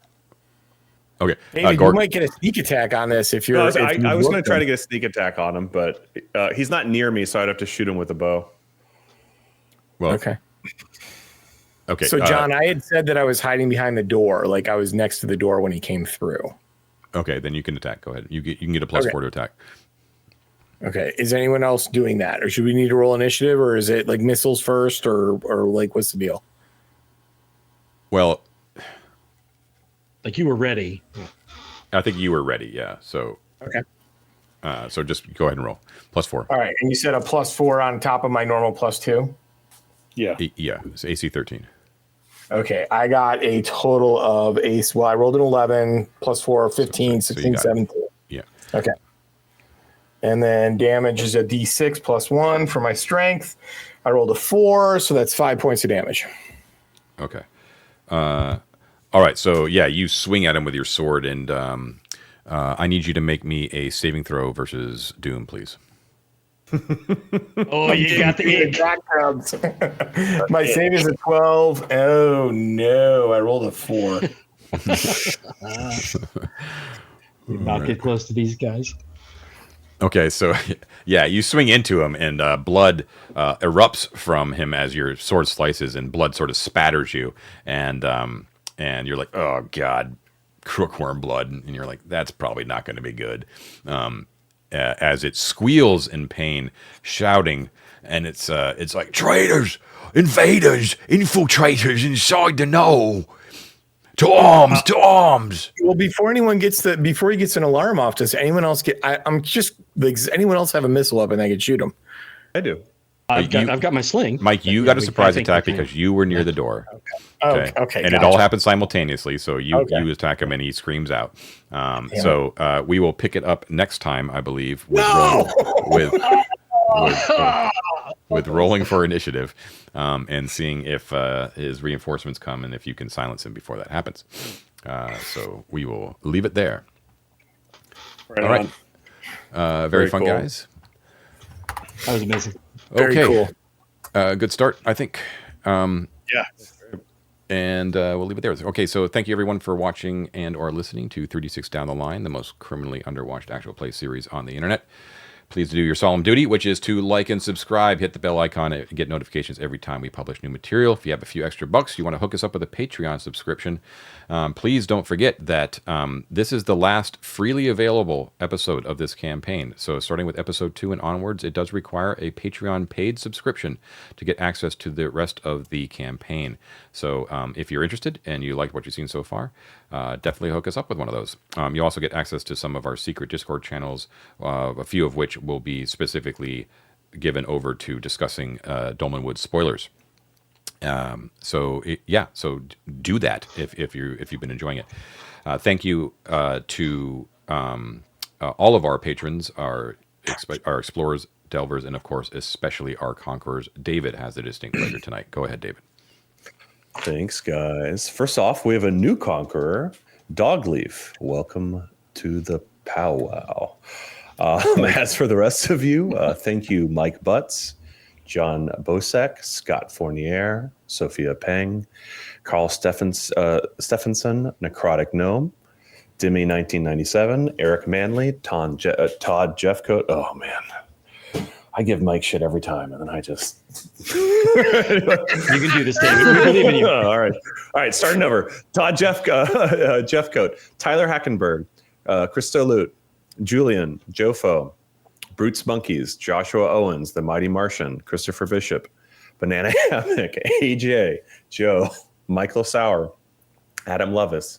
Okay. David, you Gorg. might get a sneak attack on this if you're. No, if you I was going to book try him. to get a sneak attack on him, but he's not near me, so I'd have to shoot him with a bow. Well, Okay. Okay. So, John, I had said that I was hiding behind the door, like I was next to the door when he came through. Okay, then you can attack. Go ahead. You can get a +4 to attack. Okay. Is anyone else doing that, or should we need to roll initiative, or is it like missiles first, or like what's the deal? Well, Like you were ready. I think you were ready. Yeah. So. Okay. So just go ahead and roll +4. All right. And you said a +4 on top of my normal +2. Yeah. Yeah. It's AC 13. Okay, I got a total of ace. Well, I rolled an 11 +4, 15, So you 16, got it. 17. Yeah. Okay. And then damage is a d6 +1 for my strength. I rolled a 4, so that's 5 points of damage. Okay. All right. So yeah, you swing at him with your sword, and I need you to make me a saving throw versus Doom, please. Oh, you got the ink. My save is a 12. Oh no, I rolled a 4. Do not get close to these guys. Okay, so yeah, you swing into him, and blood erupts from him as your sword slices, and blood sort of spatters you, and you're like, oh god, crookworm blood, and you're like, that's probably not going to be good. As it squeals in pain, shouting, and it's like traitors, invaders, infiltrators inside the Knoll. To arms! To arms! Well, before he gets an alarm off, does anyone else get? I'm just like, does anyone else have a missile up and I can shoot him? I do. I've got my sling. Mike, you got a surprise attack because you were near the door. Okay. Okay. And gotcha. it all happens simultaneously, so you attack him and he screams out. So we will pick it up next time, I believe, with with rolling for initiative, and seeing if his reinforcements come and if you can silence him before that happens. So we will leave it there. Right All right. on. Very fun, cool. guys. That was amazing. Very Okay. cool. Good start, I think. Yeah. And we'll leave it there. Okay, so thank you everyone for watching and or listening to 36 Down the Line, the most criminally underwatched actual play series on the internet. Please do your solemn duty, which is to like and subscribe. Hit the bell icon and get notifications every time we publish new material. If you have a few extra bucks, you want to hook us up with a Patreon subscription, please don't forget that this is the last freely available episode of this campaign. So starting with episode 2 and onwards, it does require a Patreon paid subscription to get access to the rest of the campaign. So if you're interested and you like what you've seen so far, definitely hook us up with one of those. You also get access to some of our secret Discord channels, a few of which will be specifically given over to discussing Dolmenwood spoilers. So do that if you've been enjoying it. Thank you to all of our patrons, our explorers, delvers, and of course especially our conquerors. David has the distinct pleasure tonight. Go ahead, David. Thanks, guys. First off, we have a new conqueror, Dogleaf. Welcome to the powwow. As for the rest of you, thank you, Mike Butts, John Bosek, Scott Fournier, Sophia Peng, Carl Stephenson, Necrotic Gnome, Dimmy 1997, Eric Manley, Todd Jeffcoat. Oh man, I give Mike shit every time, and then I just. You can do this, David. We believe in you. All right. Starting over. Todd Jeffcoat, Tyler Hackenberg, Christo Lute, Julian, Jofo, Brutes Monkeys, Joshua Owens, The Mighty Martian, Christopher Bishop, Banana Hammock, AJ, Joe, Michael Sauer, Adam Levis,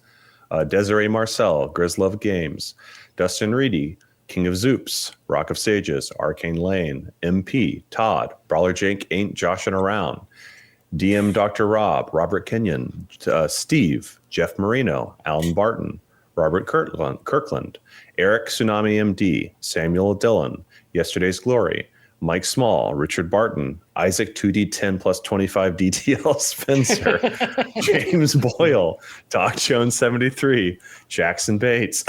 Desiree Marcel, Grizzlove Games, Dustin Reedy, King of Zoops, Rock of Sages, Arcane Lane, MP, Todd, Brawler Jake Ain't Joshin' Around, DM Dr. Rob, Robert Kenyon, Steve, Jeff Marino, Alan Barton, Robert Kirkland, Eric Tsunami MD, Samuel Dillon, Yesterday's Glory, Mike Small, Richard Barton, Isaac 2D10 plus 25 DTL Spencer, James Boyle, Doc Jones 73, Jackson Bates,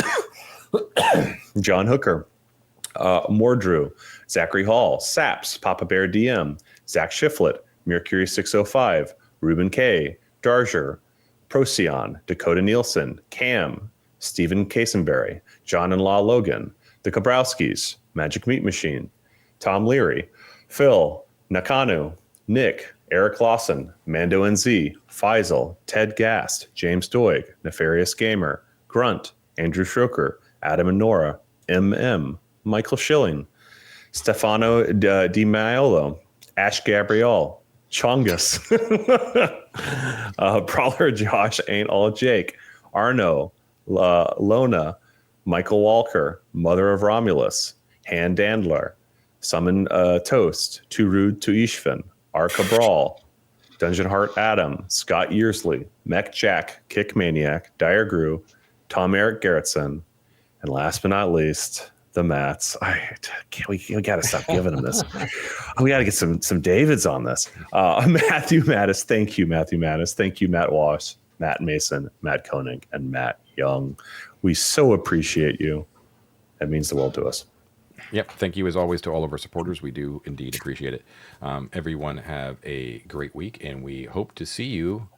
John Hooker, Mordrew, Zachary Hall, Saps, Papa Bear DM, Zach Shiflett, Mercury 605, Ruben K, Darger, Procyon, Dakota Nielsen, Cam, Stephen Casenberry, John and Law Logan, the Kabrowskis, Magic Meat Machine, Tom Leary, Phil, Nakanu, Nick, Eric Lawson, Mando NZ, Faisal, Ted Gast, James Doig, Nefarious Gamer, Grunt, Andrew Schroker, Adam and Nora, MM, Michael Schilling, Stefano Di Maiolo, Ash Gabriel, Chongus, Brawler Josh Ain't All Jake, Arno, Lona, Michael Walker, Mother of Romulus, Han Dandler, Summon Toast, Too Rude to Ishvan, Arca Brawl, Dungeon Heart Adam, Scott Yearsley, Mech Jack, Kick Maniac, Dire Grew, Tom Eric Garrettson, and last but not least, the Mats. We got to stop giving them this. We got to get some Davids on this. Matthew Mattis. Thank you, Matthew Mattis. Thank you, Matt Walsh, Matt Mason, Matt Koenig, and Matt Young. We so appreciate you. That means the world to us. Yep. Thank you, as always, to all of our supporters. We do indeed appreciate it. Everyone have a great week, and we hope to see you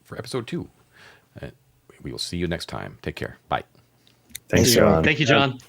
for episode 2. We will see you next time. Take care. Bye. Thanks, John. Thank you, John.